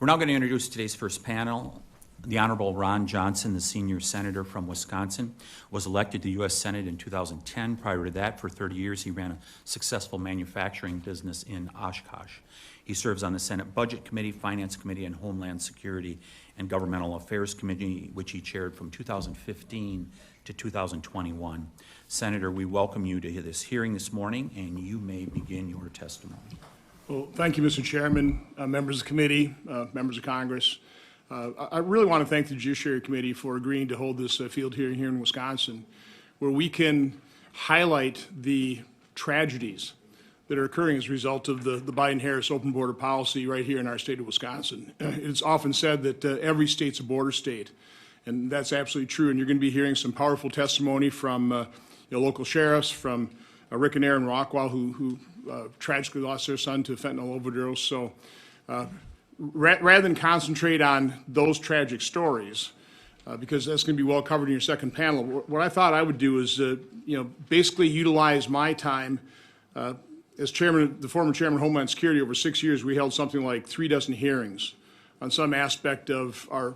We're now going to introduce today's first panel. The Honorable Ron Johnson, the senior senator from Wisconsin, was elected to the U.S. Senate in 2010. Prior to that, for 30 years, he ran a successful manufacturing business in Oshkosh. He serves on the Senate Budget Committee, Finance Committee, and Homeland Security and Governmental Affairs Committee, which he chaired from 2015 to 2021. Senator, we welcome you to this hearing this morning, and you may begin your testimony. Well, thank you, Mr. Chairman, members of the committee, members of Congress. I really want to thank the Judiciary Committee for agreeing to hold this field hearing here in Wisconsin, where we can highlight the tragedies that are occurring as a result of the Biden-Harris open border policy right here in our state of Wisconsin. It's often said that every state's a border state, and that's absolutely true. And you're going to be hearing some powerful testimony from local sheriffs, from Rick and Aaron Rachwal, who tragically lost their son to fentanyl overdose. So rather than concentrate on those tragic stories, because that's going to be well covered in your second panel, what I thought I would do is, basically utilize my time as chairman, the former chairman of Homeland Security. Over 6 years, we held something like 3 dozen hearings on some aspect of our,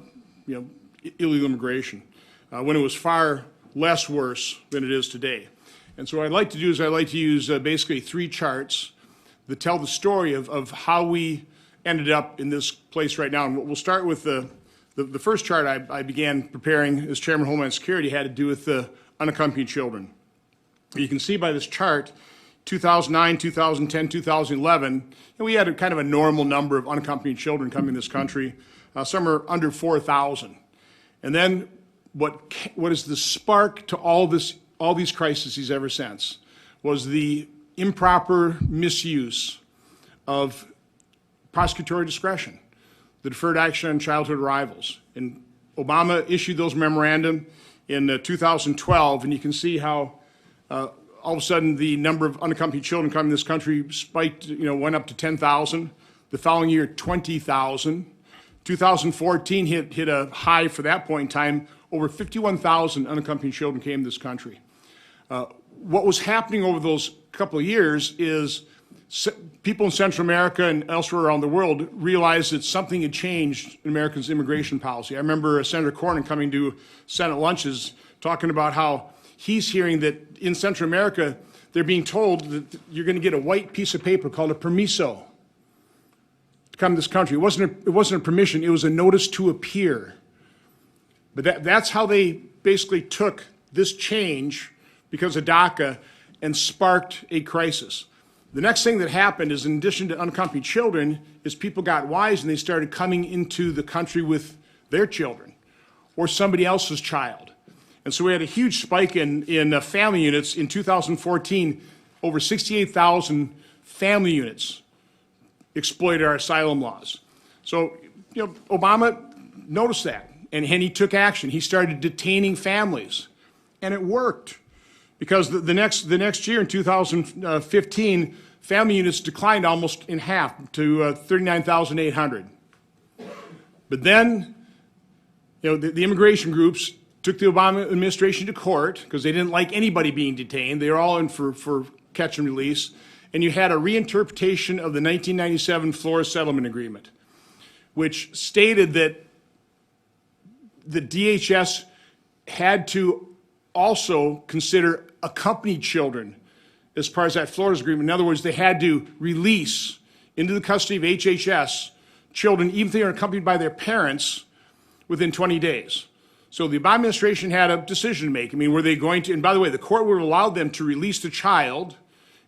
illegal immigration, when it was far less worse than it is today. And so what I'd like to do is I'd like to use basically 3 charts that tell the story of how we ended up in this place right now. And we'll start with the first chart I began preparing as chairman of Homeland Security had to do with the unaccompanied children. You can see by this chart, 2009, 2010, 2011, and we had a kind of a normal number of unaccompanied children coming to this country, somewhere under 4,000. And then what is the spark to all these crises ever since was the improper misuse of prosecutorial discretion, the Deferred Action on Childhood Arrivals. And Obama issued those memorandum in 2012, and you can see how all of a sudden the number of unaccompanied children coming to this country spiked, went up to 10,000. The following year, 20,000. 2014 hit a high for that point in time. Over 51,000 unaccompanied children came to this country. What was happening over those couple of years is people in Central America and elsewhere around the world realized that something had changed in America's immigration policy. I remember Senator Cornyn coming to Senate lunches talking about how he's hearing that in Central America they're being told that you're going to get a white piece of paper called a permiso to come to this country. It wasn't a permission, it was a notice to appear. But that's how they basically took this change because of DACA and sparked a crisis. The next thing that happened is, in addition to unaccompanied children, is people got wise and they started coming into the country with their children or somebody else's child. And so we had a huge spike in family units. In 2014, over 68,000 family units exploited our asylum laws. So, Obama noticed that, and he took action. He started detaining families, and it worked. Because the next year, in 2015, family units declined almost in half to 39,800. But then, the immigration groups took the Obama administration to court because they didn't like anybody being detained. They were all in for catch and release. And you had a reinterpretation of the 1997 Flores Settlement Agreement, which stated that the DHS had to also consider accompanied children as part of that Flores agreement. In other words, they had to release into the custody of HHS children, even if they are accompanied by their parents, within 20 days. So the Obama administration had a decision to make. Were they going to, and by the way, the court would have allowed them to release the child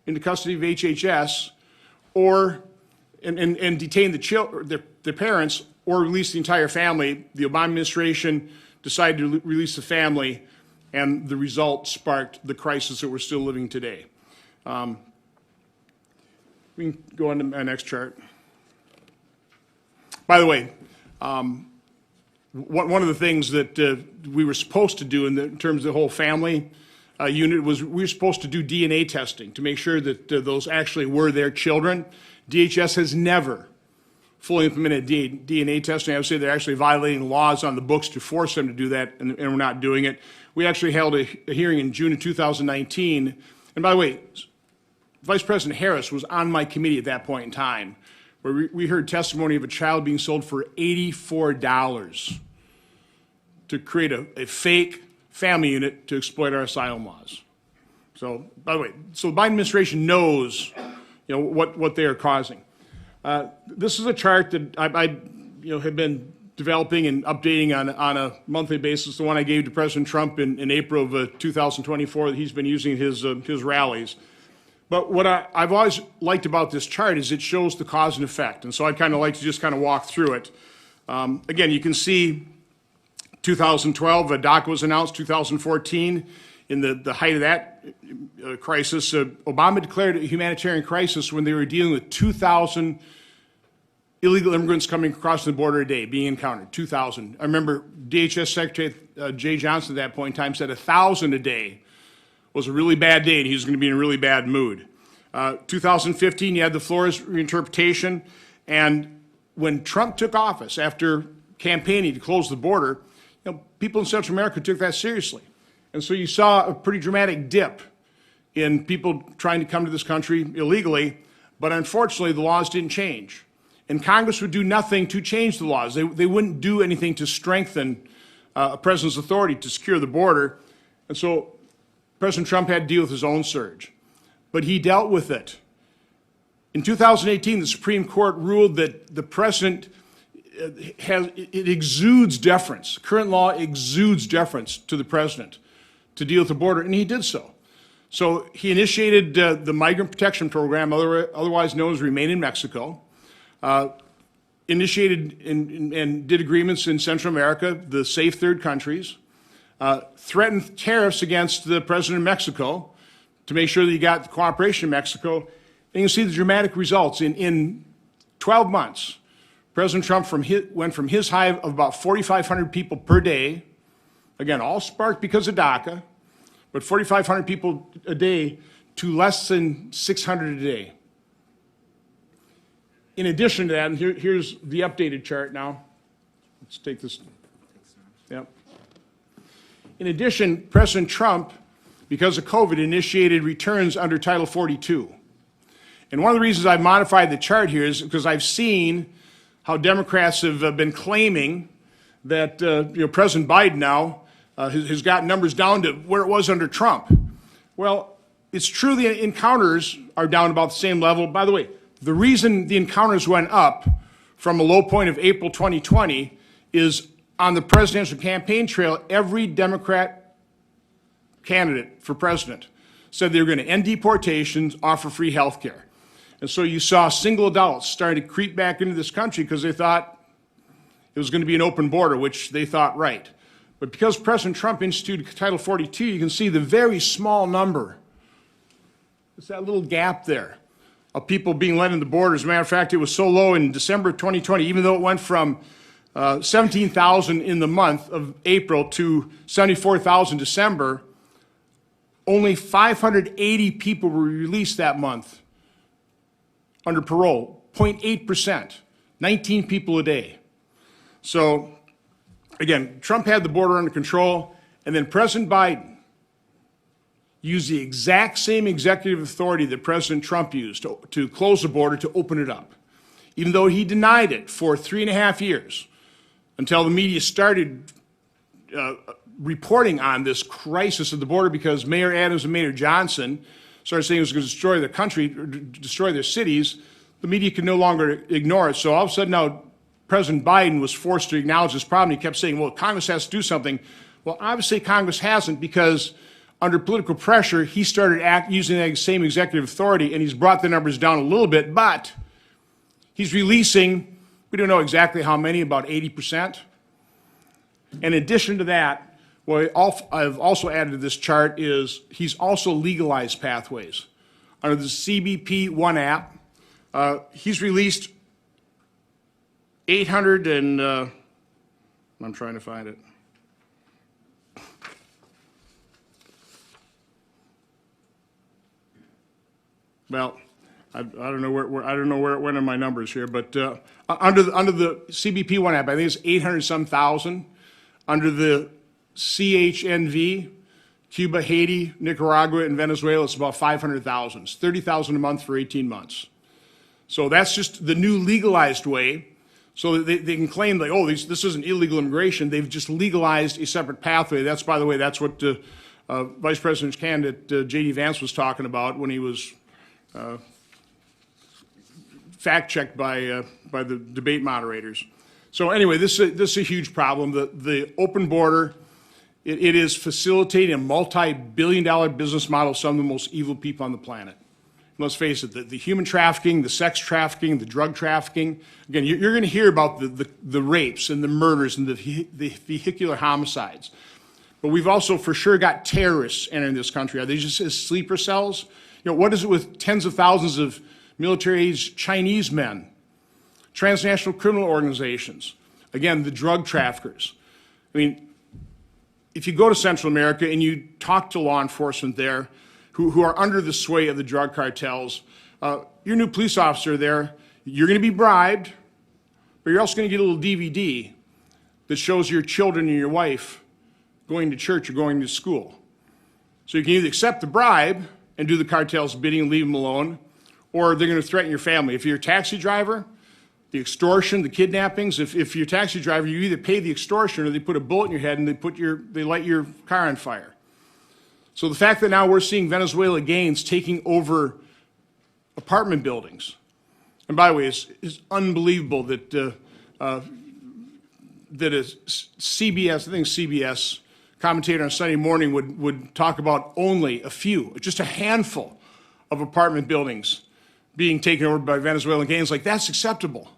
into custody of HHS and detain their parents, or release the entire family. The Obama administration decided to release the family, and the result sparked the crisis that we're still living today. We can go on to my next chart. By the way, one of the things that we were supposed to do in terms of the whole family unit was we were supposed to do DNA testing to make sure that those actually were their children. DHS has never fully implemented DNA testing. I would say they're actually violating laws on the books to force them to do that, and we're not doing it. We actually held a hearing in June of 2019. And by the way, Vice President Harris was on my committee at that point in time, where we heard testimony of a child being sold for $84 to create a fake family unit to exploit our asylum laws. So, by the way, so the Biden administration knows, what they are causing. This is a chart that I have been developing and updating on a monthly basis. The one I gave to President Trump in April of 2024 that he's been using his rallies. But what I've always liked about this chart is it shows the cause and effect. And so I'd kind of like to just kind of walk through it. Again, you can see 2012, DACA was announced. 2014, in the height of that crisis, Obama declared a humanitarian crisis when they were dealing with 2,000 illegal immigrants coming across the border a day, being encountered, 2,000. I remember DHS Secretary Jay Johnson at that point in time said 1,000 a day was a really bad day and he was going to be in a really bad mood. 2015, you had the Flores reinterpretation, and when Trump took office after campaigning to close the border, people in Central America took that seriously. And so you saw a pretty dramatic dip in people trying to come to this country illegally, but unfortunately the laws didn't change. And Congress would do nothing to change the laws. They wouldn't do anything to strengthen a president's authority to secure the border. And so President Trump had to deal with his own surge. But he dealt with it. In 2018, the Supreme Court ruled that the president it exudes deference. Current law exudes deference to the president to deal with the border, and he did so. So he initiated the Migrant Protection Program, otherwise known as Remain in Mexico. Initiated and did agreements in Central America, the safe third countries, threatened tariffs against the president of Mexico to make sure that you got the cooperation of Mexico. And you can see the dramatic results. In 12 months, President Trump went from his high of about 4,500 people per day, again, all sparked because of DACA, but 4,500 people a day to less than 600 a day. In addition to that, and here's the updated chart now. Let's take this. Yep. In addition, President Trump, because of COVID, initiated returns under Title 42. And one of the reasons I've modified the chart here is because I've seen how Democrats have been claiming that President Biden now has got numbers down to where it was under Trump. Well, it's true the encounters are down about the same level. By the way, the reason the encounters went up from a low point of April 2020 is on the presidential campaign trail, every Democrat candidate for president said they were going to end deportations, offer free health care. And so you saw single adults starting to creep back into this country because they thought it was going to be an open border, which they thought right. But because President Trump instituted Title 42, you can see the very small number. It's that little gap there of people being let in the border. As a matter of fact, it was so low in December 2020, even though it went from 17,000 in the month of April to 74,000 December, only 580 people were released that month under parole, 0.8%, 19 people a day. So, again, Trump had the border under control, and then President Biden used the exact same executive authority that President Trump used to close the border, to open it up, even though he denied it for 3.5 years until the media started reporting on this crisis at the border because Mayor Adams and Mayor Johnson started saying it was going to destroy the country, destroy their cities. The media could no longer ignore it. So all of a sudden now President Biden was forced to acknowledge this problem. He kept saying, well, Congress has to do something. Well, obviously Congress hasn't, because under political pressure, he started using that same executive authority, and he's brought the numbers down a little bit, but he's releasing, we don't know exactly how many, about 80%. In addition to that, what I've also added to this chart is he's also legalized pathways. Under the CBP One app, he's released 800 and, I'm trying to find it. Well, I don't know where it went in my numbers here, but under the CBP One app, I think it's 800-some thousand. Under the CHNV, Cuba, Haiti, Nicaragua, and Venezuela, it's about 500,000. It's 30,000 a month for 18 months. So that's just the new legalized way. So they can claim like, oh, this isn't illegal immigration. They've just legalized a separate pathway. That's, by the way, that's what Vice President's candidate J.D. Vance was talking about when he was fact-checked by the debate moderators. So anyway, this is a huge problem. The open border, it is facilitating a multi-billion-dollar business model of some of the most evil people on the planet. Let's face it, the human trafficking, the sex trafficking, the drug trafficking. Again, you're going to hear about the rapes and the murders and the vehicular homicides. But we've also for sure got terrorists entering this country. Are they just as sleeper cells? You know, what is it with tens of thousands of military-aged Chinese men, transnational criminal organizations, again, the drug traffickers? I mean, if you go to Central America and you talk to law enforcement there, who are under the sway of the drug cartels, your new police officer there, you're going to be bribed, but you're also going to get a little DVD that shows your children and your wife going to church or going to school. So you can either accept the bribe and do the cartel's bidding and leave them alone, or they're going to threaten your family. If you're a taxi driver, the extortion, the kidnappings, if you're a taxi driver, you either pay the extortion or they put a bullet in your head and they light your car on fire. So the fact that now we're seeing Venezuela gangs taking over apartment buildings, and by the way, it's unbelievable that that a CBS, I think CBS commentator on Sunday morning would talk about only a few, just a handful of apartment buildings being taken over by Venezuelan gangs. Like, that's acceptable.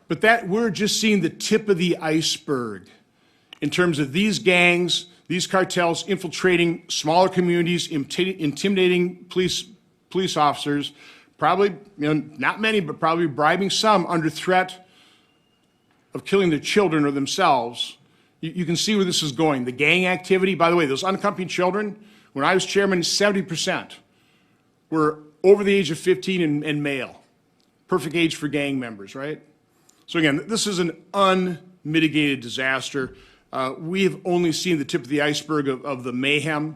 But that we're just seeing the tip of the iceberg in terms of these gangs, these cartels infiltrating smaller communities, intimidating police officers, probably, not many, but probably bribing some under threat of killing their children or themselves. You can see where this is going. The gang activity, by the way, those unaccompanied children, when I was chairman, 70% were over the age of 15 and male. Perfect age for gang members, right? So again, this is an unmitigated disaster. We have only seen the tip of the iceberg of the mayhem,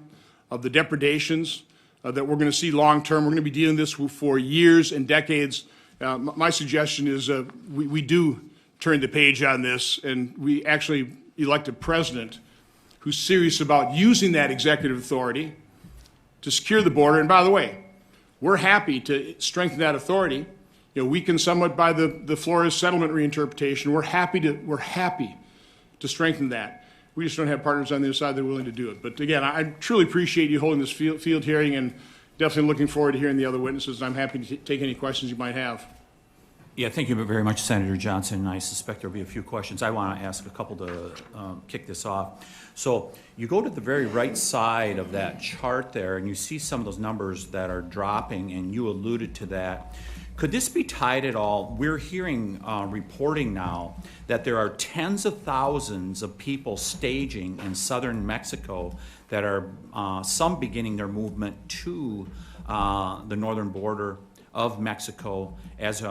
of the depredations that we're going to see long term. We're going to be dealing with this for years and decades. My suggestion is we do turn the page on this, and we actually elect a president who's serious about using that executive authority to secure the border. And by the way, we're happy to strengthen that authority. Weakened somewhat by the Flores settlement reinterpretation. We're happy to strengthen that. We just don't have partners on the other side that are willing to do it. But again, I truly appreciate you holding this field hearing, and definitely looking forward to hearing the other witnesses. And I'm happy to take any questions you might have. Yeah, thank you very much, Senator Johnson. I suspect there'll be a few questions. I want to ask a couple to kick this off. So you go to the very right side of that chart there, and you see some of those numbers that are dropping, and you alluded to that. Could this be tied at all? We're hearing reporting now that there are tens of thousands of people staging in southern Mexico that are some beginning their movement to the northern border of Mexico as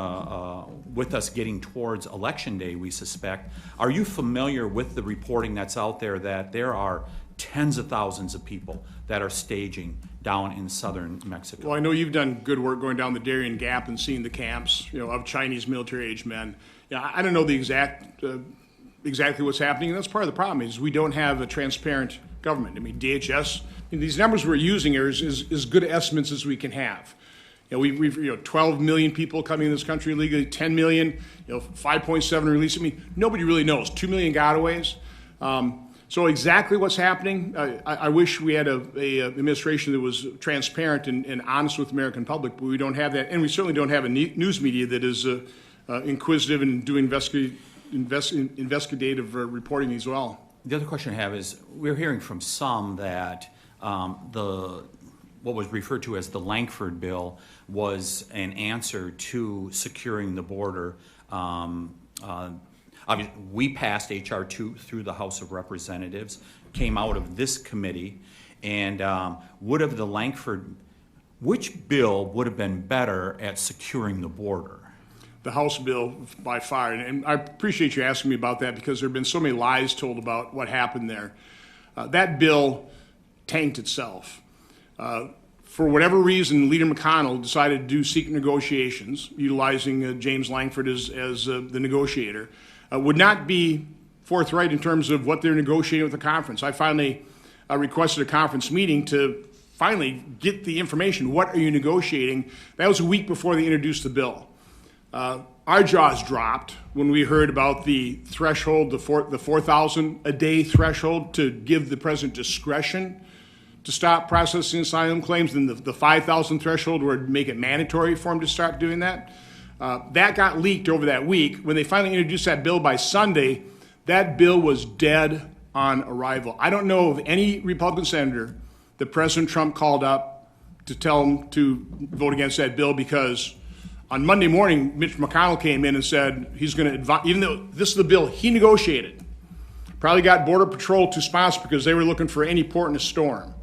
with us getting towards Election Day, we suspect. Are you familiar with the reporting that's out there that there are tens of thousands of people that are staging down in southern Mexico? Well, I know you've done good work going down the Darien Gap and seeing the camps, of Chinese military-aged men. I don't know the exactly what's happening, and that's part of the problem is we don't have a transparent government. I mean, DHS, these numbers we're using are as good estimates as we can have. We've 12 million people coming in this country illegally, 10 million, 5.7 released. I mean, nobody really knows. 2 million gotaways. So exactly what's happening, I wish we had a administration that was transparent and honest with the American public, but we don't have that, and we certainly don't have a news media that is inquisitive and doing investigative reporting as well. The other question I have is, we're hearing from some that what was referred to as the Lankford bill was an answer to securing the border. Obviously, we passed H.R. 2 through the House of Representatives, came out of this committee, and which bill would have been better at securing the border? The House bill by far, and I appreciate you asking me about that because there have been so many lies told about what happened there. That bill tanked itself. for whatever reason, Leader McConnell decided to do secret negotiations, utilizing James Langford as the negotiator, would not be forthright in terms of what they're negotiating with the conference. I finally requested a conference meeting to finally get the information. What are you negotiating? That was a week before they introduced the bill. Our jaws dropped when we heard about the threshold, the 4,000 a day threshold to give the president discretion to stop processing asylum claims, and the 5,000 threshold would make it mandatory for him to start doing that. That got leaked over that week. When they finally introduced that bill by Sunday, that bill was dead on arrival. I don't know of any Republican senator that President Trump called up to tell him to vote against that bill, because on Monday morning, Mitch McConnell came in and said he's going to advise, even though this is the bill he negotiated, probably got Border Patrol to sponsor because they were looking for any port in a storm.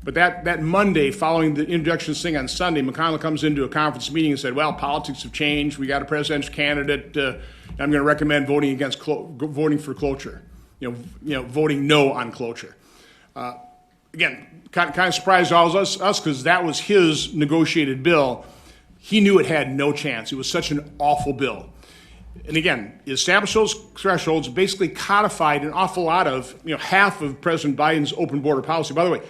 But that Monday, following the introduction of this thing on Sunday, McConnell comes into a conference meeting and said, well, politics have changed. We got a presidential candidate. I'm going to recommend voting for cloture, voting no on cloture. Again, kind of surprised all of us because that was his negotiated bill. He knew it had no chance. It was such an awful bill. And again, it established those thresholds, basically codified an awful lot of, half of President Biden's open border policy. By the way,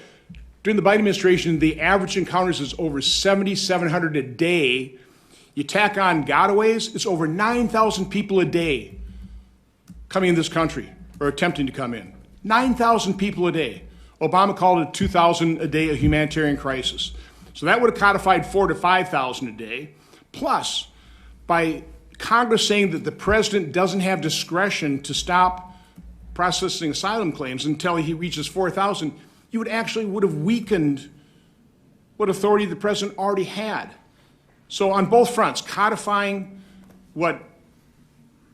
during the Biden administration, the average encounters is over 7,700 a day. You tack on gotaways, it's over 9,000 people a day coming in this country or attempting to come in. 9,000 people a day. Obama called it 2,000 a day, a humanitarian crisis. So that would have codified 4,000 to 5,000 a day. Plus, by Congress saying that the president doesn't have discretion to stop processing asylum claims until he reaches 4,000, you would have weakened what authority the president already had. So on both fronts, codifying what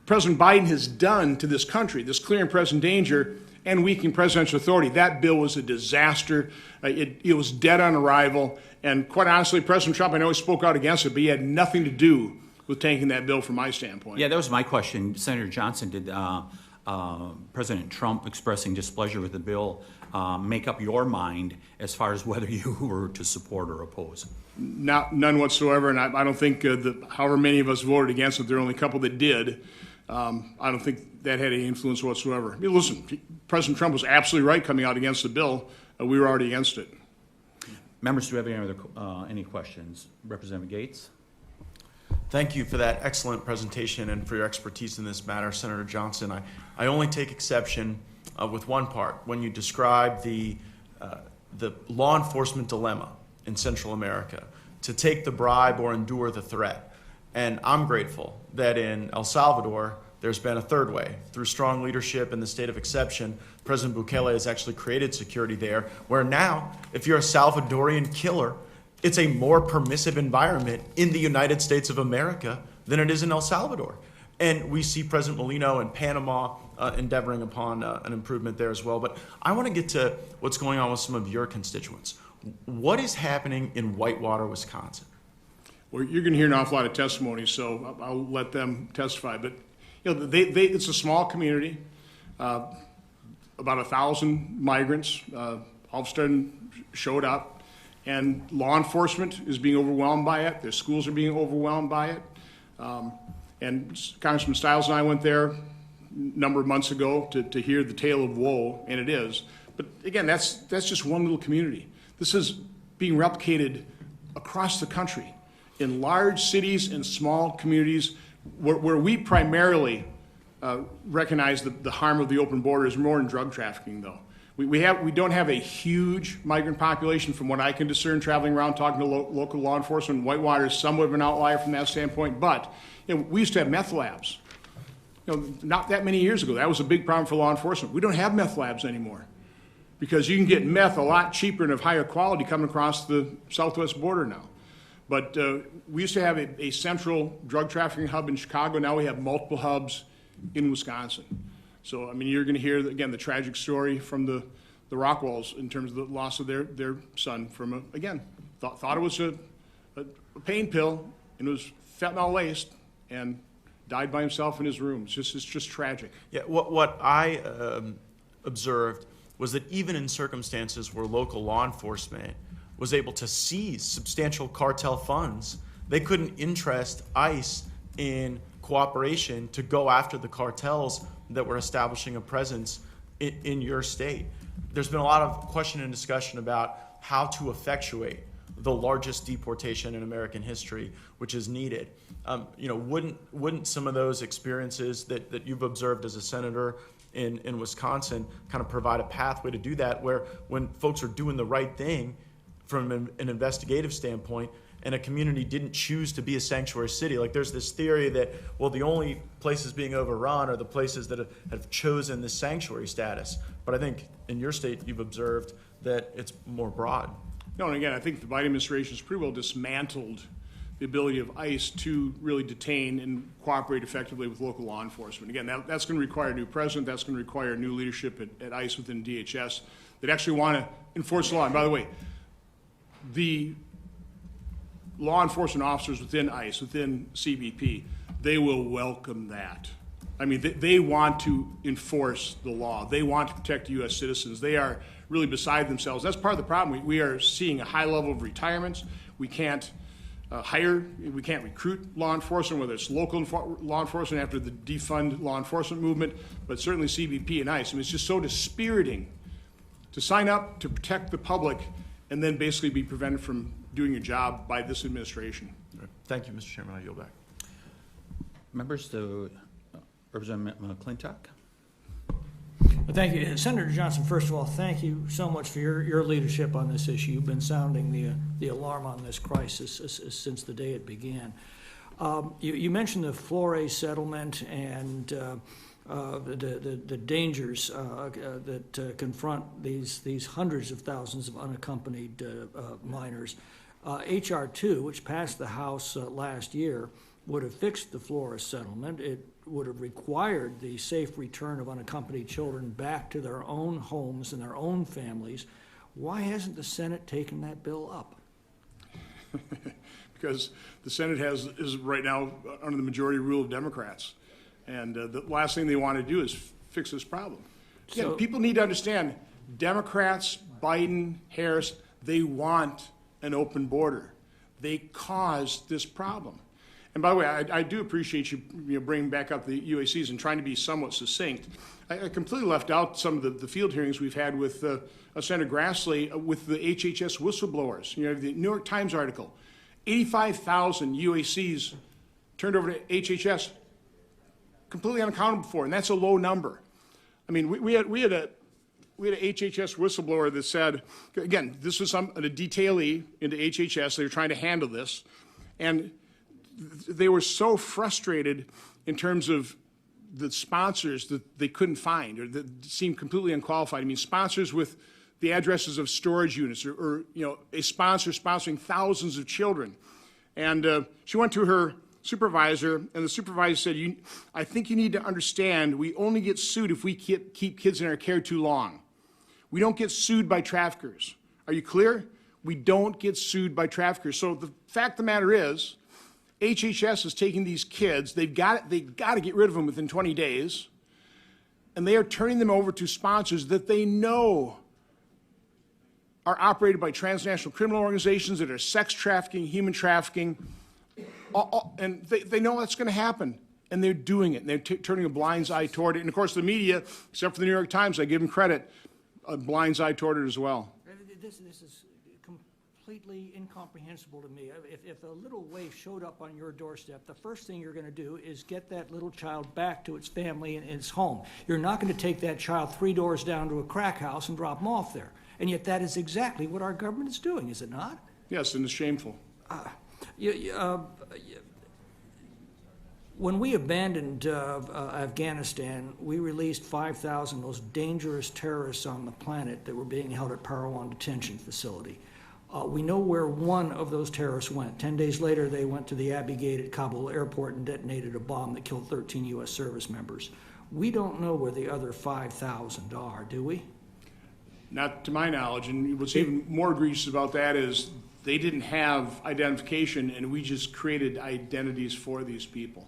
President Biden has done to this country, this clear and present danger, and weakening presidential authority, that bill was a disaster. It was dead on arrival. And quite honestly, President Trump, I know he spoke out against it, but he had nothing to do with taking that bill from my standpoint. Yeah, that was my question. Senator Johnson, did President Trump expressing displeasure with the bill make up your mind as far as whether you were to support or oppose? None whatsoever, and I don't think however many of us voted against it, there are only a couple that did. I don't think that had any influence whatsoever. Listen, President Trump was absolutely right coming out against the bill. We were already against it. Members, do we have any questions? Representative Gates? Thank you for that excellent presentation and for your expertise in this matter, Senator Johnson. I only take exception with one part, when you describe the law enforcement dilemma in Central America, to take the bribe or endure the threat. And I'm grateful that in El Salvador, there's been a third way. Through strong leadership in the state of exception, President Bukele has actually created security there, where now, if you're a Salvadorian killer, it's a more permissive environment in the United States of America than it is in El Salvador. And we see President Molino in Panama endeavoring upon an improvement there as well. But I want to get to what's going on with some of your constituents. What is happening in Whitewater, Wisconsin? Well, you're going to hear an awful lot of testimony, so I'll let them testify. But it's a small community, about 1,000 migrants. All of a sudden showed up, and law enforcement is being overwhelmed by it. Their schools are being overwhelmed by it. And Congressman Stiles and I went there a number of months ago to hear the tale of woe, and it is. But again, that's just one little community. This is being replicated across the country in large cities and small communities where we primarily recognize the harm of the open borders more in drug trafficking, though. We don't have a huge migrant population from what I can discern traveling around talking to local law enforcement. Whitewater is somewhat of an outlier from that standpoint, but we used to have meth labs. Not that many years ago, that was a big problem for law enforcement. We don't have meth labs anymore because you can get meth a lot cheaper and of higher quality coming across the southwest border now. But we used to have a central drug trafficking hub in Chicago. Now we have multiple hubs in Wisconsin. So, I mean, you're going to hear, again, the tragic story from the Rachwals in terms of the loss of their son from, thought it was a pain pill, and it was fentanyl laced, and died by himself in his room. It's just tragic. Yeah, what I observed was that even in circumstances where local law enforcement was able to seize substantial cartel funds, they couldn't interest ICE in cooperation to go after the cartels that were establishing a presence in your state. There's been a lot of question and discussion about how to effectuate the largest deportation in American history, which is needed. Wouldn't some of those experiences that you've observed as a senator in Wisconsin kind of provide a pathway to do that, where when folks are doing the right thing from an investigative standpoint, and a community didn't choose to be a sanctuary city? Like, there's this theory that, well, the only places being overrun are the places that have chosen this sanctuary status. But I think in your state, you've observed that it's more broad. No, and again, I think the Biden administration has pretty well dismantled the ability of ICE to really detain and cooperate effectively with local law enforcement. Again, that's going to require a new president. That's going to require new leadership at ICE within DHS that actually want to enforce the law. And by the way, the law enforcement officers within ICE, within CBP, they will welcome that. I mean, they want to enforce the law. They want to protect U.S. citizens. They are really beside themselves. That's part of the problem. We are seeing a high level of retirements. We can't we can't recruit law enforcement, whether it's local law enforcement after the defund law enforcement movement, but certainly CBP and ICE. I mean, it's just so dispiriting to sign up to protect the public and then basically be prevented from doing your job by this administration. Thank you, Mr. Chairman. I yield back. Members, Representative McClintock. Well, thank you. Senator Johnson, first of all, thank you so much for your leadership on this issue. You've been sounding the alarm on this crisis since the day it began. You mentioned the Flores settlement and the dangers that confront these hundreds of thousands of unaccompanied minors. H.R. 2, which passed the House last year, would have fixed the Flores settlement. It would have required the safe return of unaccompanied children back to their own homes and their own families. Why hasn't the Senate taken that bill up? Because the Senate is right now under the majority rule of Democrats. And the last thing they want to do is fix this problem. Again, people need to understand, Democrats, Biden, Harris, they want an open border. They caused this problem. And by the way, I do appreciate you bringing back up the UACs and trying to be somewhat succinct. I completely left out some of the field hearings we've had with Senator Grassley with the HHS whistleblowers. You know, the New York Times article, 85,000 UACs turned over to HHS, completely unaccounted for, and that's a low number. I mean, we had a HHS whistleblower that said, again, this was a detailee into HHS. They were trying to handle this, and they were so frustrated in terms of the sponsors that they couldn't find or that seemed completely unqualified. I mean, sponsors with the addresses of storage units or a sponsor sponsoring thousands of children. And she went to her supervisor, and the supervisor said, I think you need to understand we only get sued if we keep kids in our care too long. We don't get sued by traffickers. Are you clear? We don't get sued by traffickers. So the fact of the matter is, HHS is taking they've got to get rid of them within 20 days, and they are turning them over to sponsors that they know are operated by transnational criminal organizations that are sex trafficking, human trafficking, and they know that's going to happen, and they're doing it, and they're turning a blind eye toward it. And of course, the media, except for the New York Times, I give them credit, a blind eye toward it as well. This is completely incomprehensible to me. If a little waif showed up on your doorstep, the first thing you're going to do is get that little child back to its family and its home. You're not going to take that child 3 doors down to a crack house and drop them off there. And yet that is exactly what our government is doing, is it not? Yes, and it's shameful. When we abandoned Afghanistan, we released 5,000 most dangerous terrorists on the planet that were being held at Parowan Detention Facility. We know where one of those terrorists went. 10 days later, they went to the Abbey Gate at Kabul airport and detonated a bomb that killed 13 U.S. service members. We don't know where the other 5,000 are, do we? Not to my knowledge, and what's even more egregious about that is they didn't have identification, and we just created identities for these people.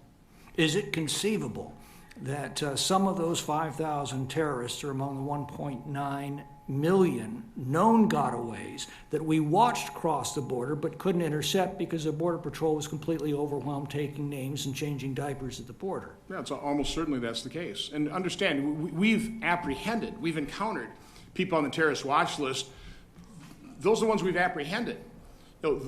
Is it conceivable that some of those 5,000 terrorists are among the 1.9 million known gotaways that we watched cross the border but couldn't intercept because the Border Patrol was completely overwhelmed taking names and changing diapers at the border. Yeah, it's almost certainly that's the case. And understand, we've encountered people on the terrorist watch list. Those are the ones we've apprehended. You know,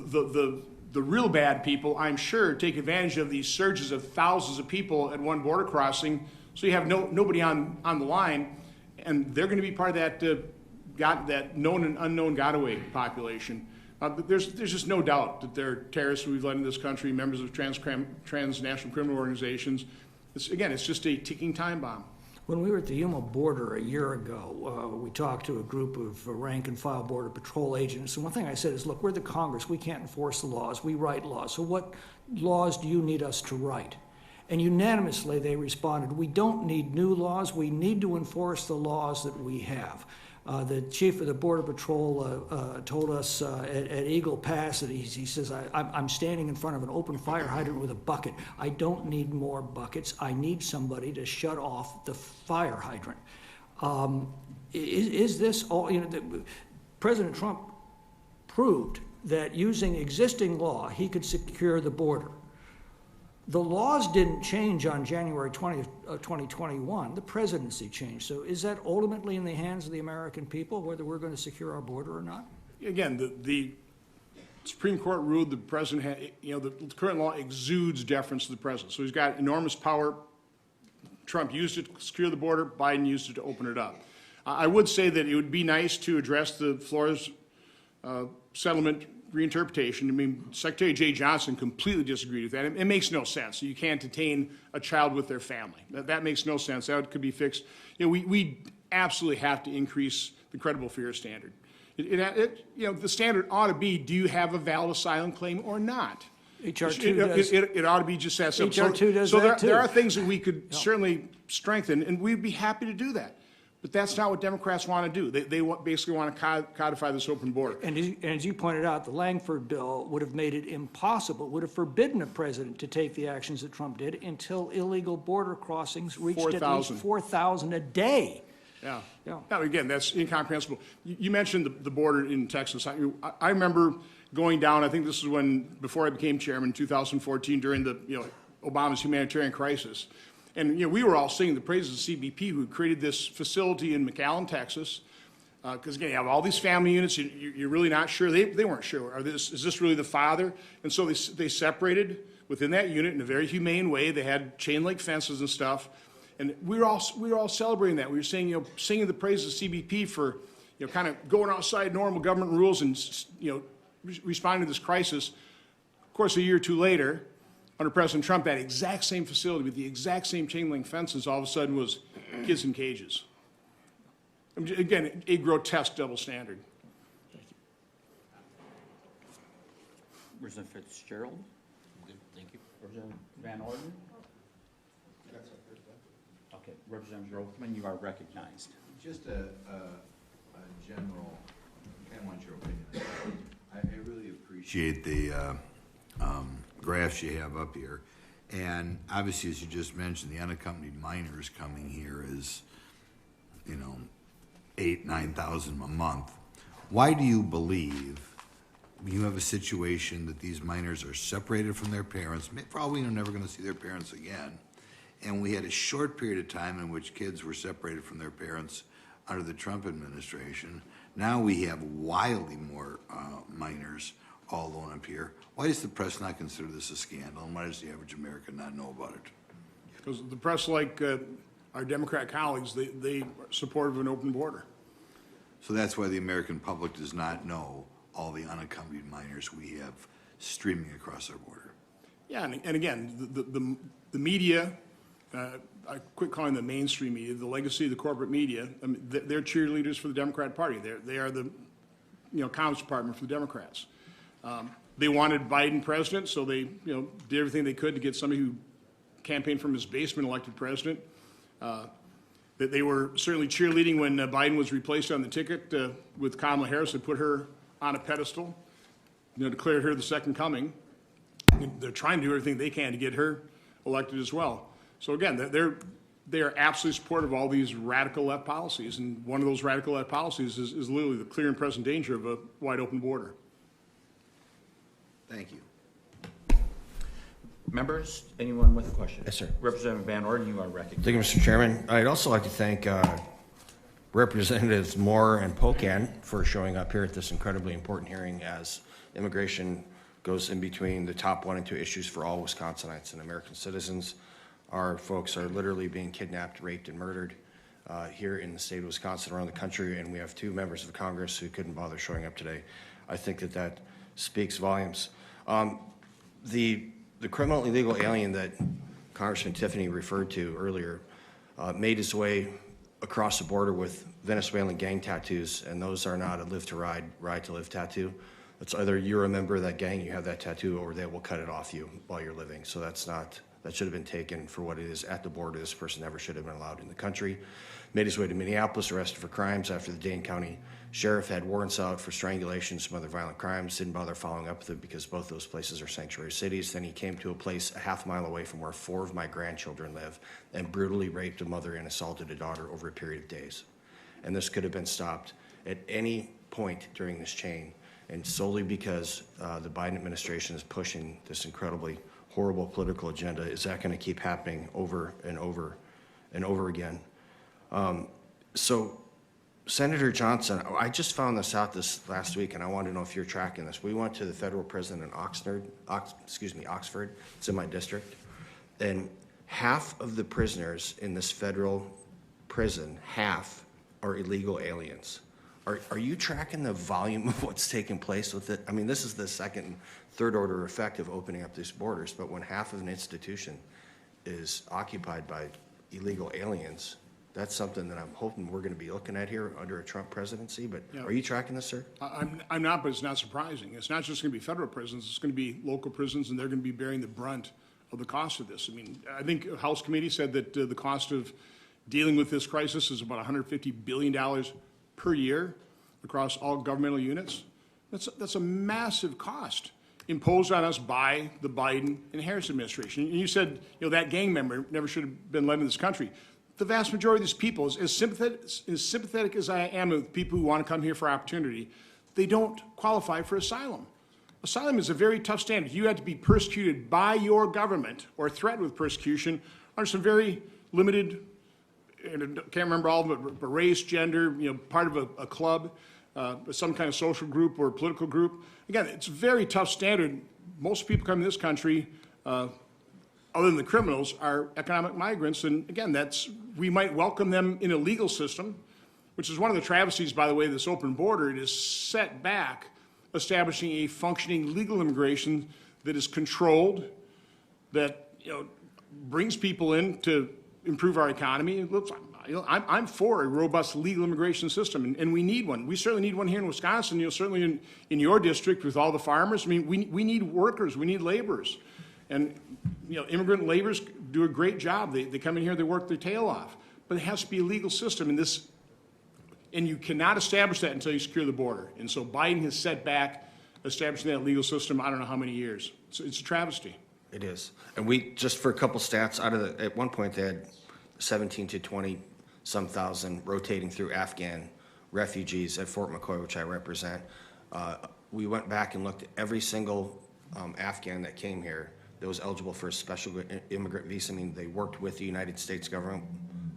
the real bad people, I'm sure, take advantage of these surges of thousands of people at one border crossing, so you have nobody on the line, and they're going to be part of that known and unknown gotaway population. But there's just no doubt that there are terrorists we've led in this country, members of transnational criminal organizations. It's just a ticking time bomb. When we were at the Yuma border a year ago, we talked to a group of rank-and-file Border Patrol agents, and one thing I said is, look, we're the Congress. We can't enforce the laws. We write laws. So what laws do you need us to write? And unanimously they responded, we don't need new laws. We need to enforce the laws that we have. The chief of the Border Patrol told us at Eagle Pass that he says, I'm standing in front of an open fire hydrant with a bucket. I don't need more buckets. I need somebody to shut off the fire hydrant. Is this all, President Trump proved that using existing law, he could secure the border. The laws didn't change on January 20th, 2021. The presidency changed. So is that ultimately in the hands of the American people, whether we're going to secure our border or not? Again, the Supreme Court ruled the president the current law exudes deference to the president. So he's got enormous power. Trump used it to secure the border. Biden used it to open it up. I would say that it would be nice to address the Flores settlement reinterpretation. I mean, Secretary Jay Johnson completely disagreed with that. It makes no sense. You can't detain a child with their family. That makes no sense. That could be fixed. We absolutely have to increase the credible fear standard. The standard ought to be, do you have a valid asylum claim or not? HR 2 does. It ought to be just that simple. HR 2 does that too. There are things that we could certainly strengthen, and we'd be happy to do that. But that's not what Democrats want to do. They basically want to codify this open border. And as you pointed out, the Langford bill would have made it impossible, would have forbidden a president to take the actions that Trump did until illegal border crossings reached 4,000. at least 4,000 a day. Yeah. Now, again, that's incomprehensible. You mentioned the border in Texas. I remember going down, I think this is before I became chairman, 2014, during the Obama's humanitarian crisis. And we were all singing the praises of CBP, who created this facility in McAllen, Texas. Because again, you have all these family units. You're really not sure. They weren't sure. Is this really the father? And so they separated within that unit in a very humane way. They had chain link fences and stuff. And we were all celebrating that. We were saying, singing the praises of CBP for, kind of going outside normal government rules and, responding to this crisis. Of course, a year or two later, under President Trump, that exact same facility with the exact same chain link fences all of a sudden was kids in cages. Again, a grotesque double standard. Representative Fitzgerald? Good, thank you. Representative Van Orden? Okay, Representative Grothman, you are recognized. Just a general, kind of want your opinion. I really appreciate the graphs you have up here. And obviously, as you just mentioned, the unaccompanied minors coming here is, 8,000-9,000 a month. Why do you believe you have a situation that these minors are separated from their parents, probably never going to see their parents again, and we had a short period of time in which kids were separated from their parents under the Trump administration. Now we have wildly more minors all alone up here. Why does the press not consider this a scandal, and why does the average American not know about it? Because the press, like our Democrat colleagues, they are supportive of an open border. So that's why the American public does not know all the unaccompanied minors we have streaming across our border. Yeah, and again, the media, I quit calling them mainstream media, the legacy of the corporate media, I mean, they're cheerleaders for the Democrat Party. They are the comms department for the Democrats. They wanted Biden president, so they did everything they could to get somebody who campaigned from his basement elected president. That they were certainly cheerleading when Biden was replaced on the ticket with Kamala Harris. They put her on a pedestal, declared her the second coming. And they're trying to do everything they can to get her elected as well. So again, they are absolutely supportive of all these radical left policies, and one of those radical left policies is literally the clear and present danger of a wide open border. Thank you. Members, anyone with a question? Yes, sir. Representative Van Orden, you are recognized. Thank you, Mr. Chairman. I'd also like to thank Representatives Moore and Pocan for showing up here at this incredibly important hearing as immigration goes in between the top 1 and 2 issues for all Wisconsinites and American citizens. Our folks are literally being kidnapped, raped, and murdered here in the state of Wisconsin, around the country, and we have 2 members of Congress who couldn't bother showing up today. I think that speaks volumes. The criminal illegal alien that Congressman Tiffany referred to earlier made his way across the border with Venezuelan gang tattoos, and those are not a live to ride, ride to live tattoo. It's either you're a member of that gang, you have that tattoo, or they will cut it off you while you're living. So that should have been taken for what it is at the border. This person never should have been allowed in the country. Made his way to Minneapolis, arrested for crimes after the Dane County Sheriff had warrants out for strangulation and some other violent crimes. Didn't bother following up with it because both those places are sanctuary cities. Then he came to a place a half mile away from where 4 of my grandchildren live and brutally raped a mother and assaulted a daughter over a period of days. And this could have been stopped at any point during this chain. And solely because the Biden administration is pushing this incredibly horrible political agenda, is that going to keep happening over and over and over again? So Senator Johnson, I just found this out this last week, and I wanted to know if you're tracking this. We went to the federal prison in Oxford. It's in my district. And half of the prisoners in this federal prison, half are illegal aliens. Are you tracking the volume of what's taking place with it? I mean, this is the second, third order effect of opening up these borders, but when half of an institution is occupied by illegal aliens, that's something that I'm hoping we're going to be looking at here under a Trump presidency. But Yeah. Are you tracking this, sir? I'm not, but it's not surprising. It's not just going to be federal prisons, it's going to be local prisons, and they're going to be bearing the brunt of the cost of this. I mean, I think a House committee said that the cost of dealing with this crisis is about $150 billion per year across all governmental units. That's a massive cost imposed on us by the Biden and Harris administration. And you said, that gang member never should have been led in this country. The vast majority of these people, as sympathetic as I am with people who want to come here for opportunity, they don't qualify for asylum. Asylum is a very tough standard. You have to be persecuted by your government or threatened with persecution under some very limited, and I can't remember all of them, but race, gender, part of a club, some kind of social group or political group. Again, it's a very tough standard. Most people come to this country, other than the criminals, are economic migrants. And again, we might welcome them in a legal system, which is one of the travesties, by the way, of this open border. It is set back establishing a functioning legal immigration that is controlled, that brings people in to improve our economy. I'm for a robust legal immigration system, and we need one. We certainly need one here in Wisconsin, certainly in your district with all the farmers. I mean, we need workers, we need laborers. And, immigrant laborers do a great job. They come in here, they work their tail off. But it has to be a legal system, and you cannot establish that until you secure the border. And so Biden has set back establishing that legal system, I don't know how many years. So it's a travesty. It is. And just for a couple stats, at one point they had 17 to 20 some thousand rotating through Afghan refugees at Fort McCoy, which I represent. We went back and looked at every single Afghan that came here that was eligible for a special immigrant visa. I mean, they worked with the United States government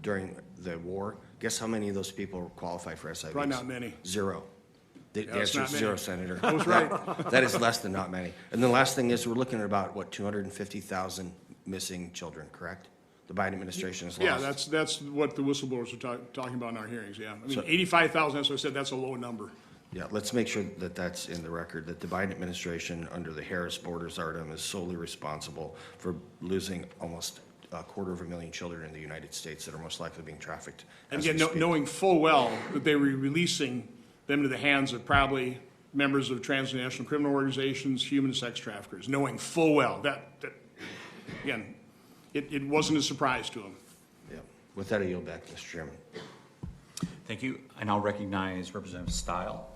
during the war. Guess how many of those people qualify for SIVs? Probably not many. Zero. The it's answer not is many. zero, Senator. I was right. That is less than not many. And the last thing is, we're looking at about, 250,000 missing children, correct? The Biden administration has lost. Yeah, that's what the whistleblowers are talking about in our hearings, yeah. I mean, 85,000, that's what I said, that's a low number. Yeah, let's make sure that that's in the record, that the Biden administration, under the Harris border czardom, is solely responsible for losing almost 250,000 children in the United States that are most likely being trafficked. And as we again, speak. knowing full well that they were releasing them into the hands of probably members of transnational criminal organizations, human sex traffickers, knowing full well that again, it wasn't a surprise to them. Yeah. With that, I yield back, Mr. Chairman. Thank you. I now recognize Representative Stile.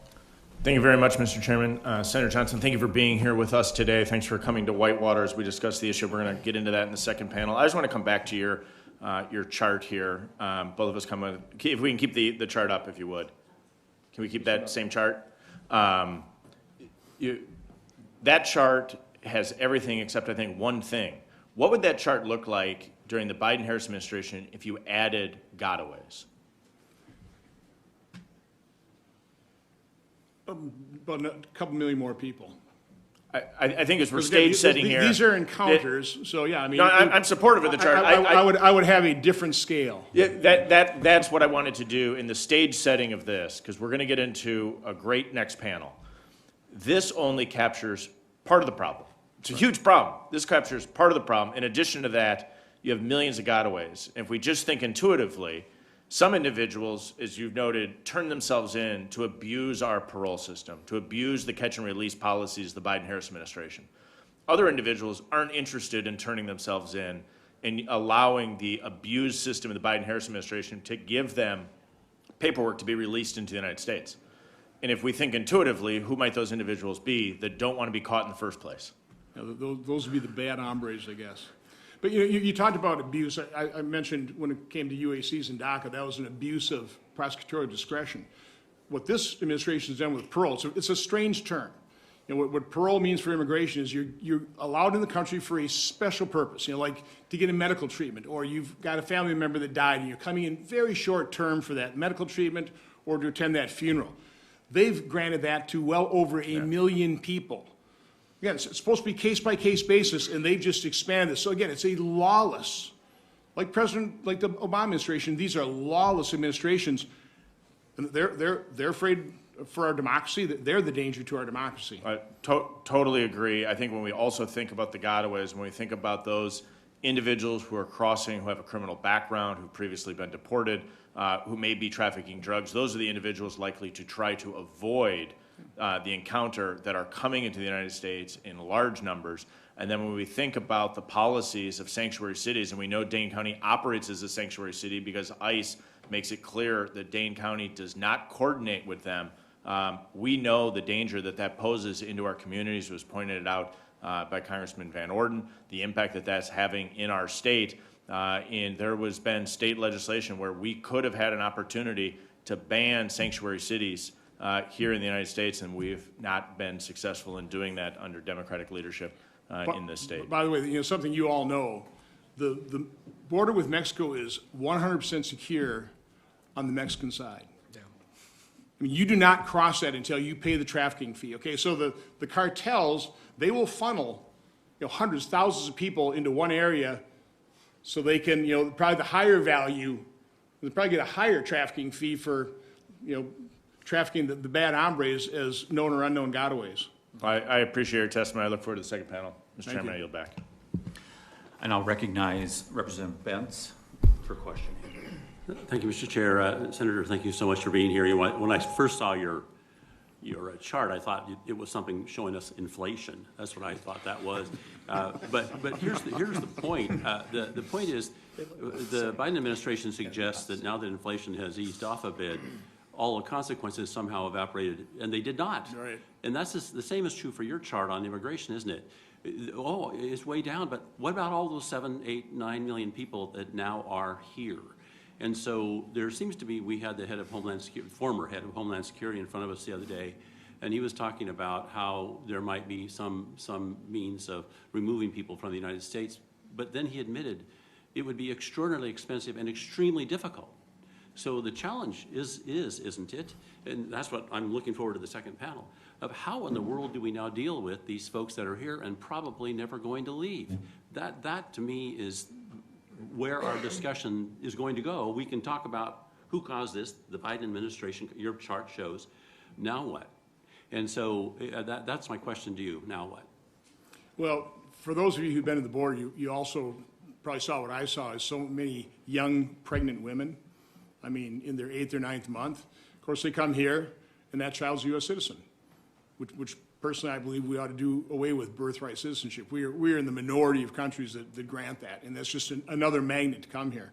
Thank you very much, Mr. Chairman. Senator Johnson, thank you for being here with us today. Thanks for coming to Whitewater as we discuss the issue. We're going to get into that in the second panel. I just want to come back to your your chart here. Both of us come with, if we can keep the chart up, if you would. Can we keep that same chart? That chart has everything except, I think, one thing. What would that chart look like during the Biden-Harris administration if you added gotaways? About a couple million more people. I think as we're Because stage again, setting here. These are encounters, so yeah, I mean. No, I'm supportive of the chart. I would have a different scale. Yeah, that's what I wanted to do in the stage setting of this, because we're going to get into a great next panel. This only captures part of the problem. It's a huge problem. This captures part of the problem. In addition to that, you have millions of gotaways. If we just think intuitively, some individuals, as you've noted, turn themselves in to abuse our parole system, to abuse the catch and release policies of the Biden-Harris administration. Other individuals aren't interested in turning themselves in and allowing the abused system of the Biden-Harris administration to give them paperwork to be released into the United States. And if we think intuitively, who might those individuals be that don't want to be caught in the first place? You know, those would be the bad hombres, I guess. But you talked about abuse. I mentioned when it came to UACs and DACA, that was an abuse of prosecutorial discretion. What this administration has done with parole, it's a strange term. You know, what parole means for immigration is you're allowed in the country for a special purpose, you know, like to get a medical treatment, or you've got a family member that died and you're coming in very short term for that medical treatment or to attend that funeral. They've granted that to well over a million people. Again, it's supposed to be case-by-case basis, and they've just expanded this. So again, it's a lawless, like the Obama administration, these are lawless administrations, and they're afraid for our democracy, that they're the danger to our democracy. I totally agree. I think when we also think about the gotaways, when we think about those individuals who are crossing, who have a criminal background, who've previously been deported, who may be trafficking drugs, those are the individuals likely to try to avoid the encounter that are coming into the United States in large numbers. And then when we think about the policies of sanctuary cities, and we know Dane County operates as a sanctuary city because ICE makes it clear that Dane County does not coordinate with them, we know the danger that poses into our communities. Was pointed out by Congressman Van Orden, the impact that that's having in our state. And there was been state legislation where we could have had an opportunity to ban sanctuary cities here in the United States, and we've not been successful in doing that under Democratic leadership in this state. By the way, you know, something you all know, the border with Mexico is 100% secure on the Mexican side. I mean, you do not cross that until you pay the trafficking fee. Okay, so the cartels, they will funnel, you know, hundreds, thousands of people into one area, so they can, you know, probably the higher value, they'll probably get a higher trafficking fee for, you know, trafficking the bad hombres as known or unknown gotaways. I appreciate your testimony. I look forward to the second panel. Mr. Thank Chairman, you. I yield back. And I'll recognize Representative Bentz for questioning. Thank you, Mr. Chair. Senator, thank you so much for being here. When I first saw your chart, I thought it was something showing us inflation. That's what I thought that was. But here's the point. The point is, the Biden administration suggests that now that inflation has eased off a bit, all the consequences somehow evaporated, and they did not. Right. And that's the same is true for your chart on immigration, isn't it? Oh, it's way down, but what about all those 7, 8, 9 million people that now are here? And so there seems to be, we had the head of Homeland Security, former head of Homeland Security in front of us the other day, and he was talking about how there might be some means of removing people from the United States, but then he admitted it would be extraordinarily expensive and extremely difficult. So the challenge isn't it? And that's what I'm looking forward to the second panel, of how in the world do we now deal with these folks that are here and probably never going to leave? That to me is where our discussion is going to go. We can talk about who caused this, the Biden administration, your chart shows. Now what? And so that's my question to you. Now what? Well, for those of you who've been to the border, you also probably saw what I saw, is so many young pregnant women. I mean, in their 8th or 9th month. Of course, they come here, and that child's a U.S. citizen, which personally I believe we ought to do away with birthright citizenship. We are in the minority of countries that grant that, and that's just another magnet to come here.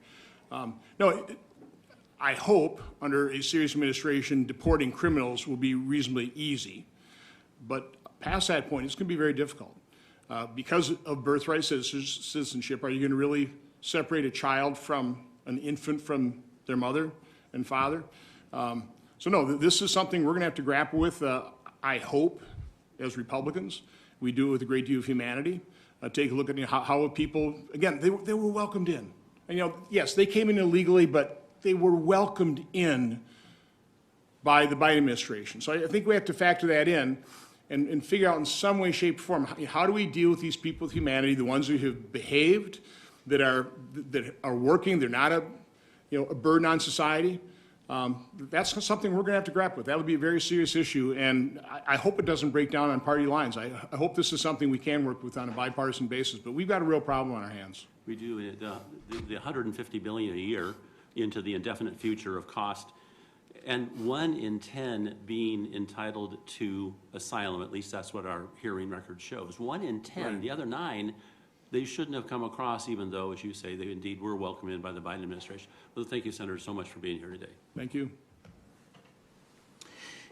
I hope under a serious administration, deporting criminals will be reasonably easy, but past that point, it's going to be very difficult. Because of birthright citizenship, are you going to really separate a child from an infant from their mother and father. So no, this is something we're going to have to grapple with, I hope, as Republicans. We do it with a great deal of humanity. Take a look at how people, again, they were welcomed in. And, yes, they came in illegally, but they were welcomed in by the Biden administration. So I think we have to factor that in and figure out in some way, shape, or form, how do we deal with these people with humanity, the ones who have behaved, that are working, they're not a burden on society. That's something we're going to have to grapple with. That would be a very serious issue, and I hope it doesn't break down on party lines. I hope this is something we can work with on a bipartisan basis, but we've got a real problem on our hands. We do, the $150 billion a year into the indefinite future of cost, and 1 in 10 being entitled to asylum, at least that's what our hearing record shows. 1 in 10, Right. The other 9, they shouldn't have come across, even though, as you say, they indeed were welcomed in by the Biden administration. Well, thank you, Senator, so much for being here today. Thank you.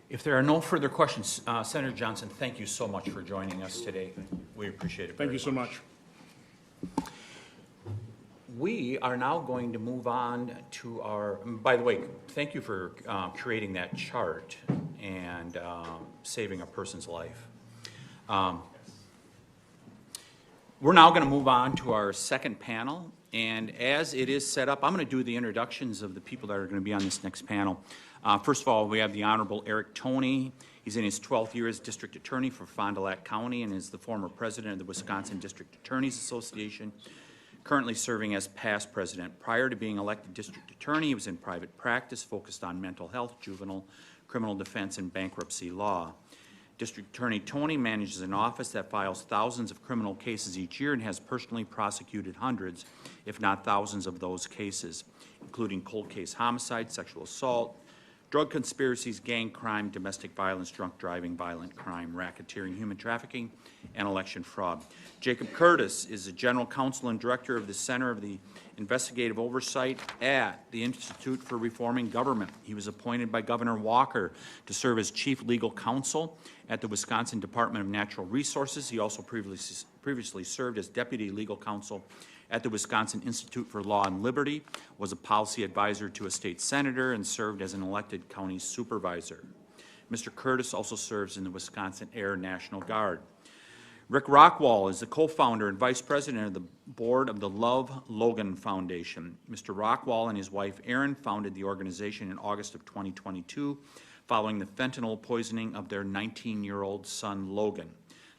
If there are no further questions, Senator Johnson, thank you so much for joining us today. We appreciate it very Thank you so much. We are now going to move on to our, by the way, thank you for creating that chart and saving a person's life. We're now going to move on to our second panel, and as it is set up, I'm going to do the introductions of the people that are going to be on this next panel. First of all, we have the Honorable Eric Toney. He's in his 12th year as District Attorney for Fond du Lac County and is the former President of the Wisconsin District Attorneys Association, currently serving as past President. Prior to being elected District Attorney, he was in private practice, focused on mental health, juvenile, criminal defense, and bankruptcy law. District Attorney Toney manages an office that files thousands of criminal cases each year and has personally prosecuted hundreds, if not thousands, of those cases, including cold case homicide, sexual assault, drug conspiracies, gang crime, domestic violence, drunk driving, violent crime, racketeering, human trafficking, and election fraud. Jacob Curtis is the General Counsel and Director of the Center of the Investigative Oversight at the Institute for Reforming Government. He was appointed by Governor Walker to serve as Chief Legal Counsel at the Wisconsin Department of Natural Resources. He also previously served as Deputy Legal Counsel at the Wisconsin Institute for Law and Liberty, was a policy advisor to a state senator, and served as an elected county supervisor. Mr. Curtis also serves in the Wisconsin Air National Guard. Rick Rachwal is the co-founder and vice president of the board of the Love Logan Foundation. Mr. Rachwal and his wife Erin founded the organization in August of 2022 following the fentanyl poisoning of their 19-year-old son Logan.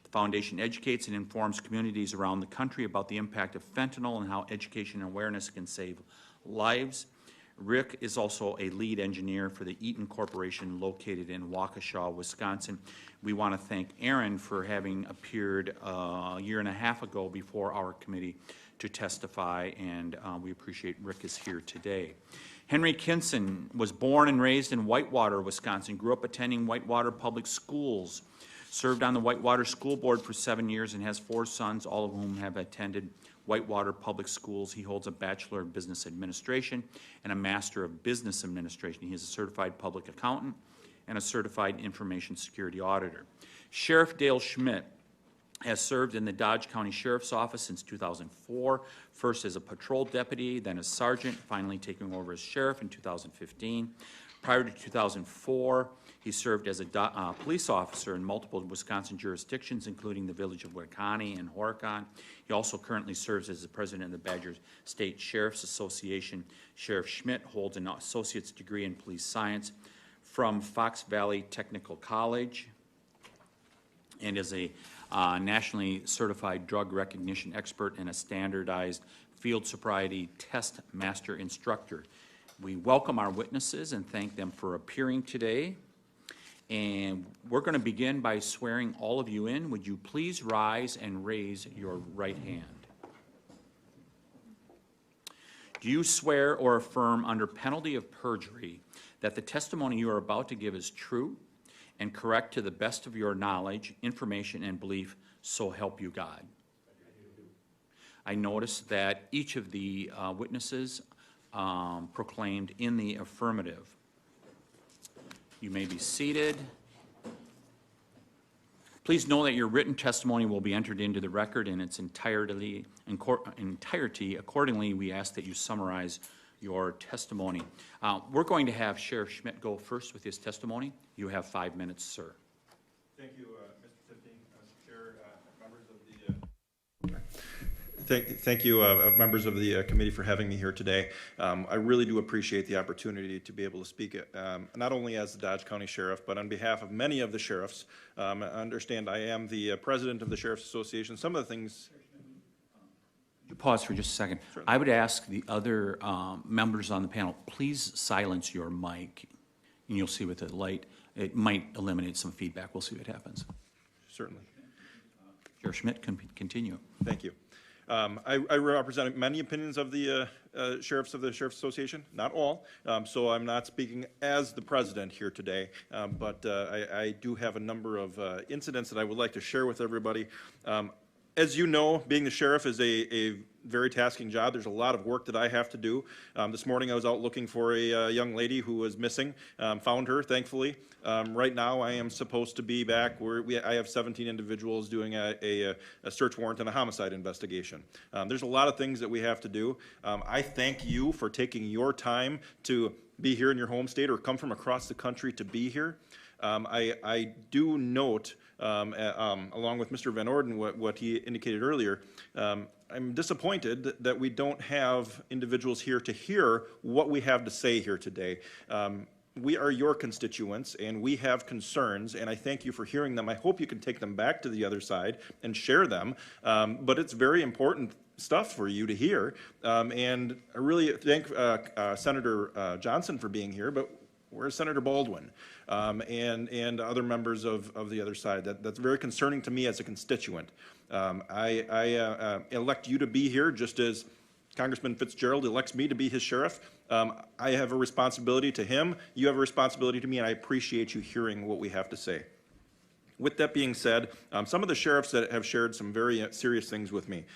The foundation educates and informs communities around the country about the impact of fentanyl and how education and awareness can save lives. Rick is also a lead engineer for the Eaton Corporation located in Waukesha, Wisconsin. We want to thank Erin for having appeared a year and a half ago before our committee to testify, and we appreciate Rick is here today. Henri Kinson was born and raised in Whitewater, Wisconsin, grew up attending Whitewater Public Schools, served on the Whitewater School Board for 7 years, and has 4 sons, all of whom have attended Whitewater Public Schools. He holds a Bachelor of Business Administration and a Master of Business Administration. He is a certified public accountant and a certified information security auditor. Sheriff Dale Schmidt has served in the Dodge County Sheriff's Office since 2004, first as a patrol deputy, then as sergeant, finally taking over as sheriff in 2015. Prior to 2004, he served as a police officer in multiple Wisconsin jurisdictions, including the village of Wekani and Horicon. He also currently serves as the president of the Badger State Sheriff's Association. Sheriff Schmidt holds an associate's degree in police science from Fox Valley Technical College and is a nationally certified drug recognition expert and a standardized field sobriety test master instructor. We welcome our witnesses and thank them for appearing today. And we're going to begin by swearing all of you in. Would you please rise and raise your right hand? Do you swear or affirm under penalty of perjury that the testimony you are about to give is true and correct to the best of your knowledge, information, and belief, so help you God? I noticed that each of the witnesses proclaimed in the affirmative. You may be seated. Please know that your written testimony will be entered into the record in its entirety. Accordingly, we ask that you summarize your testimony. We're going to have Sheriff Schmidt go first with his testimony. You have 5 minutes, sir. Thank you, Mr. Tiffany, Mr. Chair, members of the. Thank you, members of the committee, for having me here today. I really do appreciate the opportunity to be able to speak, not only as the Dodge County Sheriff, but on behalf of many of the sheriffs. I understand I am the president of the Sheriff's Association. Some of the things. Could you pause for just a second? Certainly. I would ask the other members on the panel, please silence your mic, and you'll see with the light, it might eliminate some feedback. We'll see what happens. Certainly. Sheriff Schmidt can continue. Thank you. I represent many opinions of the sheriffs of the Sheriff's Association, not all, so I'm not speaking as the president here today, but I do have a number of incidents that I would like to share with everybody. As you know, being the sheriff is a very tasking job. There's a lot of work that I have to do. This morning I was out looking for a young lady who was missing. Found her, thankfully. Right now I am supposed to be back where I have 17 individuals doing a search warrant and a homicide investigation. There's a lot of things that we have to do. I thank you for taking your time to be here in your home state or come from across the country to be here. I do note, along with Mr. Van Orden, what he indicated earlier, I'm disappointed that we don't have individuals here to hear what we have to say here today. We are your constituents, and we have concerns, and I thank you for hearing them. I hope you can take them back to the other side and share them, but it's very important stuff for you to hear, and I really thank Senator Johnson for being here, but where's Senator Baldwin and other members of the other side? That's very concerning to me as a constituent. I elect you to be here just as Congressman Fitzgerald elects me to be his sheriff. I have a responsibility to him. You have a responsibility to me, and I appreciate you hearing what we have to say. With that being said, some of the sheriffs that have shared some very serious things with me.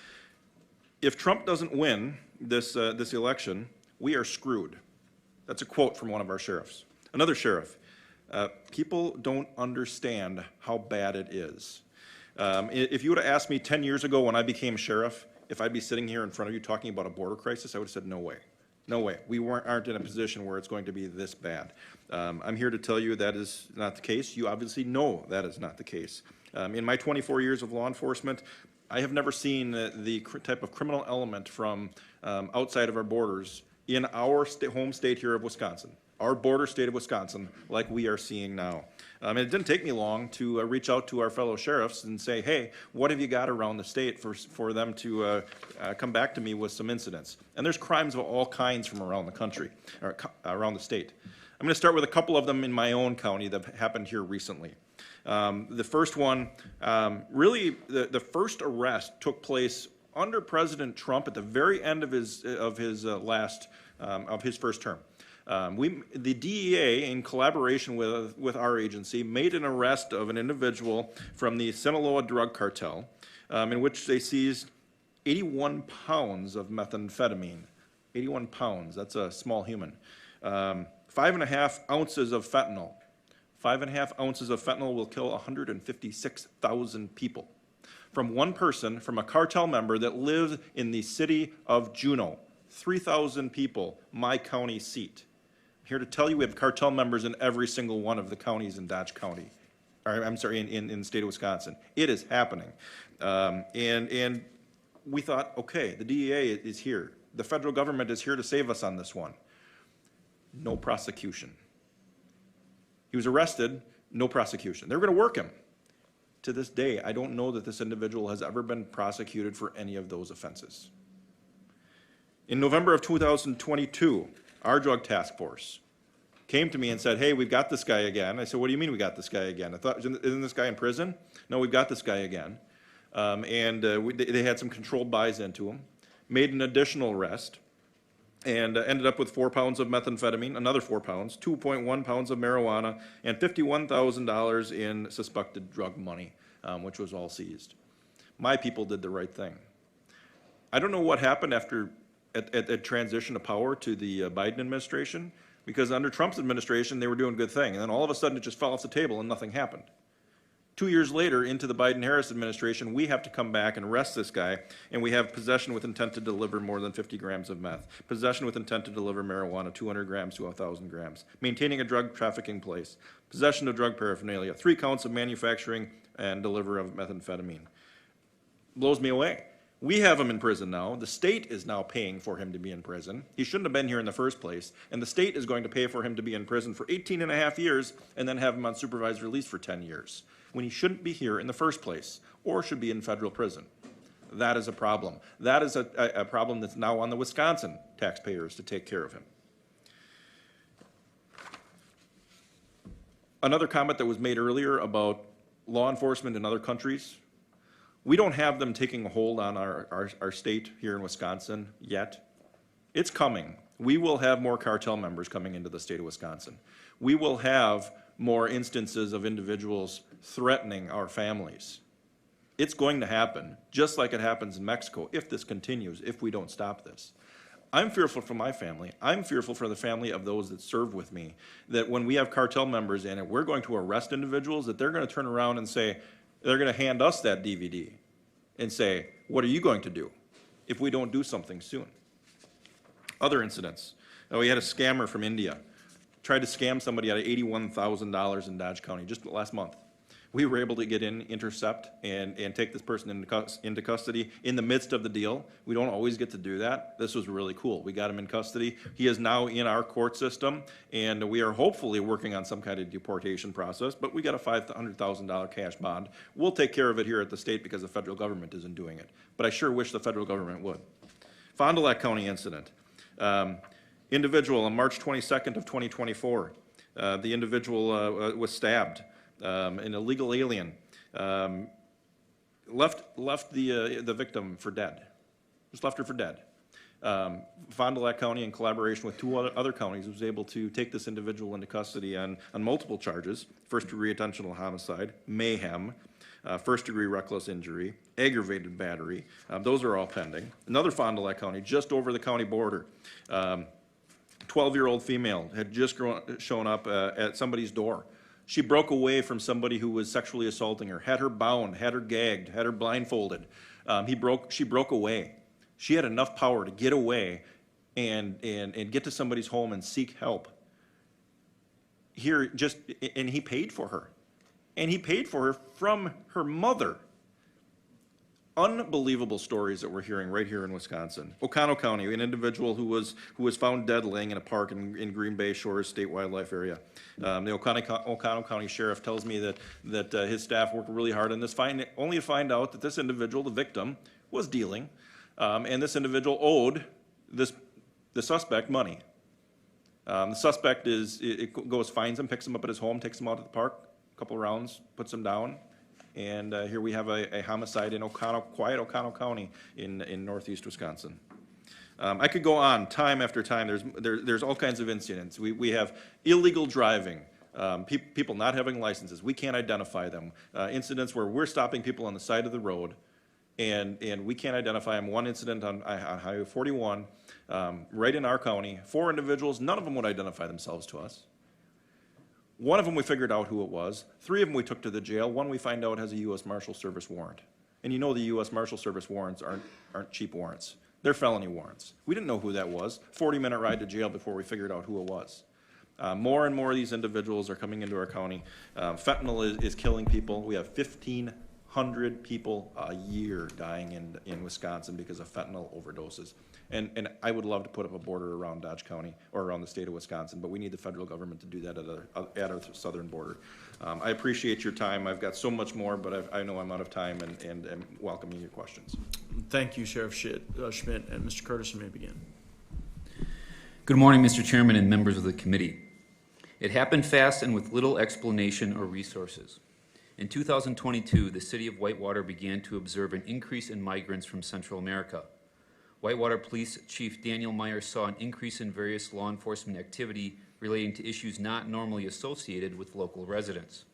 If Trump doesn't win this election, we are screwed. That's a quote from one of our sheriffs. Another sheriff, people don't understand how bad it is. If you would have asked me 10 years ago when I became sheriff, if I'd be sitting here in front of you talking about a border crisis, I would have said, no way. No way. We aren't in a position where it's going to be this bad. I'm here to tell you that is not the case. You obviously know that is not the case. In my 24 years of law enforcement, I have never seen the type of criminal element from outside of our borders in our home state here of Wisconsin, our border state of Wisconsin, like we are seeing now. And it didn't take me long to reach out to our fellow sheriffs and say, hey, what have you got around the state for them to come back to me with some incidents? And there's crimes of all kinds from around the country, or around the state. I'm going to start with a couple of them in my own county that happened here recently. The first one, really, the first arrest took place under President Trump at the very end of his first term. The DEA, in collaboration with our agency, made an arrest of an individual from the Sinaloa drug cartel, in which they seized 81 pounds of methamphetamine. 81 pounds, that's a small human. 5.5 ounces of fentanyl. 5.5 ounces of fentanyl will kill 156,000 people. From one person, from a cartel member that lives in the city of Juneau. 3,000 people, my county seat. I'm here to tell you we have cartel members in every single one of the counties in Dodge County. Or, I'm sorry, in the state of Wisconsin. It is happening. And we thought, okay, the DEA is here. The federal government is here to save us on this one. No prosecution. He was arrested, no prosecution. They were going to work him. To this day, I don't know that this individual has ever been prosecuted for any of those offenses. In November of 2022, our drug task force came to me and said, hey, we've got this guy again. I said, what do you mean we got this guy again? I thought, isn't this guy in prison? No, we've got this guy again. They had some controlled buys into him, made an additional arrest, and ended up with 4 pounds of methamphetamine, another 4 pounds, 2.1 pounds of marijuana, and $51,000 in suspected drug money, which was all seized. My people did the right thing. I don't know what happened after at transition of power to the Biden administration, because under Trump's administration, they were doing a good thing, and then all of a sudden it just fell off the table and nothing happened. 2 years later, into the Biden-Harris administration, we have to come back and arrest this guy, and we have possession with intent to deliver more than 50 grams of meth, possession with intent to deliver marijuana, 200 grams to 1,000 grams, maintaining a drug trafficking place, possession of drug paraphernalia, 3 counts of manufacturing and delivery of methamphetamine. Blows me away. We have him in prison now. The state is now paying for him to be in prison. He shouldn't have been here in the first place, and the state is going to pay for him to be in prison for 18 and a half years and then have him on supervised release for 10 years, when he shouldn't be here in the first place or should be in federal prison. That is a problem. That is a problem that's now on the Wisconsin taxpayers to take care of him. Another comment that was made earlier about law enforcement in other countries, we don't have them taking a hold on our state here in Wisconsin yet. It's coming. We will have more cartel members coming into the state of Wisconsin. We will have more instances of individuals threatening our families. It's going to happen, just like it happens in Mexico, if this continues, if we don't stop this. I'm fearful for my family. I'm fearful for the family of those that serve with me, that when we have cartel members in it, we're going to arrest individuals, that they're going to turn around and say, they're going to hand us that DVD and say, what are you going to do if we don't do something soon? Other incidents. We had a scammer from India, tried to scam somebody out of $81,000 in Dodge County just last month. We were able to get in, intercept, and take this person into custody in the midst of the deal. We don't always get to do that. This was really cool. We got him in custody. He is now in our court system, and we are hopefully working on some kind of deportation process, but we got a $500,000 cash bond. We'll take care of it here at the state because the federal government isn't doing it. But I sure wish the federal government would. Fond du Lac County incident. Individual on March 22nd of 2024, the individual was stabbed. An illegal alien left the victim for dead. Just left her for dead. Fond du Lac County, in collaboration with 2 other counties, was able to take this individual into custody on multiple charges: first-degree intentional homicide, mayhem, first-degree reckless injury, aggravated battery. Those are all pending. Another Fond du Lac County, just over the county border. 12-year-old female had just shown up at somebody's door. She broke away from somebody who was sexually assaulting her, had her bound, had her gagged, had her blindfolded. She broke away. She had enough power to get away and get to somebody's home and seek help. And he paid for her. And he paid for her from her mother. Unbelievable stories that we're hearing right here in Wisconsin. Oconto County, an individual who was found dead laying in a park in Green Bay Shores State Wildlife Area. The Oconto County Sheriff tells me that his staff worked really hard on this, only to find out that this individual, the victim, was dealing, and this individual owed the suspect money. The suspect goes, finds him, picks him up at his home, takes him out to the park, a couple rounds, puts him down. And here we have a homicide in quiet Oconto County in northeast Wisconsin. I could go on time after time. There's all kinds of incidents. We have illegal driving, people not having licenses. We can't identify them. Incidents where we're stopping people on the side of the road, and we can't identify them. One incident on Highway 41, right in our county, 4 individuals. None of them would identify themselves to us. One of them we figured out who it was. 3 of them we took to the jail. One we find out has a U.S. Marshal Service warrant. And you know the U.S. Marshal Service warrants aren't cheap warrants. They're felony warrants. We didn't know who that was. 40-minute ride to jail before we figured out who it was. More and more of these individuals are coming into our county. Fentanyl is killing people. We have 1,500 people a year dying in Wisconsin because of fentanyl overdoses. And I would love to put up a border around Dodge County or around the state of Wisconsin, but we need the federal government to do that at our southern border. I appreciate your time. I've got so much more, but I know I'm out of time and am welcoming your questions. Thank you, Sheriff Schmidt. And Mr. Curtis, you may begin. Good morning, Mr. Chairman and members of the committee. It happened fast and with little explanation or resources. In 2022, the city of Whitewater began to observe an increase in migrants from Central America. Whitewater Police Chief Daniel Myers saw an increase in various law enforcement activity relating to issues not normally associated with local residents.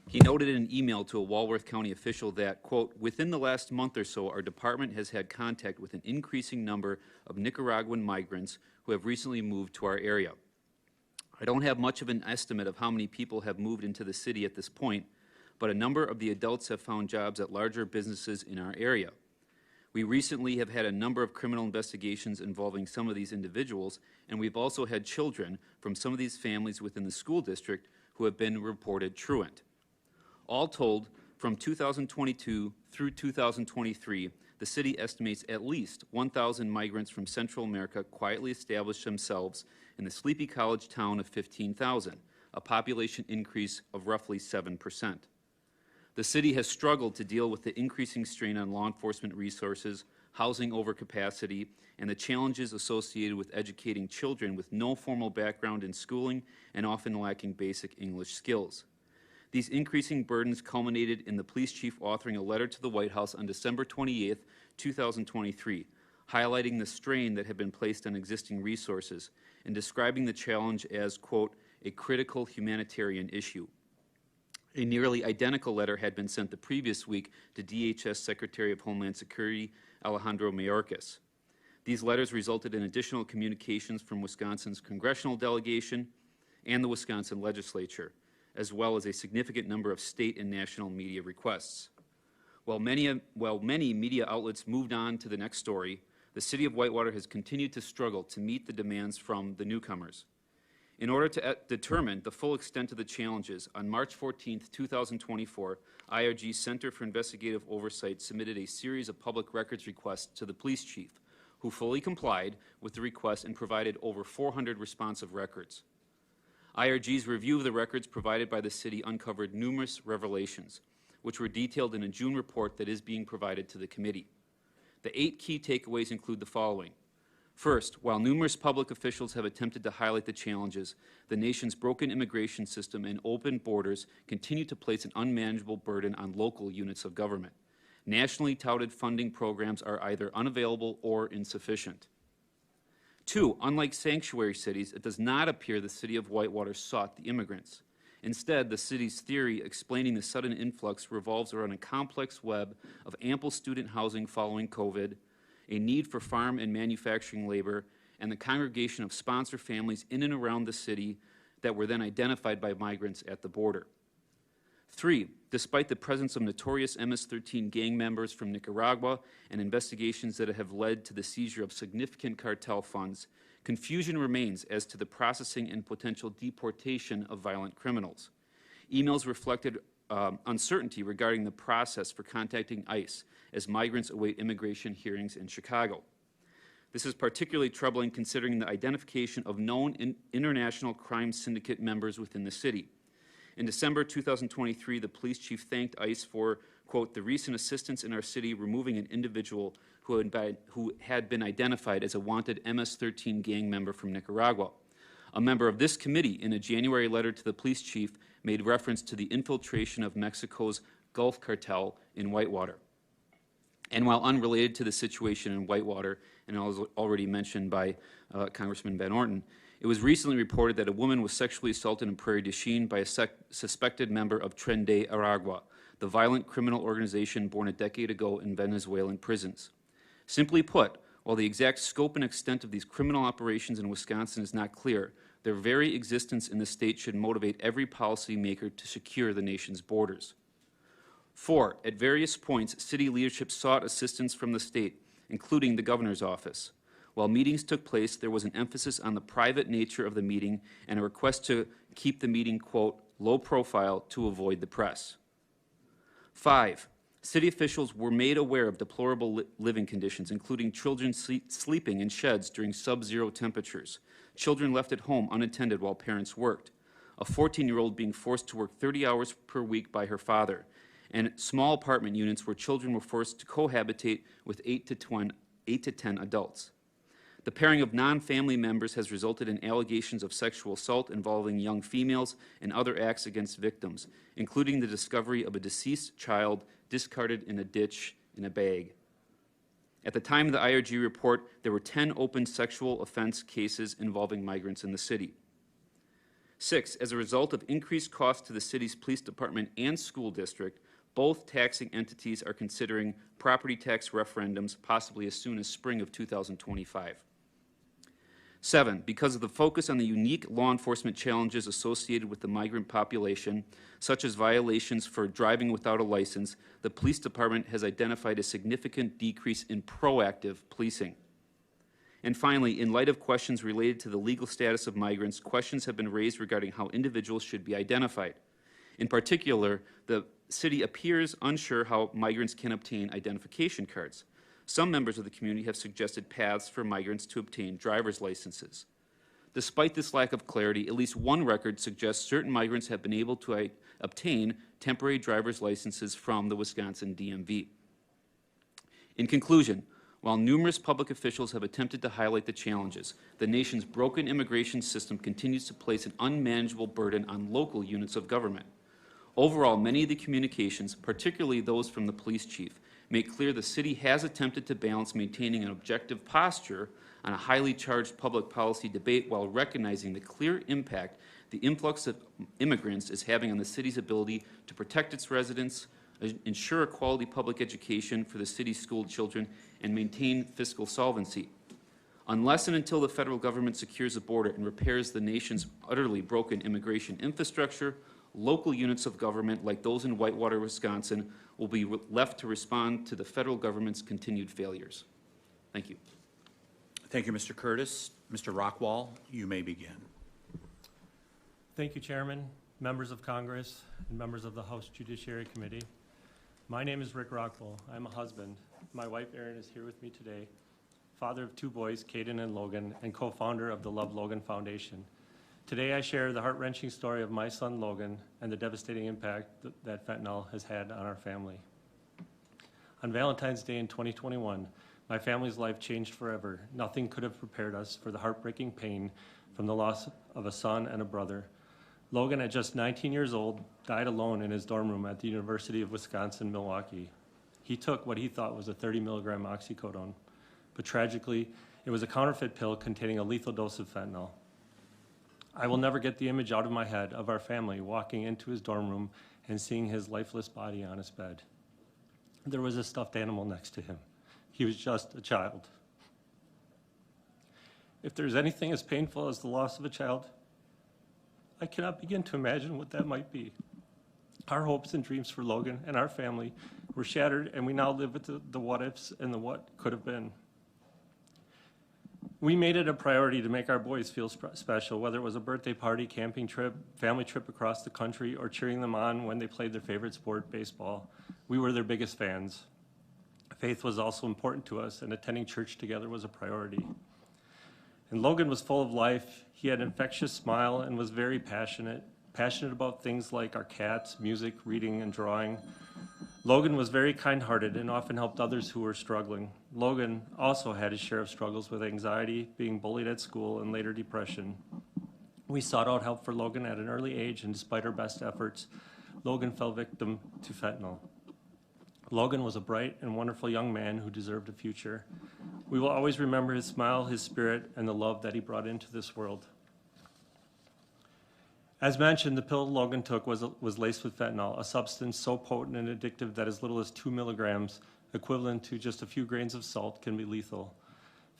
He noted in an email to a Walworth County official that, quote, within the last month or so, our department has had contact with an increasing number of Nicaraguan migrants who have recently moved to our area. I don't have much of an estimate of how many people have moved into the city at this point, but a number of the adults have found jobs at larger businesses in our area. We recently have had a number of criminal investigations involving some of these individuals, and we've also had children from some of these families within the school district who have been reported truant. All told, from 2022 through 2023, the city estimates at least 1,000 migrants from Central America quietly established themselves in the sleepy college town of 15,000, a population increase of roughly 7%. The city has struggled to deal with the increasing strain on law enforcement resources, housing overcapacity, and the challenges associated with educating children with no formal background in schooling and often lacking basic English skills. These increasing burdens culminated in the police chief authoring a letter to the White House on December 28, 2023, highlighting the strain that had been placed on existing resources and describing the challenge as, quote, a critical humanitarian issue. A nearly identical letter had been sent the previous week to DHS Secretary of Homeland Security Alejandro Mayorkas. These letters resulted in additional communications from Wisconsin's congressional delegation and the Wisconsin legislature, as well as a significant number of state and national media requests. While many media outlets moved on to the next story, the city of Whitewater has continued to struggle to meet the demands from the newcomers. In order to determine the full extent of the challenges, on March 14, 2024, IRG's Center for Investigative Oversight submitted a series of public records requests to the police chief, who fully complied with the request and provided over 400 responsive records. IRG's review of the records provided by the city uncovered numerous revelations, which were detailed in a June report that is being provided to the committee. The 8 key takeaways include the following. First, while numerous public officials have attempted to highlight the challenges, the nation's broken immigration system and open borders continue to place an unmanageable burden on local units of government. Nationally touted funding programs are either unavailable or insufficient. 2, unlike sanctuary cities, it does not appear the city of Whitewater sought the immigrants. Instead, the city's theory explaining the sudden influx revolves around a complex web of ample student housing following COVID, a need for farm and manufacturing labor, and the congregation of sponsor families in and around the city that were then identified by migrants at the border. 3, despite the presence of notorious MS-13 gang members from Nicaragua and investigations that have led to the seizure of significant cartel funds, confusion remains as to the processing and potential deportation of violent criminals. Emails reflected uncertainty regarding the process for contacting ICE as migrants await immigration hearings in Chicago. This is particularly troubling considering the identification of known international crime syndicate members within the city. In December 2023, the police chief thanked ICE for, quote, the recent assistance in our city removing an individual who had been identified as a wanted MS-13 gang member from Nicaragua. A member of this committee, in a January letter to the police chief, made reference to the infiltration of Mexico's Gulf cartel in Whitewater. And while unrelated to the situation in Whitewater, and was already mentioned by Congressman Van Orton, it was recently reported that a woman was sexually assaulted in Prairie du Chien by a suspected member of Tren de Aragua, the violent criminal organization born a decade ago in Venezuelan prisons. Simply put, while the exact scope and extent of these criminal operations in Wisconsin is not clear, their very existence in the state should motivate every policymaker to secure the nation's borders. 4, at various points, city leadership sought assistance from the state, including the governor's office. While meetings took place, there was an emphasis on the private nature of the meeting and a request to keep the meeting, quote, low profile to avoid the press. 5, city officials were made aware of deplorable living conditions, including children sleeping in sheds during sub-zero temperatures, children left at home unattended while parents worked, a 14-year-old being forced to work 30 hours per week by her father, and small apartment units where children were forced to cohabitate with 8 to 10 adults. The pairing of non-family members has resulted in allegations of sexual assault involving young females and other acts against victims, including the discovery of a deceased child discarded in a ditch in a bag. At the time of the IRG report, there were 10 open sexual offense cases involving migrants in the city. 6, as a result of increased costs to the city's police department and school district, both taxing entities are considering property tax referendums possibly as soon as spring of 2025. 7, because of the focus on the unique law enforcement challenges associated with the migrant population, such as violations for driving without a license, the police department has identified a significant decrease in proactive policing. And finally, in light of questions related to the legal status of migrants, questions have been raised regarding how individuals should be identified. In particular, the city appears unsure how migrants can obtain identification cards. Some members of the community have suggested paths for migrants to obtain driver's licenses. Despite this lack of clarity, at least one record suggests certain migrants have been able to obtain temporary driver's licenses from the Wisconsin DMV. In conclusion, while numerous public officials have attempted to highlight the challenges, the nation's broken immigration system continues to place an unmanageable burden on local units of government. Overall, many of the communications, particularly those from the police chief, make clear the city has attempted to balance maintaining an objective posture on a highly charged public policy debate while recognizing the clear impact the influx of immigrants is having on the city's ability to protect its residents, ensure a quality public education for the city's school children, and maintain fiscal solvency. Unless and until the federal government secures the border and repairs the nation's utterly broken immigration infrastructure, local units of government like those in Whitewater, Wisconsin, will be left to respond to the federal government's continued failures. Thank you. Thank you, Mr. Curtis. Mr. Rachwal, you may begin. Thank you, Chairman, members of Congress, and members of the House Judiciary Committee. My name is Rick Rachwal. I'm a husband. My wife, Erin, is here with me today, father of 2 boys, Caden and Logan, and co-founder of the Love Logan Foundation. Today, I share the heart-wrenching story of my son, Logan, and the devastating impact that fentanyl has had on our family. On Valentine's Day in 2021, my family's life changed forever. Nothing could have prepared us for the heartbreaking pain from the loss of a son and a brother. Logan, at just 19 years old, died alone in his dorm room at the University of Wisconsin-Milwaukee. He took what he thought was a 30-milligram oxycodone, but tragically, it was a counterfeit pill containing a lethal dose of fentanyl. I will never get the image out of my head of our family walking into his dorm room and seeing his lifeless body on his bed. There was a stuffed animal next to him. He was just a child. If there's anything as painful as the loss of a child, I cannot begin to imagine what that might be. Our hopes and dreams for Logan and our family were shattered, and we now live with the what-ifs and the what could have been. We made it a priority to make our boys feel special, whether it was a birthday party, camping trip, family trip across the country, or cheering them on when they played their favorite sport, baseball. We were their biggest fans. Faith was also important to us, and attending church together was a priority. And Logan was full of life. He had an infectious smile and was very passionate about things like our cats, music, reading, and drawing. Logan was very kind-hearted and often helped others who were struggling. Logan also had his share of struggles with anxiety, being bullied at school, and later depression. We sought out help for Logan at an early age, and despite our best efforts, Logan fell victim to fentanyl. Logan was a bright and wonderful young man who deserved a future. We will always remember his smile, his spirit, and the love that he brought into this world. As mentioned, the pill Logan took was laced with fentanyl, a substance so potent and addictive that as little as 2 milligrams, equivalent to just a few grains of salt, can be lethal.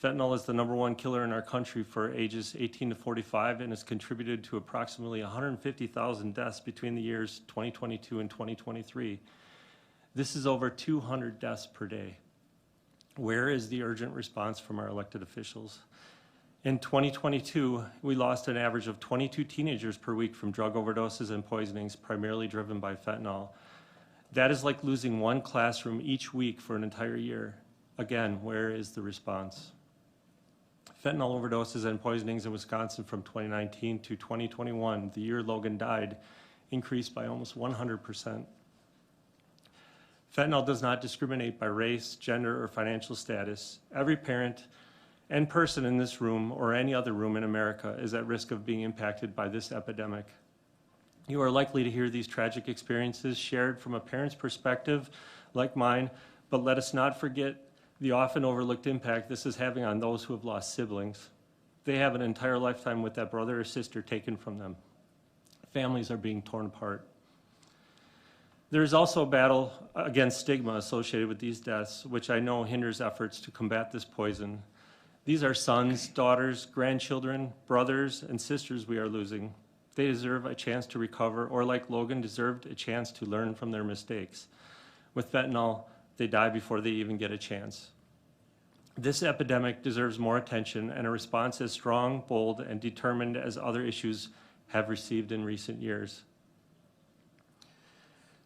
Fentanyl is the #1 killer in our country for ages 18 to 45 and has contributed to approximately 150,000 deaths between the years 2022 and 2023. This is over 200 deaths per day. Where is the urgent response from our elected officials? In 2022, we lost an average of 22 teenagers per week from drug overdoses and poisonings, primarily driven by fentanyl. That is like losing 1 classroom each week for an entire year. Again, where is the response? Fentanyl overdoses and poisonings in Wisconsin from 2019 to 2021, the year Logan died, increased by almost 100%. Fentanyl does not discriminate by race, gender, or financial status. Every parent and person in this room or any other room in America is at risk of being impacted by this epidemic. You are likely to hear these tragic experiences shared from a parent's perspective like mine, but let us not forget the often overlooked impact this is having on those who have lost siblings. They have an entire lifetime with that brother or sister taken from them. Families are being torn apart. There is also a battle against stigma associated with these deaths, which I know hinders efforts to combat this poison. These are sons, daughters, grandchildren, brothers, and sisters we are losing. They deserve a chance to recover, or like Logan, deserved a chance to learn from their mistakes. With fentanyl, they die before they even get a chance. This epidemic deserves more attention and a response as strong, bold, and determined as other issues have received in recent years.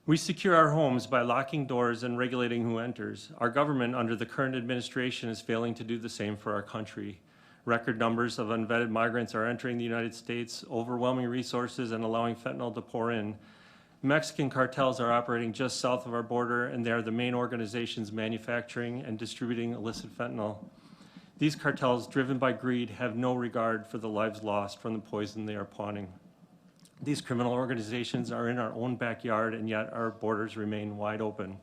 We secure our homes by locking doors and regulating who enters. Our government under the current administration is failing to do the same for our country. Record numbers of unvetted migrants are entering the United States, overwhelming resources and allowing fentanyl to pour in. Mexican cartels are operating just south of our border, and they are the main organizations manufacturing and distributing illicit fentanyl. These cartels, driven by greed, have no regard for the lives lost from the poison they are pawning. These criminal organizations are in our own backyard, and yet our borders remain wide open.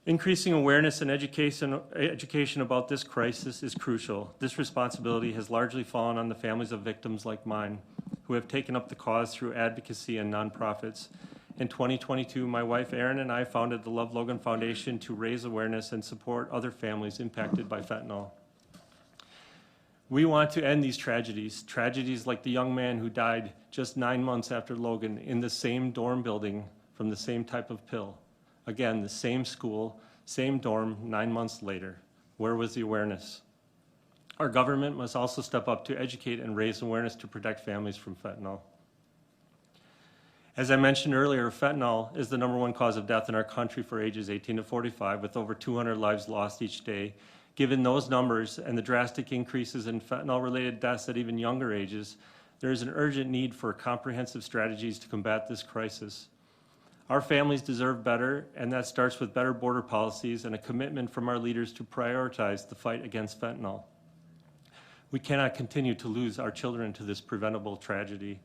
Increasing awareness and education about this crisis is crucial. This responsibility has largely fallen on the families of victims like mine, who have taken up the cause through advocacy and nonprofits. In 2022, my wife Erin and I founded the Love Logan Foundation to raise awareness and support other families impacted by fentanyl. We want to end these tragedies like the young man who died just 9 months after Logan in the same dorm building from the same type of pill. Again, the same school, same dorm, 9 months later. Where was the awareness? Our government must also step up to educate and raise awareness to protect families from fentanyl. As I mentioned earlier, fentanyl is the #1 cause of death in our country for ages 18 to 45, with over 200 lives lost each day. Given those numbers and the drastic increases in fentanyl-related deaths at even younger ages, there is an urgent need for comprehensive strategies to combat this crisis. Our families deserve better, and that starts with better border policies and a commitment from our leaders to prioritize the fight against fentanyl. We cannot continue to lose our children to this preventable tragedy.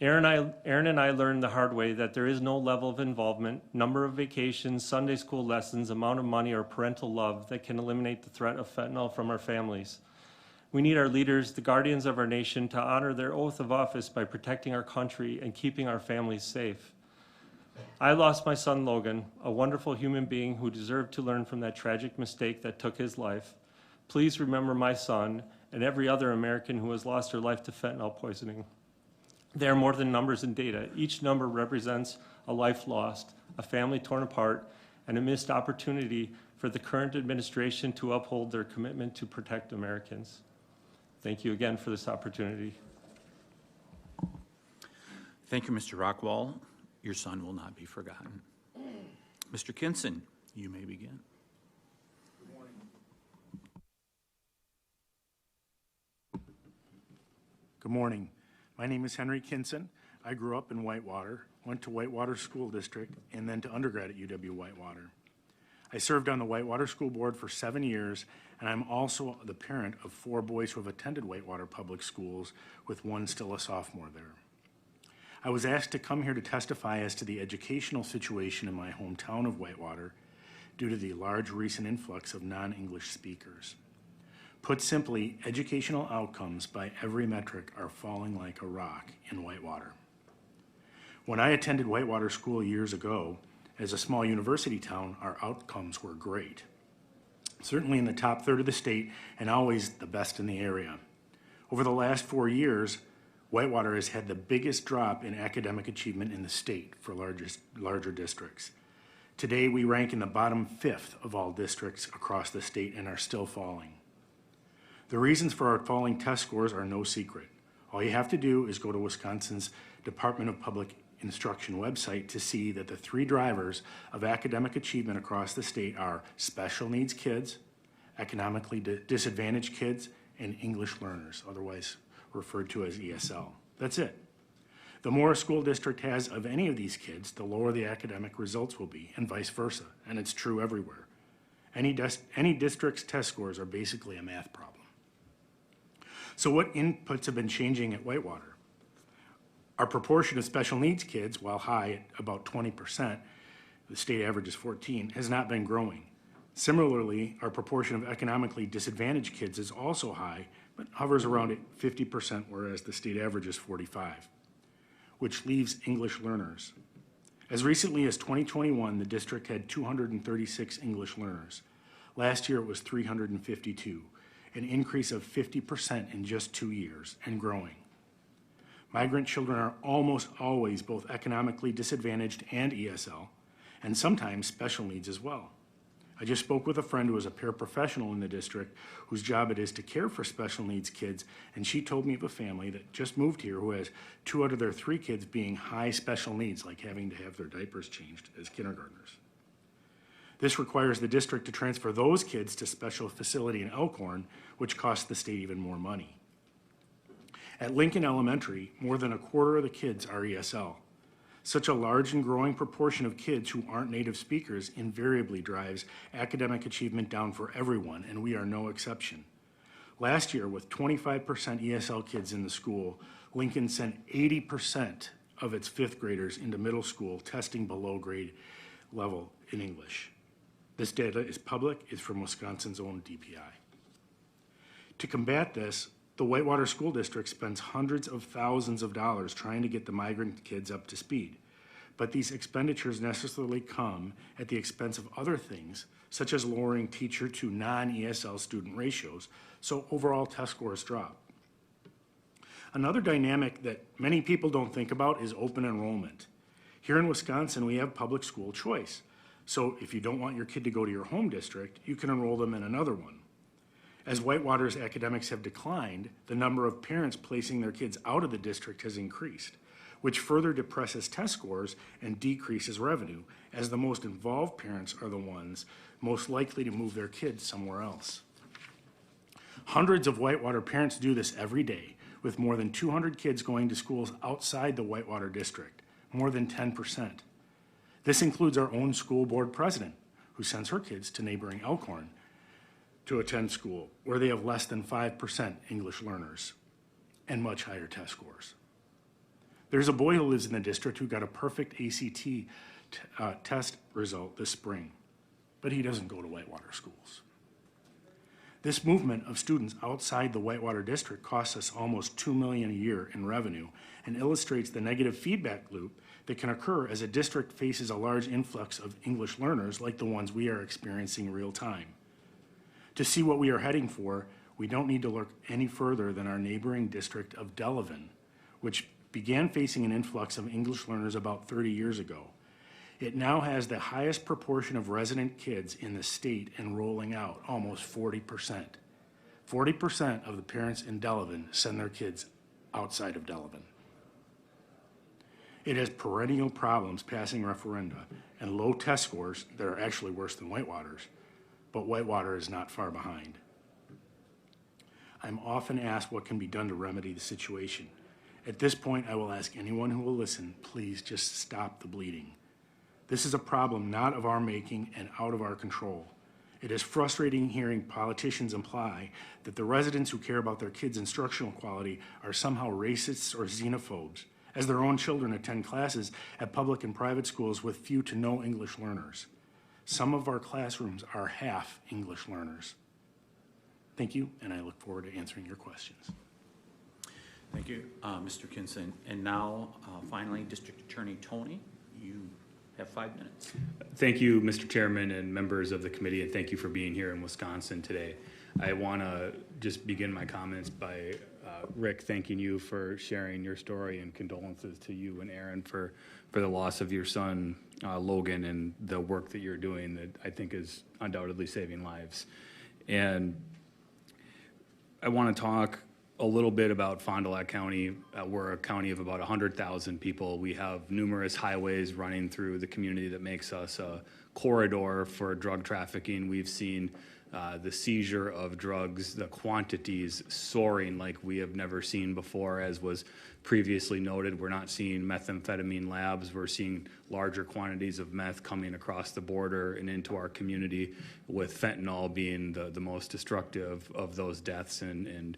Erin and I learned the hard way that there is no level of involvement, number of vacations, Sunday school lessons, amount of money, or parental love that can eliminate the threat of fentanyl from our families. We need our leaders, the guardians of our nation, to honor their oath of office by protecting our country and keeping our families safe. I lost my son Logan, a wonderful human being who deserved to learn from that tragic mistake that took his life. Please remember my son and every other American who has lost their life to fentanyl poisoning. They are more than numbers and data. Each number represents a life lost, a family torn apart, and a missed opportunity for the current administration to uphold their commitment to protect Americans. Thank you again for this opportunity. Thank you, Mr. Rachwal. Your son will not be forgotten. Mr. Kinson, you may begin. Good morning. My name is Henri Kinson. I grew up in Whitewater, went to Whitewater School District, and then to undergrad at UW-Whitewater. I served on the Whitewater School Board for 7 years, and I'm also the parent of 4 boys who have attended Whitewater Public Schools, with one still a sophomore there. I was asked to come here to testify as to the educational situation in my hometown of Whitewater due to the large recent influx of non-English speakers. Put simply, educational outcomes by every metric are falling like a rock in Whitewater. When I attended Whitewater School years ago, as a small university town, our outcomes were great. Certainly in the top third of the state and always the best in the area. Over the last 4 years, Whitewater has had the biggest drop in academic achievement in the state for larger districts. Today, we rank in the bottom 5th of all districts across the state and are still falling. The reasons for our falling test scores are no secret. All you have to do is go to Wisconsin's Department of Public Instruction website to see that the 3 drivers of academic achievement across the state are special needs kids, economically disadvantaged kids, and English learners, otherwise referred to as ESL. That's it. The more a school district has of any of these kids, the lower the academic results will be, and vice versa, and it's true everywhere. Any district's test scores are basically a math problem. So what inputs have been changing at Whitewater? Our proportion of special needs kids, while high at about 20%, the state average is 14%, has not been growing. Similarly, our proportion of economically disadvantaged kids is also high, but hovers around at 50%, whereas the state average is 45%, which leaves English learners. As recently as 2021, the district had 236 English learners. Last year it was 352, an increase of 50% in just 2 years and growing. Migrant children are almost always both economically disadvantaged and ESL, and sometimes special needs as well. I just spoke with a friend who is a paraprofessional in the district whose job it is to care for special needs kids, and she told me of a family that just moved here who has 2 out of their 3 kids being high special needs, like having to have their diapers changed as kindergartners. This requires the district to transfer those kids to special facility in Elkhorn, which costs the state even more money. At Lincoln Elementary, more than a quarter of the kids are ESL. Such a large and growing proportion of kids who aren't native speakers invariably drives academic achievement down for everyone, and we are no exception. Last year, with 25% ESL kids in the school, Lincoln sent 80% of its 5th graders into middle school testing below grade level in English. This data is public, it's from Wisconsin's own DPI. To combat this, the Whitewater School District spends hundreds of thousands of dollars trying to get the migrant kids up to speed. But these expenditures necessarily come at the expense of other things, such as lowering teacher to non-ESL student ratios, so overall test scores drop. Another dynamic that many people don't think about is open enrollment. Here in Wisconsin, we have public school choice. So if you don't want your kid to go to your home district, you can enroll them in another one. As Whitewater's academics have declined, the number of parents placing their kids out of the district has increased, which further depresses test scores and decreases revenue, as the most involved parents are the ones most likely to move their kids somewhere else. Hundreds of Whitewater parents do this every day, with more than 200 kids going to schools outside the Whitewater district, more than 10%. This includes our own school board president, who sends her kids to neighboring Elkhorn to attend school, where they have less than 5% English learners and much higher test scores. There's a boy who lives in the district who got a perfect ACT test result this spring, but he doesn't go to Whitewater schools. This movement of students outside the Whitewater district costs us almost $2 million a year in revenue and illustrates the negative feedback loop that can occur as a district faces a large influx of English learners like the ones we are experiencing real time. To see what we are heading for, we don't need to look any further than our neighboring district of Delavan, which began facing an influx of English learners about 30 years ago. It now has the highest proportion of resident kids in the state enrolling out, almost 40%. 40% of the parents in Delavan send their kids outside of Delavan. It has perennial problems passing referenda and low test scores that are actually worse than Whitewater's, but Whitewater is not far behind. I'm often asked what can be done to remedy the situation. At this point, I will ask anyone who will listen, please just stop the bleeding. This is a problem not of our making and out of our control. It is frustrating hearing politicians imply that the residents who care about their kids' instructional quality are somehow racists or xenophobes, as their own children attend classes at public and private schools with few to no English learners. Some of our classrooms are half English learners. Thank you, and I look forward to answering your questions. Thank you, Mr. Kinson. And now, finally, District Attorney Toney, you have 5 minutes. Thank you, Mr. Chairman and members of the committee, and thank you for being here in Wisconsin today. I want to just begin my comments by Rick, thanking you for sharing your story, and condolences to you and Aaron for the loss of your son, Logan, and the work that you're doing that I think is undoubtedly saving lives. And I want to talk a little bit about Fond du Lac County. We're a county of about 100,000 people. We have numerous highways running through the community that makes us a corridor for drug trafficking. We've seen the seizure of drugs, the quantities soaring like we have never seen before, as was previously noted. We're not seeing methamphetamine labs. We're seeing larger quantities of meth coming across the border and into our community, with fentanyl being the most destructive of those deaths. And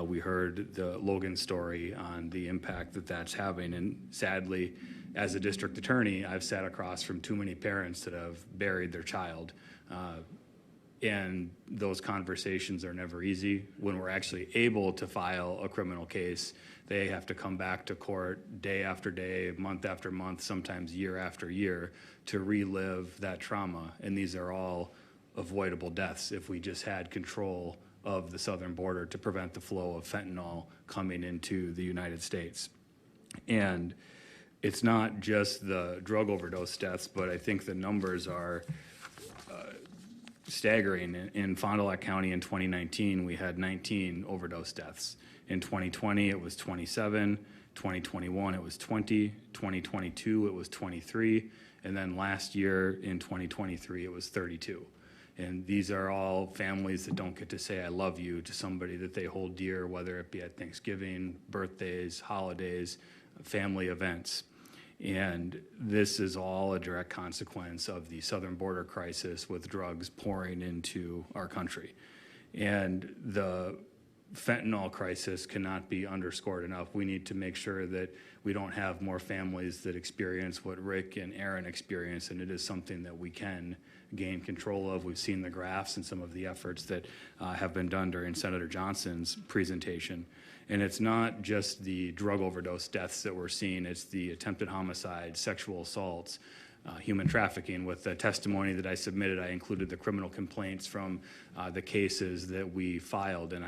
we heard the Logan story on the impact that that's having. And sadly, as a district attorney, I've sat across from too many parents that have buried their child. And those conversations are never easy. When we're actually able to file a criminal case, they have to come back to court day after day, month after month, sometimes year after year, to relive that trauma. And these are all avoidable deaths if we just had control of the southern border to prevent the flow of fentanyl coming into the United States. And it's not just the drug overdose deaths, but I think the numbers are staggering. In Fond du Lac County in 2019, we had 19 overdose deaths. In 2020, it was 27. 2021, it was 20. 2022, it was 23. And then last year in 2023, it was 32. And these are all families that don't get to say I love you to somebody that they hold dear, whether it be at Thanksgiving, birthdays, holidays, family events. And this is all a direct consequence of the southern border crisis with drugs pouring into our country. And the fentanyl crisis cannot be underscored enough. We need to make sure that we don't have more families that experience what Rick and Aaron experienced, and it is something that we can gain control of. We've seen the graphs and some of the efforts that have been done during Senator Johnson's presentation. And it's not just the drug overdose deaths that we're seeing, it's the attempted homicides, sexual assaults, human trafficking. With the testimony that I submitted, I included the criminal complaints from the cases that we filed, and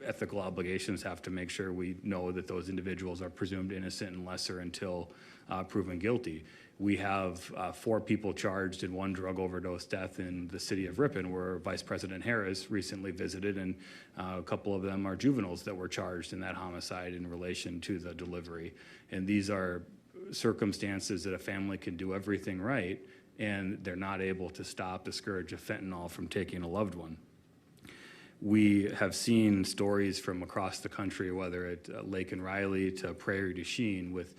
ethical obligations have to make sure we know that those individuals are presumed innocent and lesser until proven guilty. We have 4 people charged in one drug overdose death in the city of Ripon, where Vice President Harris recently visited, and a couple of them are juveniles that were charged in that homicide in relation to the delivery. And these are circumstances that a family can do everything right, and they're not able to stop the scourge of fentanyl from taking a loved one. We have seen stories from across the country, whether at Lake and Riley to Prairie du Chien, with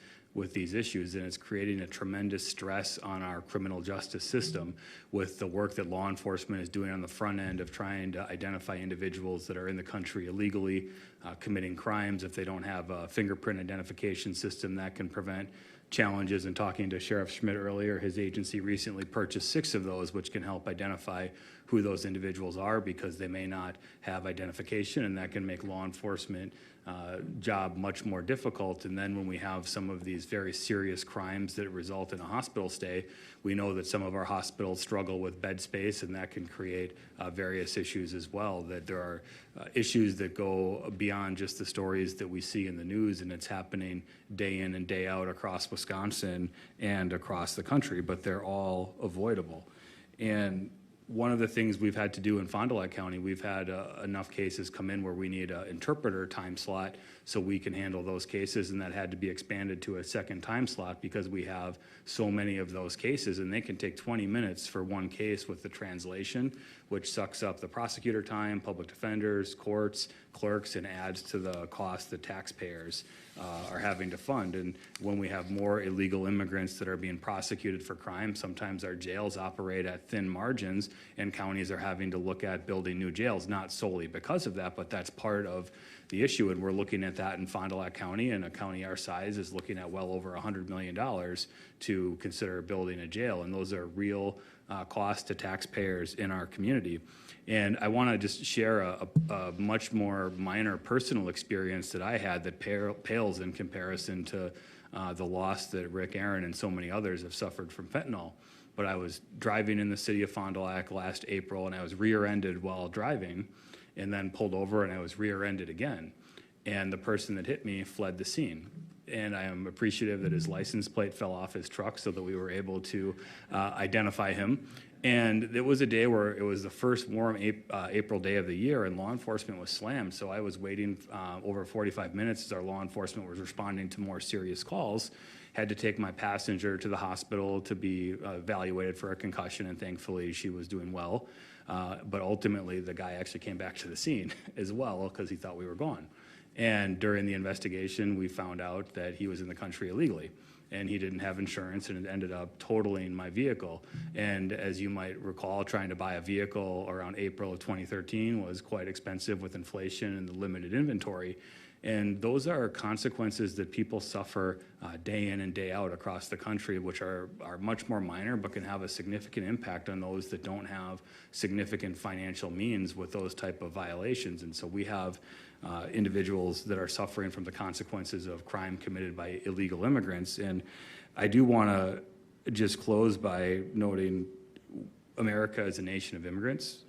these issues, and it's creating a tremendous stress on our criminal justice system with the work that law enforcement is doing on the front end of trying to identify individuals that are in the country illegally, committing crimes. If they don't have a fingerprint identification system, that can prevent challenges. And talking to Sheriff Schmidt earlier, his agency recently purchased 6 of those, which can help identify who those individuals are because they may not have identification, and that can make law enforcement job much more difficult. And then when we have some of these very serious crimes that result in a hospital stay, we know that some of our hospitals struggle with bed space, and that can create various issues as well, that there are issues that go beyond just the stories that we see in the news, and it's happening day in and day out across Wisconsin and across the country, but they're all avoidable. And one of the things we've had to do in Fond du Lac County, we've had enough cases come in where we need an interpreter time slot so we can handle those cases, and that had to be expanded to a second time slot because we have so many of those cases, and they can take 20 minutes for one case with the translation, which sucks up the prosecutor time, public defenders, courts, clerks, and adds to the cost that taxpayers are having to fund. And when we have more illegal immigrants that are being prosecuted for crime, sometimes our jails operate at thin margins, and counties are having to look at building new jails, not solely because of that, but that's part of the issue. And we're looking at that in Fond du Lac County, and a county our size is looking at well over $100 million to consider building a jail. And those are real costs to taxpayers in our community. And I want to just share a much more minor personal experience that I had that pales in comparison to the loss that Rick, Aaron, and so many others have suffered from fentanyl. But I was driving in the city of Fond du Lac last April, and I was rear-ended while driving, and then pulled over, and I was rear-ended again. And the person that hit me fled the scene. And I am appreciative that his license plate fell off his truck so that we were able to identify him. And it was a day where it was the first warm April day of the year, and law enforcement was slammed. So I was waiting over 45 minutes as our law enforcement was responding to more serious calls. Had to take my passenger to the hospital to be evaluated for a concussion, and thankfully she was doing well. But ultimately, the guy actually came back to the scene as well because he thought we were gone. And during the investigation, we found out that he was in the country illegally, and he didn't have insurance, and it ended up totaling my vehicle. And as you might recall, trying to buy a vehicle around April of 2013 was quite expensive with inflation and the limited inventory. And those are consequences that people suffer day in and day out across the country, which are much more minor, but can have a significant impact on those that don't have significant financial means with those type of violations. And so we have individuals that are suffering from the consequences of crime committed by illegal immigrants. And I do want to just close by noting America is a nation of immigrants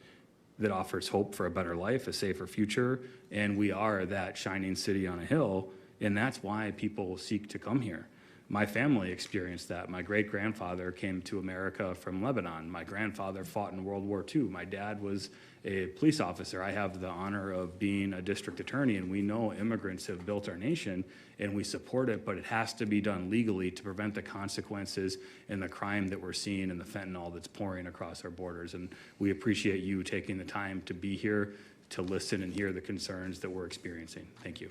that offers hope for a better life, a safer future, and we are that shining city on a hill, and that's why people seek to come here. My family experienced that. My great-grandfather came to America from Lebanon. My grandfather fought in World War II. My dad was a police officer. I have the honor of being a district attorney, and we know immigrants have built our nation, and we support it, but it has to be done legally to prevent the consequences and the crime that we're seeing and the fentanyl that's pouring across our borders. And we appreciate you taking the time to be here to listen and hear the concerns that we're experiencing. Thank you.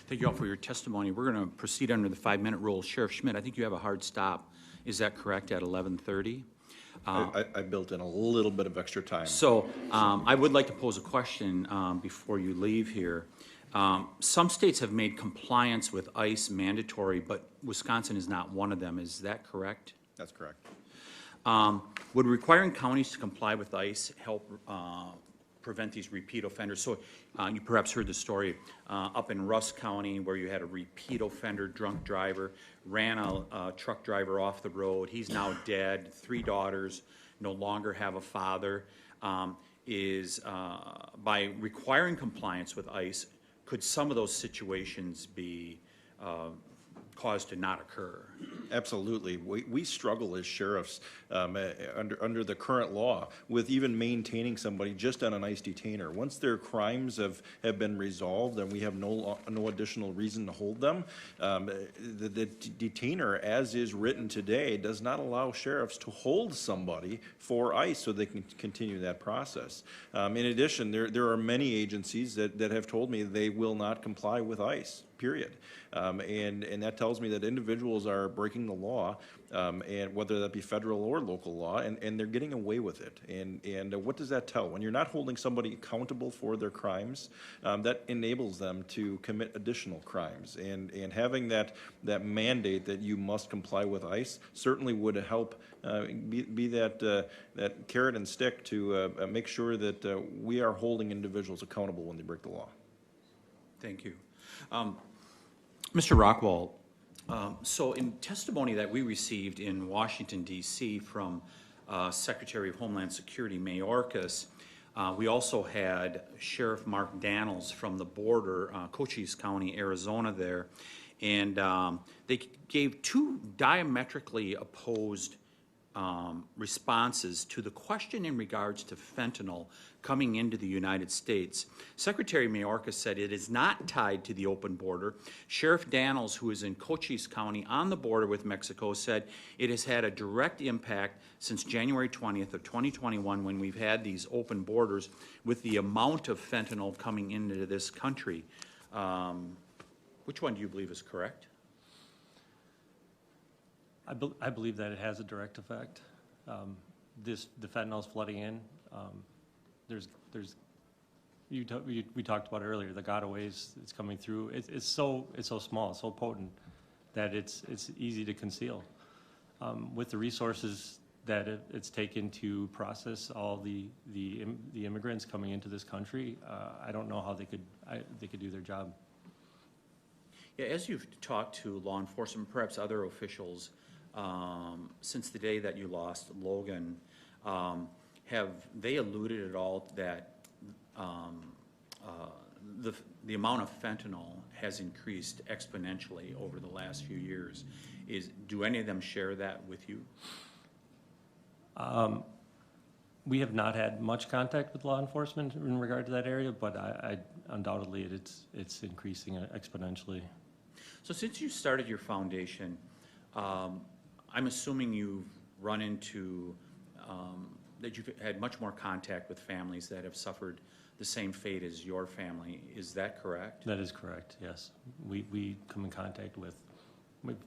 Thank you all for your testimony. We're going to proceed under the 5-minute rule. Sheriff Schmidt, I think you have a hard stop. Is that correct, at 11:30? I built in a little bit of extra time. So I would like to pose a question before you leave here. Some states have made compliance with ICE mandatory, but Wisconsin is not one of them. Is that correct? That's correct. Would requiring counties to comply with ICE help prevent these repeat offenders? So you perhaps heard the story up in Russ County where you had a repeat offender drunk driver, ran a truck driver off the road. He's now dead. 3 daughters, no longer have a father. By requiring compliance with ICE, could some of those situations be caused to not occur? Absolutely. We struggle as sheriffs under the current law with even maintaining somebody just on an ICE detainer. Once their crimes have been resolved and we have no additional reason to hold them, the detainer, as is written today, does not allow sheriffs to hold somebody for ICE so they can continue that process. In addition, there are many agencies that have told me they will not comply with ICE, period. And that tells me that individuals are breaking the law, and whether that be federal or local law, and they're getting away with it. And what does that tell? When you're not holding somebody accountable for their crimes, that enables them to commit additional crimes. And having that mandate that you must comply with ICE certainly would help be that carrot and stick to make sure that we are holding individuals accountable when they break the law. Thank you. Mr. Rachwal, so in testimony that we received in Washington, D.C. from Secretary of Homeland Security Mayorkas, we also had Sheriff Mark Daniels from the border, Cochise County, Arizona there, and they gave 2 diametrically opposed responses to the question in regards to fentanyl coming into the United States. Secretary Mayorkas said it is not tied to the open border. Sheriff Daniels, who is in Cochise County on the border with Mexico, said it has had a direct impact since January 20th of 2021 when we've had these open borders with the amount of fentanyl coming into this country. Which one do you believe is correct? I believe that it has a direct effect. The fentanyl's flooding in. We talked about earlier, the gotaways, it's coming through. It's so small, so potent that it's easy to conceal. With the resources that it's taken to process all the immigrants coming into this country, I don't know how they could do their job. Yeah, as you've talked to law enforcement, perhaps other officials, since the day that you lost Logan, have they alluded at all that the amount of fentanyl has increased exponentially over the last few years? Do any of them share that with you? We have not had much contact with law enforcement in regard to that area, but I undoubtedly it's increasing exponentially. So since you started your foundation, I'm assuming you've run into, that you've had much more contact with families that have suffered the same fate as your family. Is that correct? That is correct, yes. We come in contact with,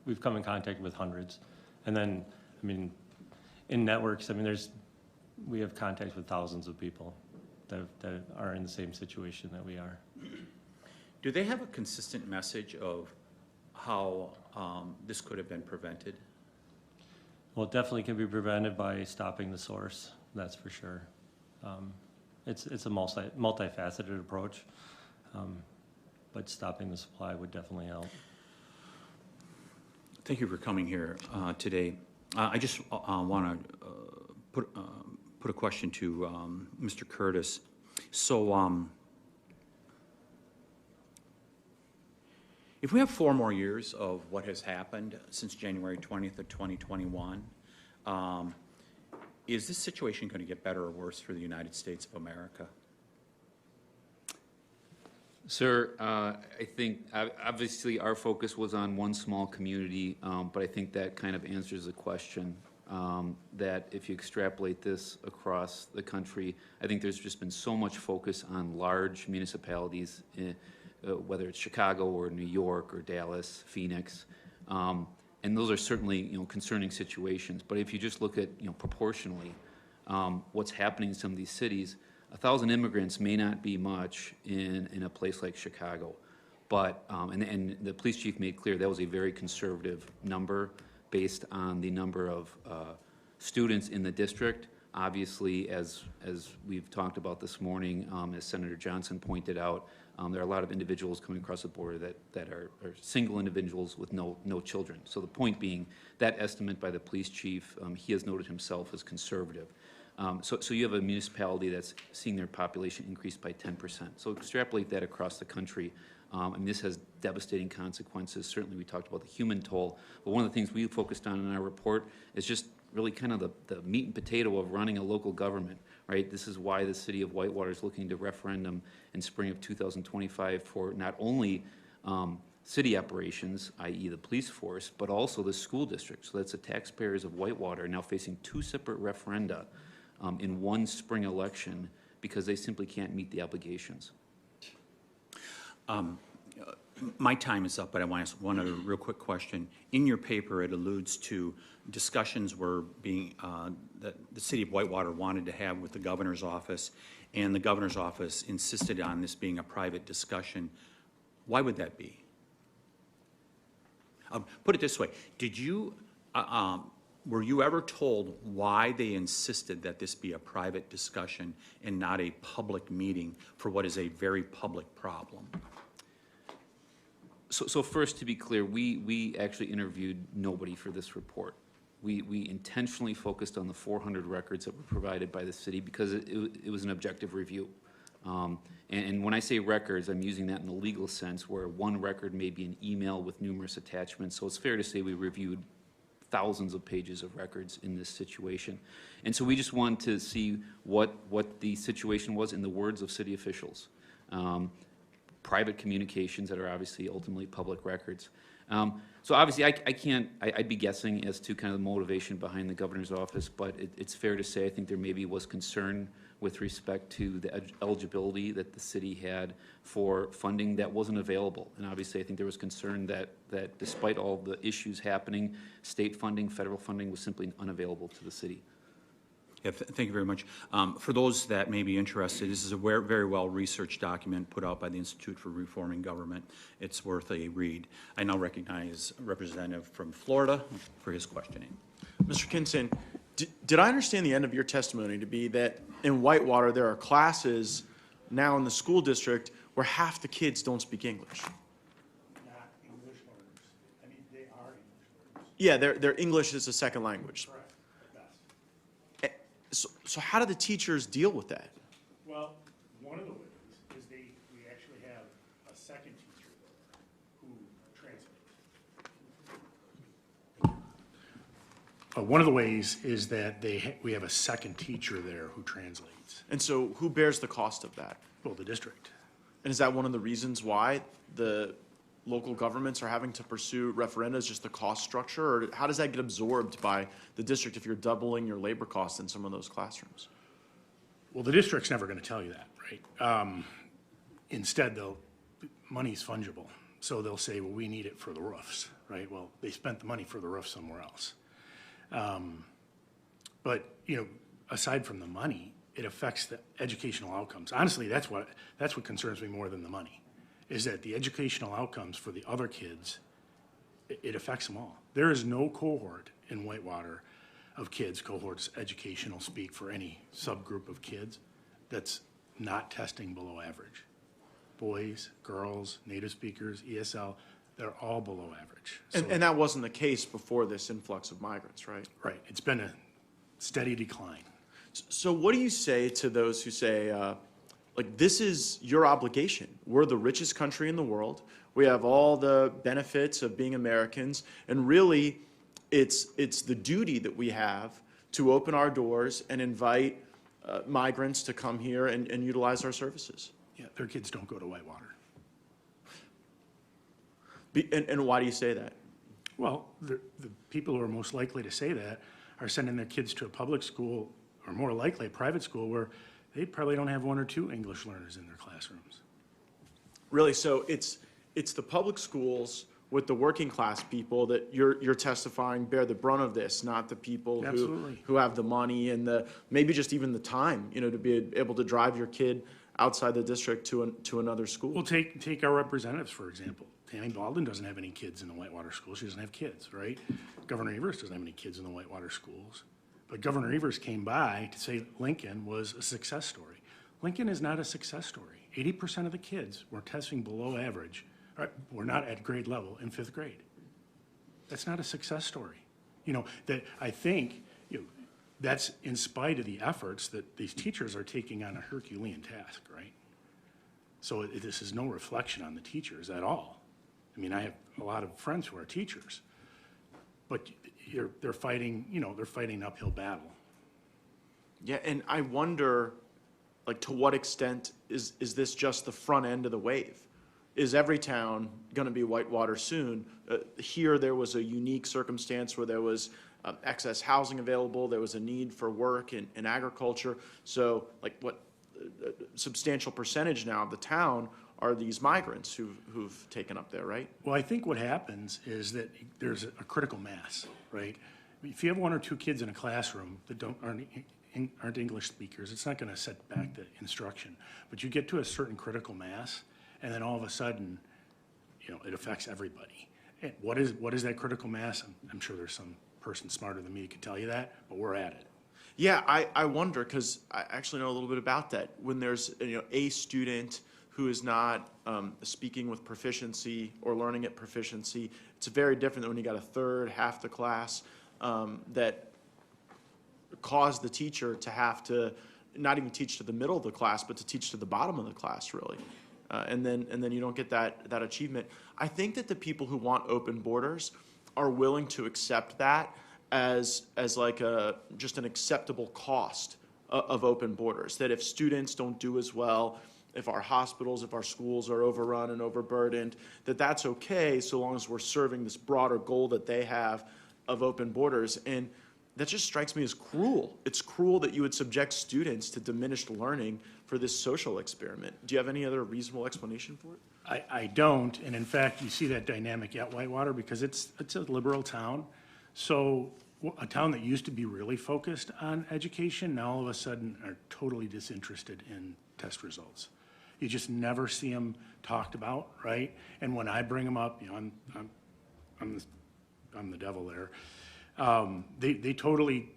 we've come in contact with hundreds. And then, I mean, in networks, I mean, we have contact with thousands of people that are in the same situation that we are. Do they have a consistent message of how this could have been prevented? Well, it definitely can be prevented by stopping the source, that's for sure. It's a multifaceted approach, but stopping the supply would definitely help. Thank you for coming here today. I just want to put put a question to Mr. Curtis. So if we have 4 more years of what has happened since January 20th of 2021, is this situation going to get better or worse for the United States of America? Sir, I think obviously our focus was on one small community, but I think that kind of answers the question. That if you extrapolate this across the country, I think there's just been so much focus on large municipalities, whether it's Chicago or New York or Dallas, Phoenix, and those are certainly concerning situations. But if you just look at proportionally what's happening in some of these cities, 1,000 immigrants may not be much in a place like Chicago, but and the police chief made clear that was a very conservative number based on the number of students in the district. Obviously, as we've talked about this morning, as Senator Johnson pointed out, there are a lot of individuals coming across the border that are single individuals with no children. So the point being, that estimate by the police chief, he has noted himself as conservative. So you have a municipality that's seeing their population increase by 10%. So extrapolate that across the country. And this has devastating consequences. Certainly we talked about the human toll, but one of the things we focused on in our report is just really kind of the meat and potato of running a local government, right? This is why the city of Whitewater is looking to referendum in spring of 2025 for not only city operations, i.e. the police force, but also the school district. So that's the taxpayers of Whitewater now facing 2 separate referenda in one spring election because they simply can't meet the obligations. My time is up, but I want to ask one other real quick question. In your paper, it alludes to discussions were being, that the city of Whitewater wanted to have with the governor's office, and the governor's office insisted on this being a private discussion. Why would that be? Put it this way, did you, were you ever told why they insisted that this be a private discussion and not a public meeting for what is a very public problem? So first, to be clear, we actually interviewed nobody for this report. We intentionally focused on the 400 records that were provided by the city because it was an objective review. And when I say records, I'm using that in the legal sense, where one record may be an email with numerous attachments. So it's fair to say we reviewed thousands of pages of records in this situation. And so we just wanted to see what the situation was in the words of city officials. Private communications that are obviously ultimately public records. So obviously I'd be guessing as to kind of the motivation behind the governor's office, but it's fair to say I think there maybe was concern with respect to the eligibility that the city had for funding that wasn't available. And obviously I think there was concern that despite all the issues happening, state funding, federal funding was simply unavailable to the city. Yeah, thank you very much. For those that may be interested, this is a very well-researched document put out by the Institute for Reforming Government. It's worth a read. I now recognize a representative from Florida for his questioning. Mr. Kinson, did I understand the end of your testimony to be that in Whitewater there are classes now in the school district where half the kids don't speak English? Not English learners. I mean, they are English learners. Yeah, their English is a second language. Correct. Yes. So how do the teachers deal with that? Well, one of the ways is we actually have a second teacher there who translates. One of the ways is that we have a second teacher there who translates. And so who bears the cost of that? Well, the district. And is that one of the reasons why the local governments are having to pursue referenda, is just the cost structure? Or how does that get absorbed by the district if you're doubling your labor costs in some of those classrooms? Well, the district's never going to tell you that, right? Instead, money's fungible. So they'll say, well, we need it for the roofs, right? Well, they spent the money for the roof somewhere else. But, aside from the money, it affects the educational outcomes. Honestly, that's what concerns me more than the money, is that the educational outcomes for the other kids, it affects them all. There is no cohort in Whitewater of kids, cohorts, educational speak for any subgroup of kids, that's not testing below average. Boys, girls, native speakers, ESL, they're all below average. And that wasn't the case before this influx of migrants, right? Right, it's been a steady decline. So what do you say to those who say, like, this is your obligation? We're the richest country in the world. We have all the benefits of being Americans, and really, it's the duty that we have to open our doors and invite migrants to come here and utilize our services. Yeah, their kids don't go to Whitewater. And why do you say that? Well, the people who are most likely to say that are sending their kids to a public school, or more likely a private school, where they probably don't have 1 or 2 English learners in their classrooms. Really, so it's the public schools with the working class people that you're testifying bear the brunt of this, not the people who have the money and maybe just even the time, to be able to drive your kid outside the district to another school. Well, take our representatives, for example. Tammy Baldwin doesn't have any kids in the Whitewater schools. She doesn't have kids, right? Governor Evers doesn't have any kids in the Whitewater schools. But Governor Evers came by to say Lincoln was a success story. Lincoln is not a success story. 80% of the kids were testing below average, or were not at grade level in 5th grade. That's not a success story. That I think that's in spite of the efforts that these teachers are taking on a Herculean task, right? So this is no reflection on the teachers at all. I mean, I have a lot of friends who are teachers, but they're fighting, they're fighting an uphill battle. Yeah, and I wonder, like, to what extent is this just the front end of the wave? Is every town going to be Whitewater soon? Here, there was a unique circumstance where there was excess housing available. There was a need for work in agriculture. So, like, what substantial percentage now of the town are these migrants who've taken up there, right? Well, I think what happens is that there's a critical mass, right? If you have 1 or 2 kids in a classroom that aren't English speakers, it's not going to set back the instruction. But you get to a certain critical mass, and then all of a sudden, it affects everybody. And what is that critical mass? I'm sure there's some person smarter than me who can tell you that, but we're at it. Yeah, I wonder, because I actually know a little bit about that. When there's a student who is not speaking with proficiency or learning at proficiency, it's very different than when you got a third, half the class that caused the teacher to have to not even teach to the middle of the class, but to teach to the bottom of the class, really. And then you don't get that achievement. I think that the people who want open borders are willing to accept that as like just an acceptable cost of open borders. That if students don't do as well, if our hospitals, if our schools are overrun and overburdened, that's okay so long as we're serving this broader goal that they have of open borders. And that just strikes me as cruel. It's cruel that you would subject students to diminished learning for this social experiment. Do you have any other reasonable explanation for it? I don't, and in fact, you see that dynamic at Whitewater because it's a liberal town. So a town that used to be really focused on education, now all of a sudden are totally disinterested in test results. You just never see them talked about, right? And when I bring them up, I'm the devil there. They totally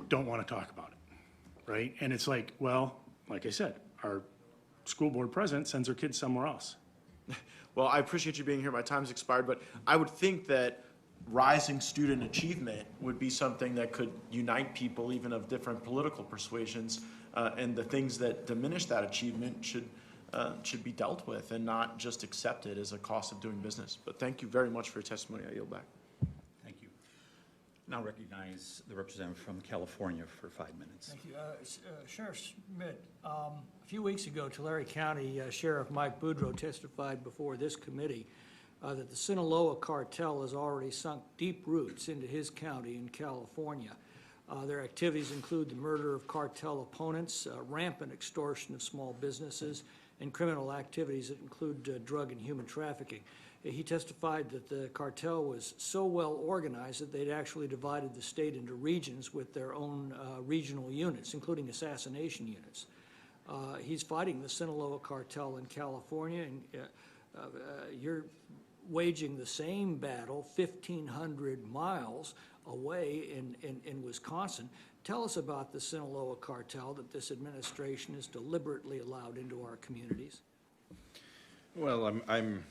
don't want to talk about it, right? And it's like, well, like I said, our school board president sends their kids somewhere else. Well, I appreciate you being here. My time's expired, but I would think that rising student achievement would be something that could unite people even of different political persuasions, and the things that diminish that achievement should be dealt with and not just accepted as a cost of doing business. But thank you very much for your testimony. I yield back. Thank you. Now recognize the representative from California for 5 minutes. Thank you. Sheriff Schmidt, a few weeks ago, Tulare County Sheriff Mike Boudreaux testified before this committee that the Sinaloa cartel has already sunk deep roots into his county in California. Their activities include the murder of cartel opponents, rampant extortion of small businesses, and criminal activities that include drug and human trafficking. He testified that the cartel was so well organized that they'd actually divided the state into regions with their own regional units, including assassination units. He's fighting the Sinaloa cartel in California, and you're waging the same battle 1,500 miles away in Wisconsin. Tell us about the Sinaloa cartel that this administration has deliberately allowed into our communities. Well, I'm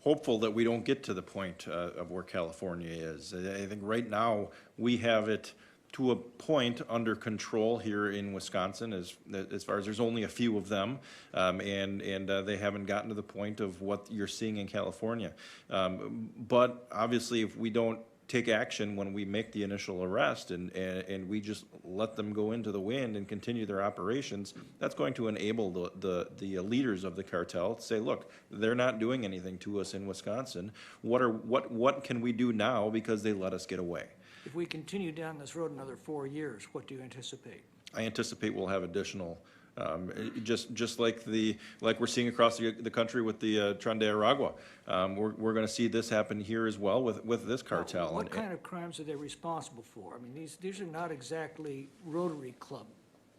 hopeful that we don't get to the point of where California is. I think right now we have it to a point under control here in Wisconsin as far as there's only a few of them, and they haven't gotten to the point of what you're seeing in California. But obviously, if we don't take action when we make the initial arrest and we just let them go into the wind and continue their operations, that's going to enable the leaders of the cartel to say, look, they're not doing anything to us in Wisconsin. What can we do now because they let us get away? If we continue down this road another 4 years, what do you anticipate? I anticipate we'll have additional, just like we're seeing across the country with the Tren de Aragua. We're going to see this happen here as well with this cartel. What kind of crimes are they responsible for? I mean, these are not exactly Rotary Club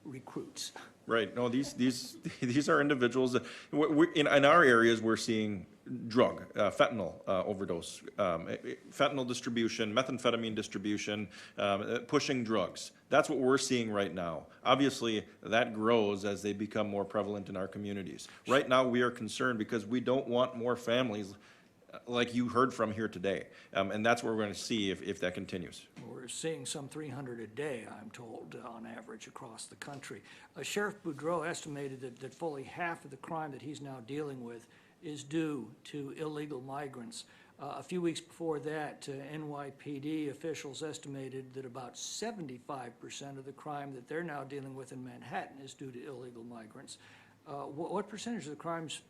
recruits. Right. No, these are individuals that in our areas we're seeing drug, fentanyl overdose, fentanyl distribution, methamphetamine distribution, pushing drugs. That's what we're seeing right now. Obviously, that grows as they become more prevalent in our communities. Right now, we are concerned because we don't want more families like you heard from here today. And that's what we're going to see if that continues. We're seeing some 300 a day, I'm told, on average across the country. Sheriff Boudreau estimated that fully half of the crime that he's now dealing with is due to illegal migrants. A few weeks before that, NYPD officials estimated that about 75% of the crime that they're now dealing with in Manhattan is due to illegal migrants. What percentage of the crimes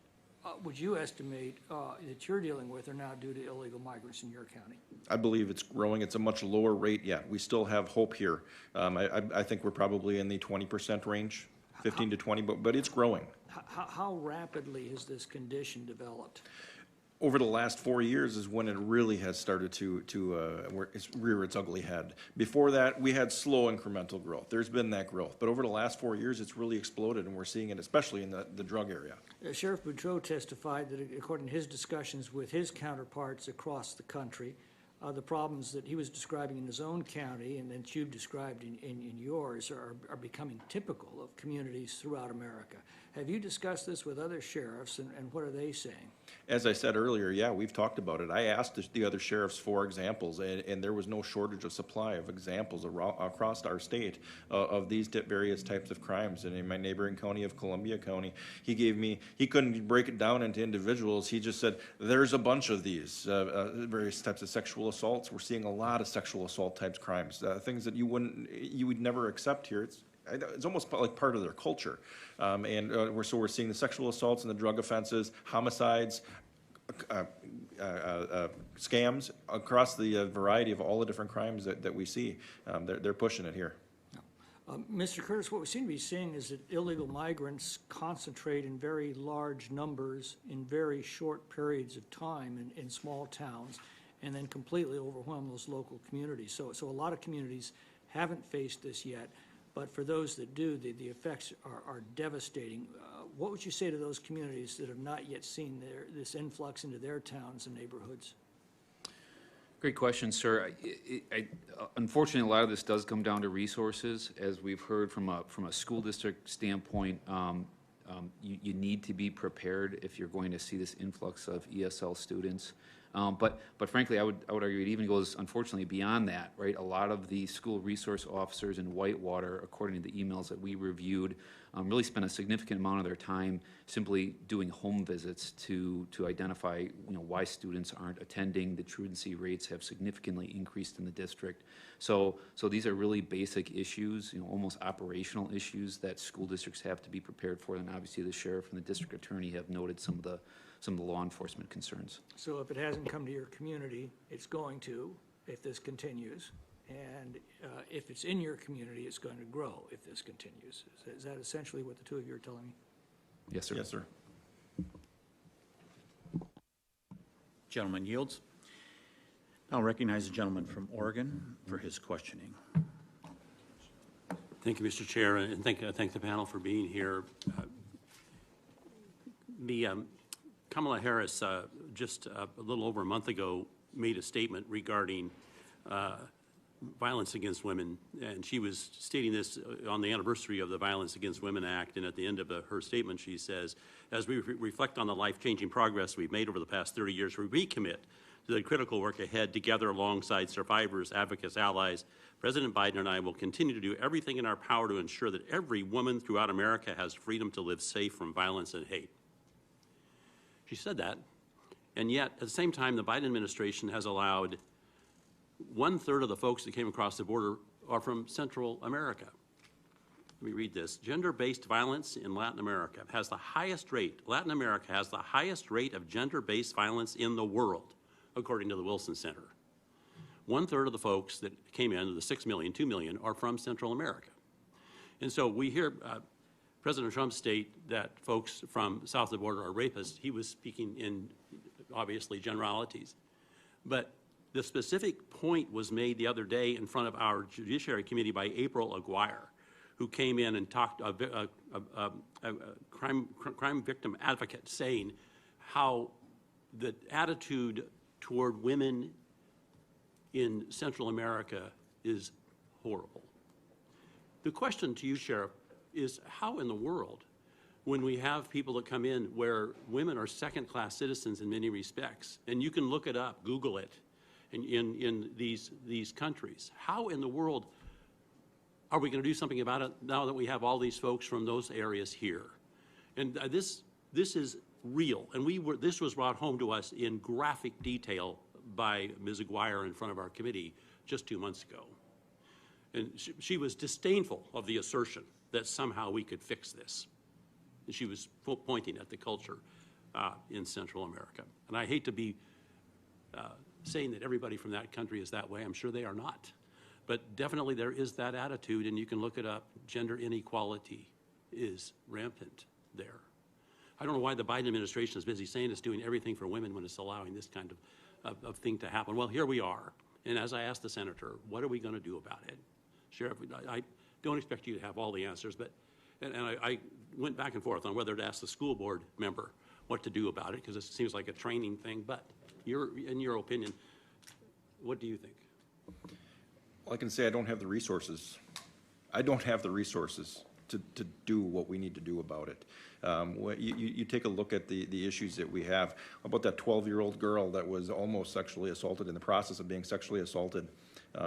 would you estimate that you're dealing with are now due to illegal migrants in your county? I believe it's growing. It's a much lower rate yet. We still have hope here. I think we're probably in the 20% range, 15 to 20, but it's growing. How rapidly has this condition developed? Over the last 4 years is when it really has started to rear its ugly head. Before that, we had slow incremental growth. There's been that growth. But over the last 4 years, it's really exploded, and we're seeing it especially in the drug area. Sheriff Boudreau testified that according to his discussions with his counterparts across the country, the problems that he was describing in his own county and that you've described in yours are becoming typical of communities throughout America. Have you discussed this with other sheriffs, and what are they saying? As I said earlier, yeah, we've talked about it. I asked the other sheriffs for examples, and there was no shortage of supply of examples across our state of these various types of crimes. And in my neighboring county of Columbia County, he couldn't break it down into individuals. He just said, there's a bunch of these various types of sexual assaults. We're seeing a lot of sexual assault types crimes, things that you would never accept here. It's almost like part of their culture. We're seeing the sexual assaults and the drug offenses, homicides, scams across the variety of all the different crimes that we see. They're pushing it here. Mr. Curtis, what we seem to be seeing is that illegal migrants concentrate in very large numbers in very short periods of time in small towns and then completely overwhelm those local communities. So a lot of communities haven't faced this yet. But for those that do, the effects are devastating. What would you say to those communities that have not yet seen this influx into their towns and neighborhoods? Great question, sir. Unfortunately, a lot of this does come down to resources. As we've heard from a school district standpoint, you need to be prepared if you're going to see this influx of ESL students. But frankly, I would argue it even goes, unfortunately, beyond that, right? A lot of the school resource officers in Whitewater, according to the emails that we reviewed, really spend a significant amount of their time simply doing home visits to identify, why students aren't attending. The truancy rates have significantly increased in the district. So these are really basic issues, almost operational issues that school districts have to be prepared for. And obviously, the sheriff and the district attorney have noted some of the law enforcement concerns. So if it hasn't come to your community, it's going to, if this continues. And if it's in your community, it's going to grow if this continues. Is that essentially what the two of you are telling me? Yes, sir. Yes, sir. Gentleman yields. I'll recognize the gentleman from Oregon for his questioning. Thank you, Mr. Chair, and thank the panel for being here. Kamala Harris, just a little over a month ago, made a statement regarding violence against women, and she was stating this on the anniversary of the Violence Against Women Act, and at the end of her statement she says, as we reflect on the life-changing progress we've made over the past 30 years, we recommit to the critical work ahead together alongside survivors, advocates, allies. President Biden and I will continue to do everything in our power to ensure that every woman throughout America has freedom to live safe from violence and hate. She said that, and yet at the same time, the Biden administration has allowed 1/3 of the folks that came across the border are from Central America. Let me read this. Gender-based violence in Latin America has the highest rate. Latin America has the highest rate of gender-based violence in the world, according to the Wilson Center. 1/3 of the folks that came in, the 6 million, 2 million, are from Central America. And so we hear President Trump state that folks from south of the border are rapists. He was speaking in, obviously, generalities. But the specific point was made the other day in front of our Judiciary Committee by April Aguirre, who came in and talked, a crime victim advocate, saying how the attitude toward women in Central America is horrible. The question to you, Sheriff, is how in the world, when we have people that come in where women are second-class citizens in many respects, and you can look it up, Google it, in these countries, how in the world are we going to do something about it now that we have all these folks from those areas here? And this is real, and this was brought home to us in graphic detail by Ms. Aguirre in front of our committee just 2 months ago. And she was disdainful of the assertion that somehow we could fix this. And she was pointing at the culture in Central America. And I hate to be saying that everybody from that country is that way. I'm sure they are not. But definitely there is that attitude, and you can look it up. Gender inequality is rampant there. I don't know why the Biden administration is busy saying it's doing everything for women when it's allowing this kind of thing to happen. Well, here we are. And as I asked the senator, what are we going to do about it? Sheriff, I don't expect you to have all the answers, but I went back and forth on whether to ask the school board member what to do about it, because it seems like a training thing. But in your opinion, what do you think? Well, I can say I don't have the resources. I don't have the resources to do what we need to do about it. You take a look at the issues that we have about that 12-year-old girl that was almost sexually assaulted, in the process of being sexually assaulted,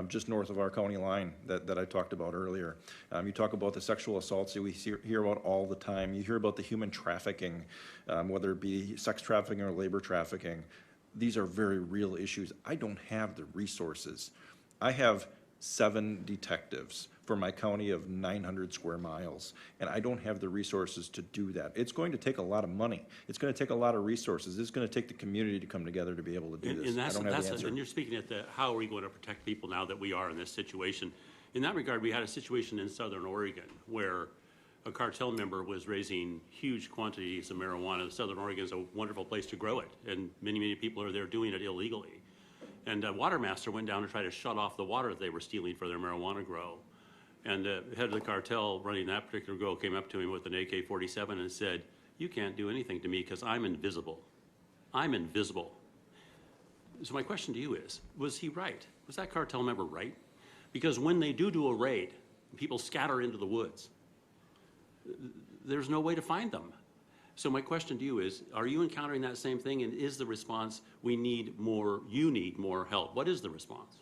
just north of our county line that I talked about earlier. You talk about the sexual assaults that we hear about all the time. You hear about the human trafficking, whether it be sex trafficking or labor trafficking. These are very real issues. I don't have the resources. I have 7 detectives for my county of 900 square miles, and I don't have the resources to do that. It's going to take a lot of money. It's going to take a lot of resources. It's going to take the community to come together to be able to do this. And I don't have the answer. And you're speaking at how are we going to protect people now that we are in this situation? In that regard, we had a situation in Southern Oregon where a cartel member was raising huge quantities of marijuana. Southern Oregon is a wonderful place to grow it, and many, many people are there doing it illegally. And a water master went down to try to shut off the water that they were stealing for their marijuana grow. And the head of the cartel running that particular grow came up to him with an AK-47 and said, "You can't do anything to me because I'm invisible. I'm invisible." So my question to you is, was he right? Was that cartel member right? Because when they do a raid, people scatter into the woods. There's no way to find them. So my question to you is, are you encountering that same thing, and is the response, you need more help? What is the response?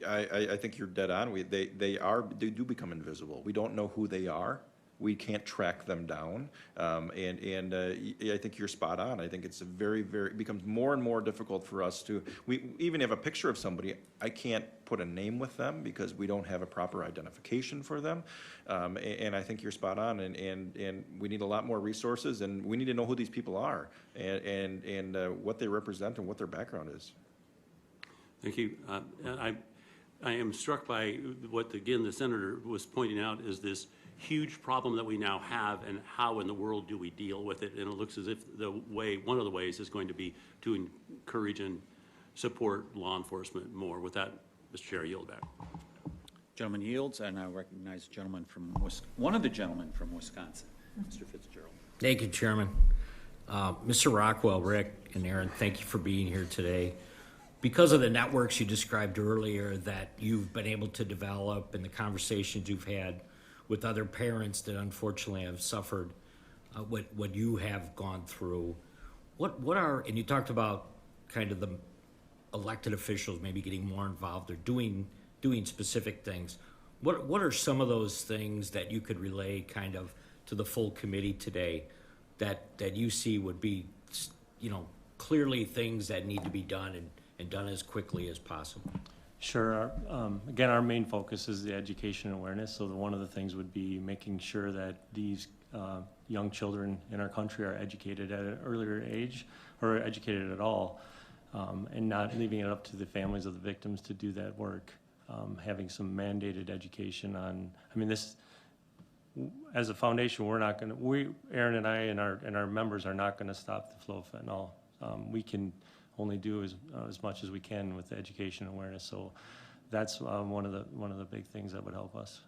I think you're dead on. They do become invisible. We don't know who they are. We can't track them down. I think you're spot on. I think it's it becomes more and more difficult for us to, we even have a picture of somebody, I can't put a name with them because we don't have a proper identification for them. And I think you're spot on, and we need a lot more resources, and we need to know who these people are and what they represent and what their background is. Thank you. I am struck by what, again, the senator was pointing out is this huge problem that we now have, and how in the world do we deal with it? And it looks as if one of the ways is going to be to encourage and support law enforcement more. With that, Mr. Chair, I yield back. Gentleman yields, and I recognize one of the gentlemen from Wisconsin, Mr. Fitzgerald. Thank you, Chairman. Mr. Rockwell, Rick, and Aaron, thank you for being here today. Because of the networks you described earlier that you've been able to develop and the conversations you've had with other parents that unfortunately have suffered what you have gone through, what are, and you talked about kind of the elected officials maybe getting more involved or doing specific things. What are some of those things that you could relay kind of to the full committee today that you see would be, clearly things that need to be done and done as quickly as possible? Sure. Again, our main focus is the education and awareness. So one of the things would be making sure that these young children in our country are educated at an earlier age, or educated at all, and not leaving it up to the families of the victims to do that work. Having some mandated education on, this, as a foundation, Aaron and I and our members are not going to stop the flow of fentanyl. We can only do as much as we can with the education and awareness. So that's one of the big things that would help us.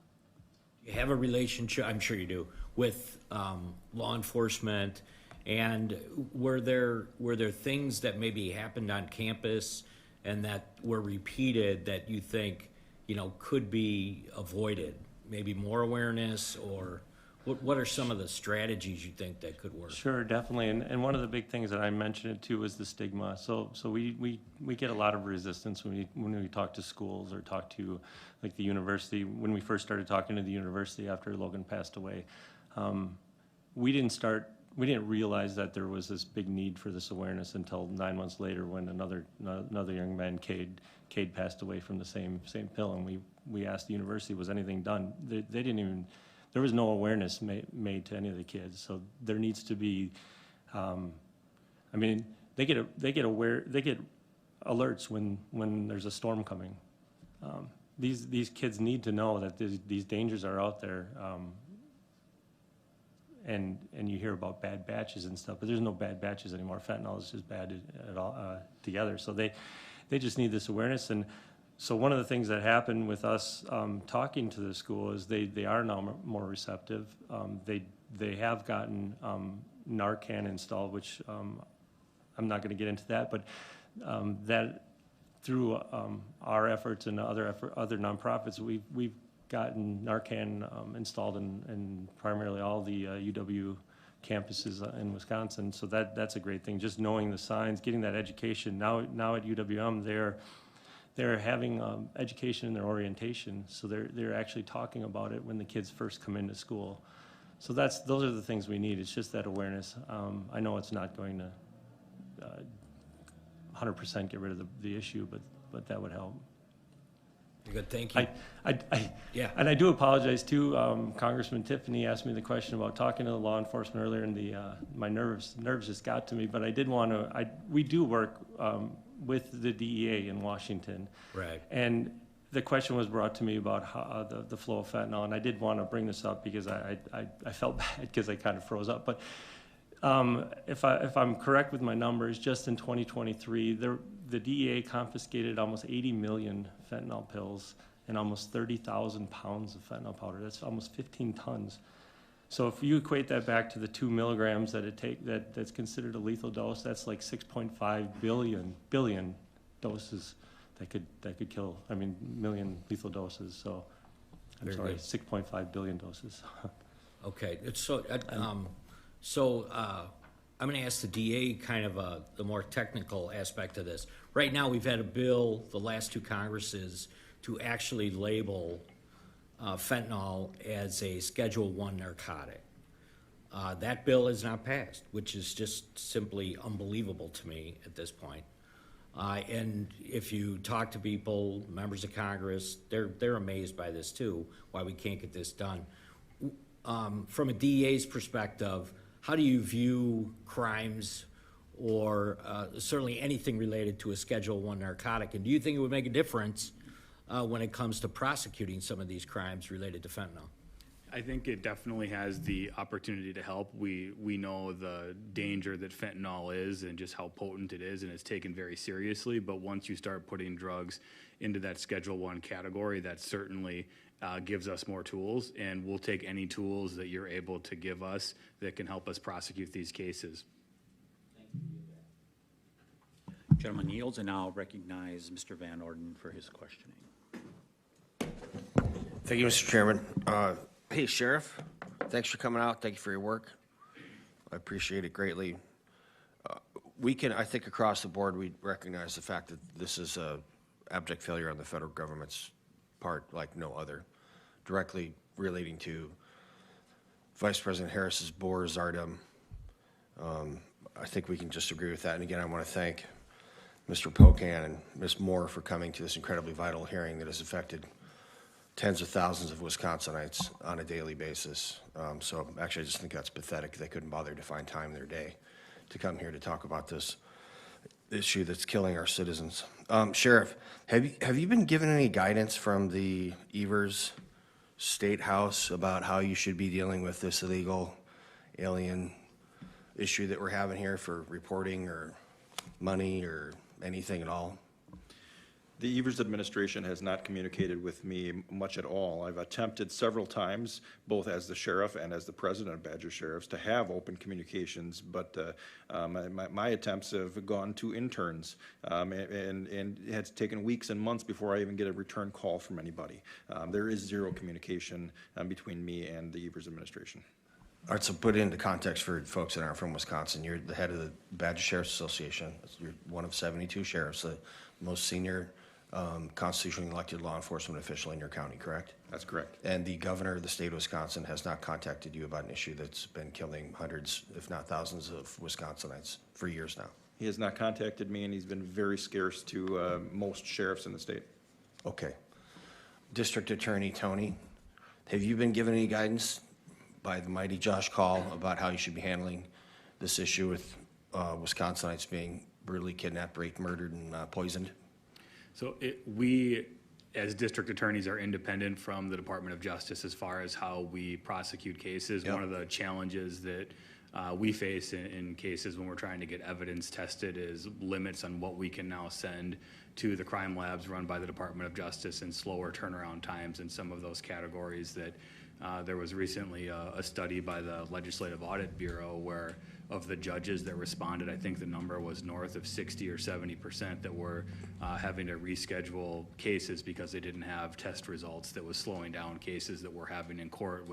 You have a relationship, I'm sure you do, with law enforcement, and were there things that maybe happened on campus and that were repeated that you think, could be avoided? Maybe more awareness, or what are some of the strategies you think that could work? Sure, definitely. And one of the big things that I mentioned too was the stigma. So we get a lot of resistance when we talk to schools or talk to like the university. When we first started talking to the university after Logan passed away, we didn't realize that there was this big need for this awareness until 9 months later when another young man, Cade, passed away from the same pill. And we asked the university, was anything done? They didn't even. There was no awareness made to any of the kids, so there needs to be. They get alerts when there's a storm coming. These kids need to know that these dangers are out there, and you hear about bad batches and stuff, but there's no bad batches anymore. Fentanyl is just bad at all together, so they just need this awareness. And so one of the things that happened with us talking to the school is they are now more receptive. They have gotten Narcan installed, which I'm not going to get into that, but that through our efforts and other nonprofits, we've gotten Narcan installed in primarily all the UW campuses in Wisconsin. So that's a great thing. Just knowing the signs, getting that education. Now at UWM, they're having education in their orientation, so they're actually talking about it when the kids first come into school. So those are the things we need. It's just that awareness. I know it's not going to 100% get rid of the issue, but that would help. Good, thank you. Yeah. And I do apologize too. Congressman Tiffany asked me the question about talking to the law enforcement earlier, and my nerves just got to me. But I did want to. We do work with the DEA in Washington. Right. And the question was brought to me about how, the flow of fentanyl, and I did want to bring this up because I felt bad because I kind of froze up. But if I'm correct with my numbers, just in 2023, the DEA confiscated almost 80 million fentanyl pills and almost 30,000 pounds of fentanyl powder. That's almost 15 tons. So if you equate that back to the 2 milligrams that's considered a lethal dose, that's like 6.5 billion doses that could kill. Million lethal doses. So I'm sorry, 6.5 billion doses. Okay, so I'm going to ask the DA kind of the more technical aspect of this. Right now, we've had a bill the last two Congresses to actually label fentanyl as a Schedule I narcotic. That bill has not passed, which is just simply unbelievable to me at this point. And if you talk to people, members of Congress, they're amazed by this too, why we can't get this done. From a DEA's perspective, how do you view crimes or certainly anything related to a Schedule I narcotic? And do you think it would make a difference when it comes to prosecuting some of these crimes related to fentanyl? I think it definitely has the opportunity to help. We know the danger that fentanyl is and just how potent it is, and it's taken very seriously. But once you start putting drugs into that Schedule I category, that certainly gives us more tools, and we'll take any tools that you're able to give us that can help us prosecute these cases. Gentleman yields, and now I'll recognize Mr. Van Orden for his questioning. Thank you, Mr. Chairman. Hey, Sheriff, thanks for coming out. Thank you for your work. I appreciate it greatly. we can, I think across the board, we recognize the fact that this is a abject failure on the federal government's part like no other, directly relating to Vice President Harris's Boersardom. I think we can just agree with that. And again, I want to thank Mr. Pocan and Ms. Moore for coming to this incredibly vital hearing that has affected tens of thousands of Wisconsinites on a daily basis. So actually, I just think that's pathetic. They couldn't bother to find time in their day to come here to talk about this issue that's killing our citizens. Sheriff, have you been given any guidance from the Evers State House about how you should be dealing with this illegal alien issue that we're having here for reporting or money or anything at all? The Evers administration has not communicated with me much at all. I've attempted several times, both as the sheriff and as the president of Badger Sheriffs, to have open communications, but my attempts have gone to interns, and it's taken weeks and months before I even get a return call from anybody. There is zero communication between me and the Evers administration. All right, so put it into context for folks that aren't from Wisconsin. You're the head of the Badger Sheriff's Association. You're one of 72 sheriffs, the most senior constitutionally elected law enforcement official in your county, correct? That's correct. And the governor of the state of Wisconsin has not contacted you about an issue that's been killing hundreds, if not thousands, of Wisconsinites for years now? He has not contacted me, and he's been very scarce to most sheriffs in the state. Okay. District Attorney Toney, have you been given any guidance by the mighty Josh Call about how you should be handling this issue with Wisconsinites being brutally kidnapped, raped, murdered, and poisoned? So we, as district attorneys, are independent from the Department of Justice as far as how we prosecute cases. Yep. One of the challenges that we face in cases when we're trying to get evidence tested is limits on what we can now send to the crime labs run by the Department of Justice and slower turnaround times in some of those categories that there was recently a study by the Legislative Audit Bureau where of the judges that responded, I think the number was north of 60 or 70% that were having to reschedule cases because they didn't have test results, that was slowing down cases that we're having in court,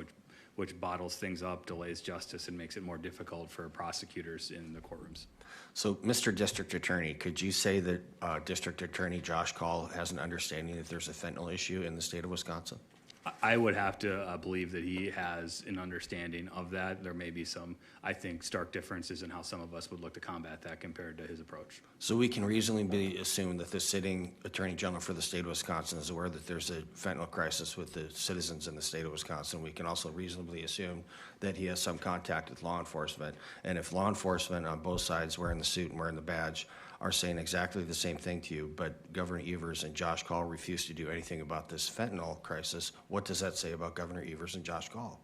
which bottles things up, delays justice, and makes it more difficult for prosecutors in the courtrooms. So, Mr. District Attorney, could you say that District Attorney Josh Call has an understanding that there's a fentanyl issue in the state of Wisconsin? I would have to believe that he has an understanding of that. There may be some, I think, stark differences in how some of us would look to combat that compared to his approach. So we can reasonably assume that the sitting Attorney General for the state of Wisconsin is aware that there's a fentanyl crisis with the citizens in the state of Wisconsin. We can also reasonably assume that he has some contact with law enforcement. And if law enforcement on both sides wearing the suit and wearing the badge are saying exactly the same thing to you, but Governor Evers and Josh Call refuse to do anything about this fentanyl crisis, what does that say about Governor Evers and Josh Call?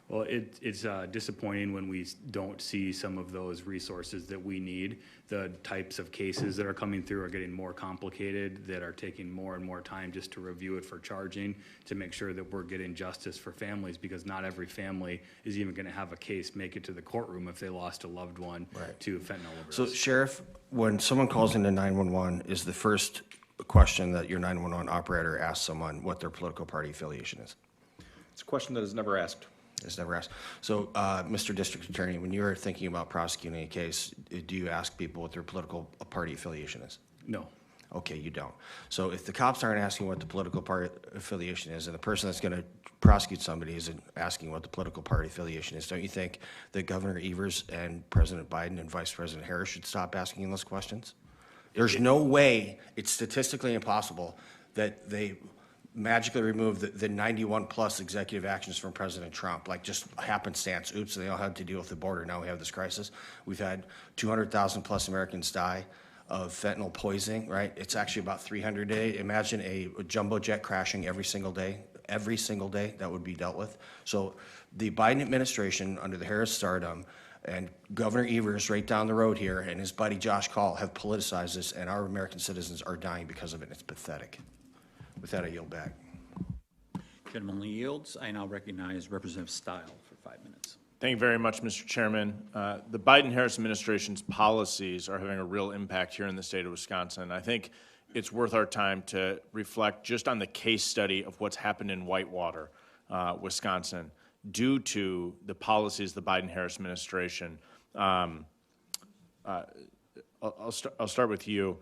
Well, it's disappointing when we don't see some of those resources that we need. The types of cases that are coming through are getting more complicated, that are taking more and more time just to review it for charging, to make sure that we're getting justice for families, because not every family is even going to have a case make it to the courtroom if they lost a loved one to fentanyl overdose. So, Sheriff, when someone calls into 911, is the first question that your 911 operator asks someone what their political party affiliation is? It's a question that is never asked. It's never asked. So, Mr. District Attorney, when you're thinking about prosecuting a case, do you ask people what their political party affiliation is? No. Okay, you don't. So if the cops aren't asking what the political party affiliation is, and the person that's going to prosecute somebody isn't asking what the political party affiliation is, don't you think that Governor Evers and President Biden and Vice President Harris should stop asking those questions? There's no way, it's statistically impossible, that they magically remove the 91 plus executive actions from President Trump, like just happenstance. Oops, they all had to deal with the border. Now we have this crisis. We've had 200,000 plus Americans die of fentanyl poisoning, right? It's actually about 300 a day. Imagine a jumbo jet crashing every single day that would be dealt with. So the Biden administration under the Harris stardom and Governor Evers right down the road here and his buddy Josh Call have politicized this, and our American citizens are dying because of it. It's pathetic. With that, I yield back. Gentleman yields. I now recognize Representative Stile for 5 minutes. Thank you very much, Mr. Chairman. The Biden-Harris administration's policies are having a real impact here in the state of Wisconsin. I think it's worth our time to reflect just on the case study of what's happened in Whitewater, Wisconsin, due to the policies of the Biden-Harris administration. I'll start with you.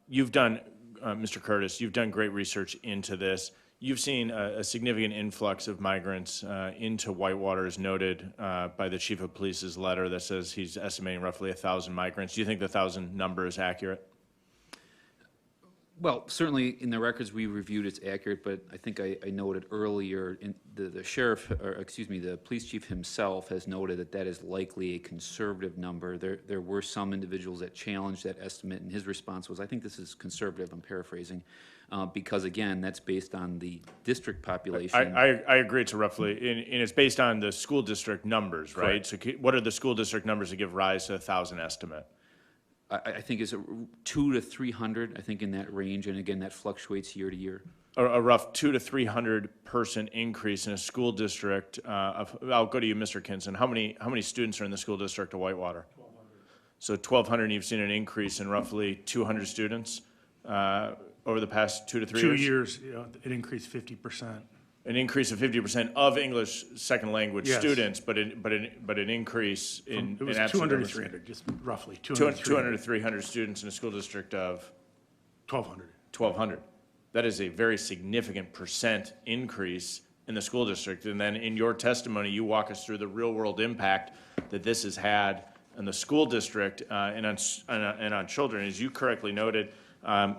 You've done, Mr. Curtis, you've done great research into this. You've seen a significant influx of migrants into Whitewater, as noted by the chief of police's letter that says he's estimating roughly 1,000 migrants. Do you think the 1,000 number is accurate? Well, certainly in the records we reviewed, it's accurate, but I think I noted earlier, the sheriff, or excuse me, the police chief himself has noted that that is likely a conservative number. There were some individuals that challenged that estimate, and his response was, I think this is conservative, I'm paraphrasing, because again, that's based on the district population. I agree it's roughly, and it's based on the school district numbers, right? Correct. So what are the school district numbers that give rise to 1,000 estimate? I think it's 200 to 300, I think in that range, and again, that fluctuates year to year. A rough 200 to 300 person increase in a school district. I'll go to you, Mr. Kinson. How many students are in the school district of Whitewater? 1,200. So 1,200, you've seen an increase in roughly 200 students over the past 2 to 3 years? 2 years, it increased 50%. An increase of 50% of English second language Yes. students, but an increase in It was absolute 200 to numbers. 300, just roughly 200 to 300 students in a school district of 1,200. 1,200. That is a very significant percent increase in the school district. And then in your testimony, you walk us through the real-world impact that this has had in the school district and on children. As you correctly noted,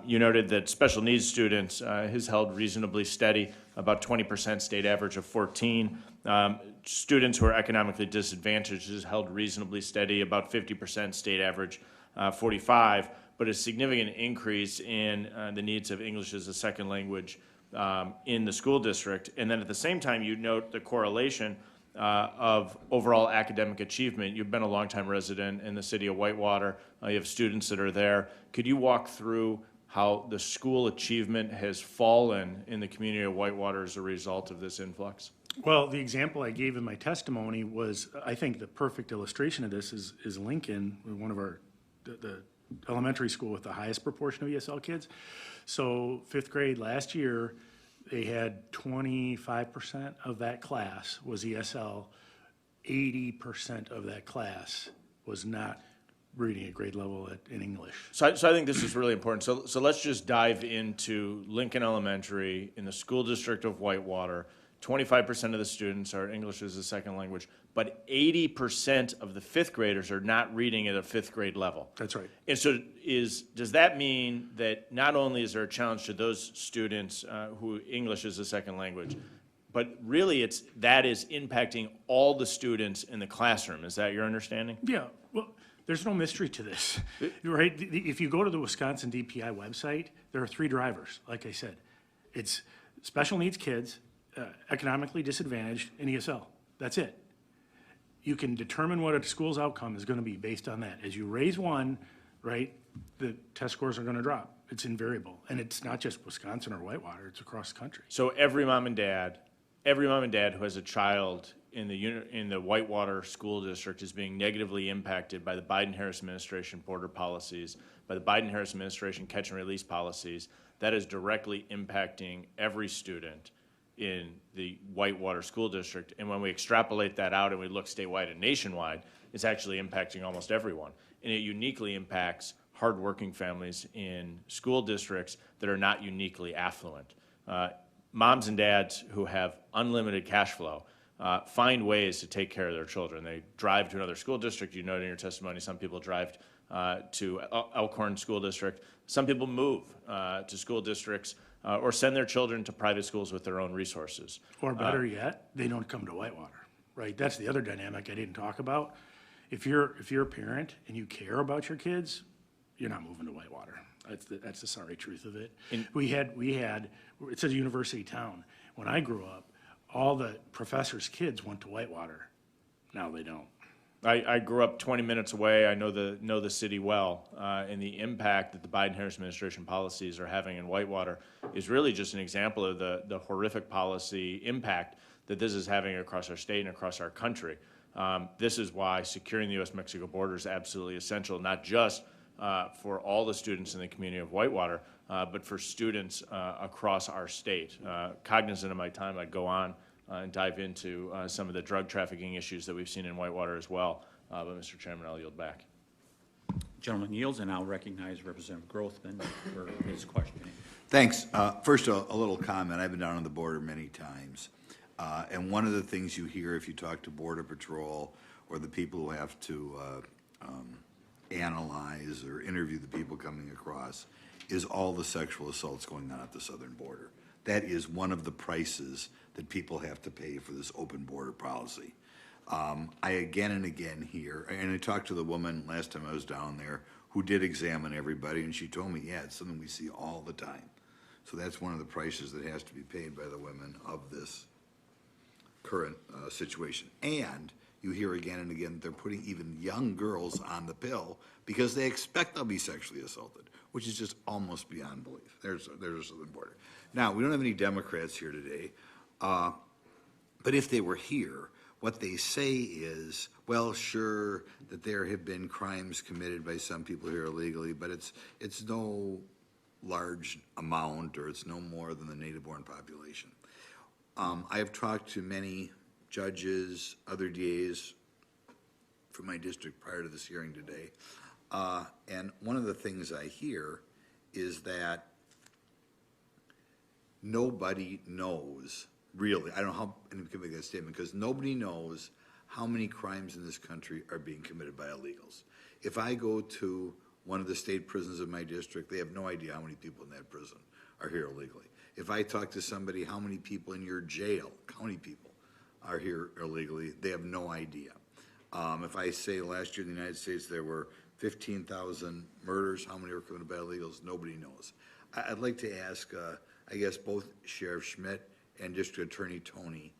you noted that special needs students has held reasonably steady, about 20% state average of 14. Students who are economically disadvantaged has held reasonably steady, about 50% state average, 45, but a significant increase in the needs of English as a second language in the school district. And then at the same time, you note the correlation of overall academic achievement. You've been a longtime resident in the city of Whitewater. You have students that are there. Could you walk through how the school achievement has fallen in the community of Whitewater as a result of this influx? Well, the example I gave in my testimony was, I think the perfect illustration of this is Lincoln, one of the elementary school with the highest proportion of ESL kids. So 5th grade last year, they had 25% of that class was ESL. 80% of that class was not reading at grade level in English. So I think this is really important. So let's just dive into Lincoln Elementary in the school district of Whitewater. 25% of the students are English as a second language, but 80% of the 5th graders are not reading at a 5th grade level. That's right. And so does that mean that not only is there a challenge to those students who English is a second language, but really that is impacting all the students in the classroom? Is that your understanding? Yeah, well, there's no mystery to this, right? If you go to the Wisconsin DPI website, there are 3 drivers, like I said. It's special needs kids, economically disadvantaged, and ESL. That's it. You can determine what a school's outcome is going to be based on that. As you raise one, right, the test scores are going to drop. It's invariable. And it's not just Wisconsin or Whitewater, it's across the country. So every mom and dad who has a child in the Whitewater School District is being negatively impacted by the Biden-Harris administration border policies, by the Biden-Harris administration catch and release policies. That is directly impacting every student in the Whitewater School District. And when we extrapolate that out and we look statewide and nationwide, it's actually impacting almost everyone. And it uniquely impacts hardworking families in school districts that are not uniquely affluent. Moms and dads who have unlimited cash flow find ways to take care of their children. They drive to another school district. You noted in your testimony some people drive to Elkhorn School District. Some people move to school districts or send their children to private schools with their own resources. Or better yet, they don't come to Whitewater, right? That's the other dynamic I didn't talk about. If you're a parent and you care about your kids, you're not moving to Whitewater. That's the sorry truth of it. We had it's a university town. When I grew up, all the professors' kids went to Whitewater. Now they don't. I grew up 20 minutes away. I know the city well, and the impact that the Biden-Harris administration policies are having in Whitewater is really just an example of the horrific policy impact that this is having across our state and across our country. This is why securing the U.S.-Mexico border is absolutely essential, not just for all the students in the community of Whitewater, but for students across our state. Cognizant of my time, I'd go on and dive into some of the drug trafficking issues that we've seen in Whitewater as well. But Mr. Chairman, I'll yield back. Gentleman yields, and I'll recognize Representative Grothman for his questioning. Thanks. First, a little comment. I've been down on the border many times. And one of the things you hear if you talk to Border Patrol or the people who have to analyze or interview the people coming across is all the sexual assaults going on at the southern border. That is one of the prices that people have to pay for this open border policy. I again and again hear, and I talked to the woman last time I was down there who did examine everybody, and she told me, yeah, it's something we see all the time. So that's one of the prices that has to be paid by the women of this current situation. And you hear again and again they're putting even young girls on the pill because they expect they'll be sexually assaulted, which is just almost beyond belief. There's a southern border. Now, we don't have any Democrats here today, but if they were here, what they say is, well, sure, that there have been crimes committed by some people here illegally, but it's no large amount, or it's no more than the native-born population. I have talked to many judges, other DAs from my district prior to this hearing today, and one of the things I hear is that nobody knows, really, I don't know how anyone can make that statement, because nobody knows how many crimes in this country are being committed by illegals. If I go to one of the state prisons of my district, they have no idea how many people in that prison are here illegally. If I talk to somebody, how many people in your jail, county people, are here illegally, they have no idea. If I say last year in the United States there were 15,000 murders, how many were committed by illegals, nobody knows. I'd like to ask, I guess, both Sheriff Schmidt and District Attorney Toney,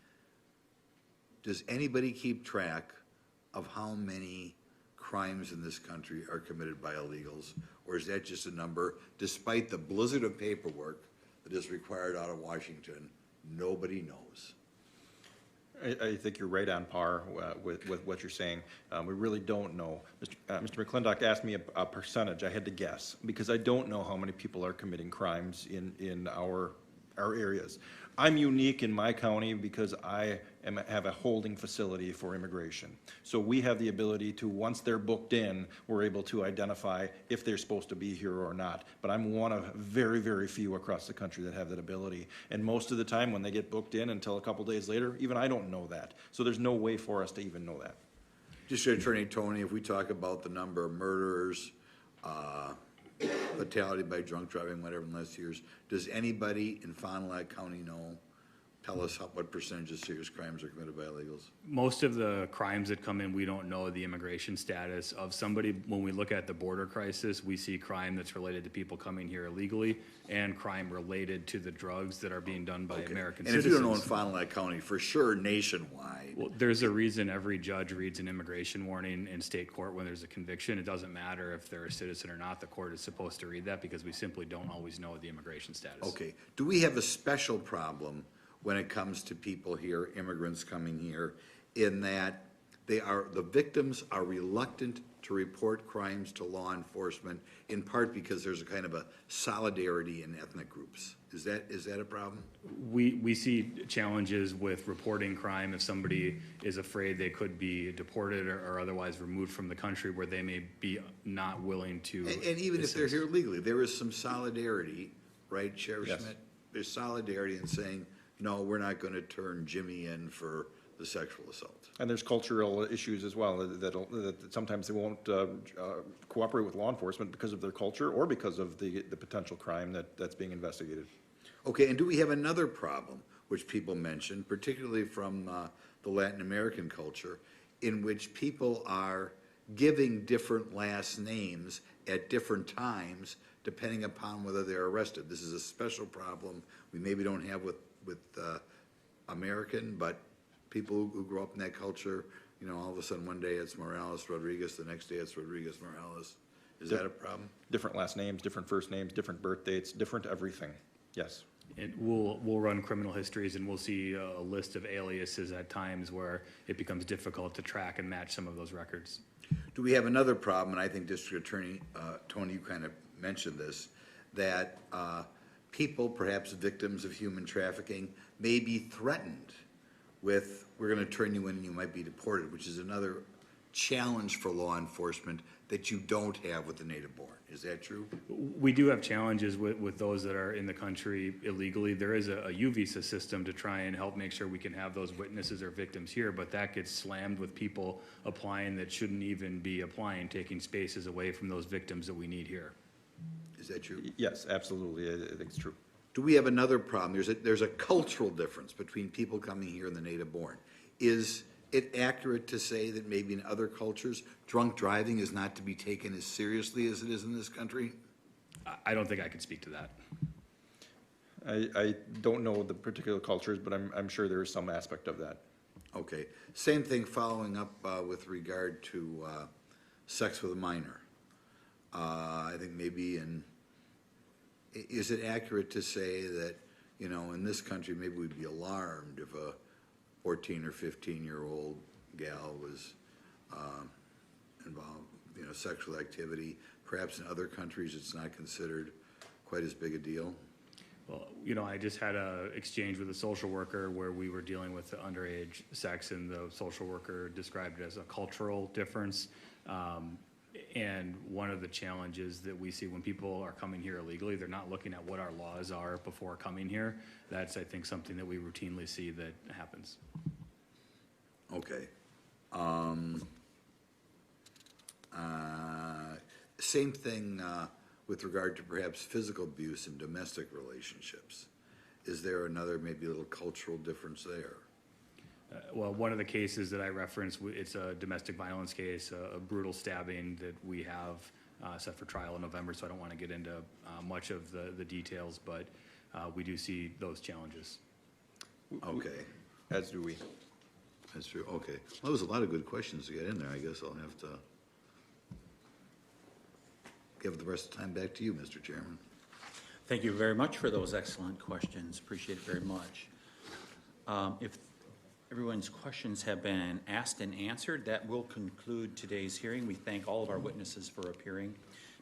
does anybody keep track of how many crimes in this country are committed by illegals, or is that just a number, despite the blizzard of paperwork that is required out of Washington, nobody knows? I think you're right on par with what you're saying. We really don't know. Mr. McClintock asked me a percentage. I had to guess, because I don't know how many people are committing crimes in our areas. I'm unique in my county because I have a holding facility for immigration. So we have the ability to, once they're booked in, we're able to identify if they're supposed to be here or not. But I'm one of very, very few across the country that have that ability. And most of the time when they get booked in until a couple days later, even I don't know that. So there's no way for us to even know that. District Attorney Toney, if we talk about the number of murderers, fatality by drunk driving, whatever, in the last years, does anybody in Fond du Lac County tell us what percentage of serious crimes are committed by illegals? Most of the crimes that come in, we don't know the immigration status of somebody. When we look at the border crisis, we see crime that's related to people coming here illegally and crime related to the drugs that are being done by American citizens. And if you don't know in Fond du Lac County, for sure nationwide. Well, there's a reason every judge reads an immigration warning in state court when there's a conviction. It doesn't matter if they're a citizen or not. The court is supposed to read that because we simply don't always know the immigration status. Okay. Do we have a special problem when it comes to people here, immigrants coming here, in that the victims are reluctant to report crimes to law enforcement, in part because there's a kind of a solidarity in ethnic groups? Is that a problem? We see challenges with reporting crime if somebody is afraid they could be deported or otherwise removed from the country, where they may be not willing to And even if they're here legally, there is some solidarity, right, Sheriff Schmidt? There's solidarity in saying, no, we're not going to turn Jimmy in for the sexual assault. And there's cultural issues as well, that sometimes they won't cooperate with law enforcement because of their culture or because of the potential crime that's being investigated. Okay, and do we have another problem, which people mention, particularly from the Latin American culture, in which people are giving different last names at different times, depending upon whether they're arrested? This is a special problem we maybe don't have with American, but people who grow up in that culture, all of a sudden one day it's Morales Rodriguez, the next day it's Rodriguez Morales. Is that a problem? Different last names, different first names, different birth dates, different everything. Yes. And we'll run criminal histories, and we'll see a list of aliases at times where it becomes difficult to track and match some of those records. Do we have another problem, and I think District Attorney Toney, you kind of mentioned this, that people, perhaps victims of human trafficking, may be threatened with, we're going to turn you in and you might be deported, which is another challenge for law enforcement that you don't have with the native-born. Is that true? We do have challenges with those that are in the country illegally. There is a U visa system to try and help make sure we can have those witnesses or victims here, but that gets slammed with people applying that shouldn't even be applying, taking spaces away from those victims that we need here. Is that true? Yes, absolutely, I think it's true. Do we have another problem? There's a cultural difference between people coming here and the native-born. Is it accurate to say that maybe in other cultures, drunk driving is not to be taken as seriously as it is in this country? I don't think I could speak to that. I don't know the particular cultures, but I'm sure there is some aspect of that. Okay. Same thing following up with regard to sex with a minor. I think maybe is it accurate to say that, you know, in this country, maybe we'd be alarmed if a 14 or 15-year-old gal was involved, you know, sexual activity. Perhaps in other countries, it's not considered quite as big a deal. Well, you know, I just had a exchange with a social worker where we were dealing with the underage sex, and the social worker described it as a cultural difference. And one of the challenges that we see when people are coming here illegally, they're not looking at what our laws are before coming here. That's, I think, something that we routinely see that happens. Okay. Same thing with regard to perhaps physical abuse in domestic relationships. Is there another maybe a little cultural difference there? Well, one of the cases that I referenced, it's a domestic violence case, a brutal stabbing that we have set for trial in November, so I don't want to get into much of the details, but we do see those challenges. Okay. As do we. That's true. Okay. Well, there's a lot of good questions to get in there. I guess I'll have to give the rest of the time back to you, Mr. Chairman. Thank you very much for those excellent questions. Appreciate it very much. If everyone's questions have been asked and answered, that will conclude today's hearing. We thank all of our witnesses for appearing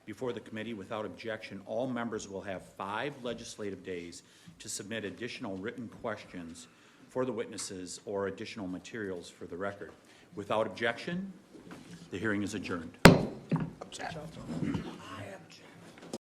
before the committee. Without objection, all members will have 5 legislative days to submit additional written questions for the witnesses or additional materials for the record. Without objection, the hearing is adjourned.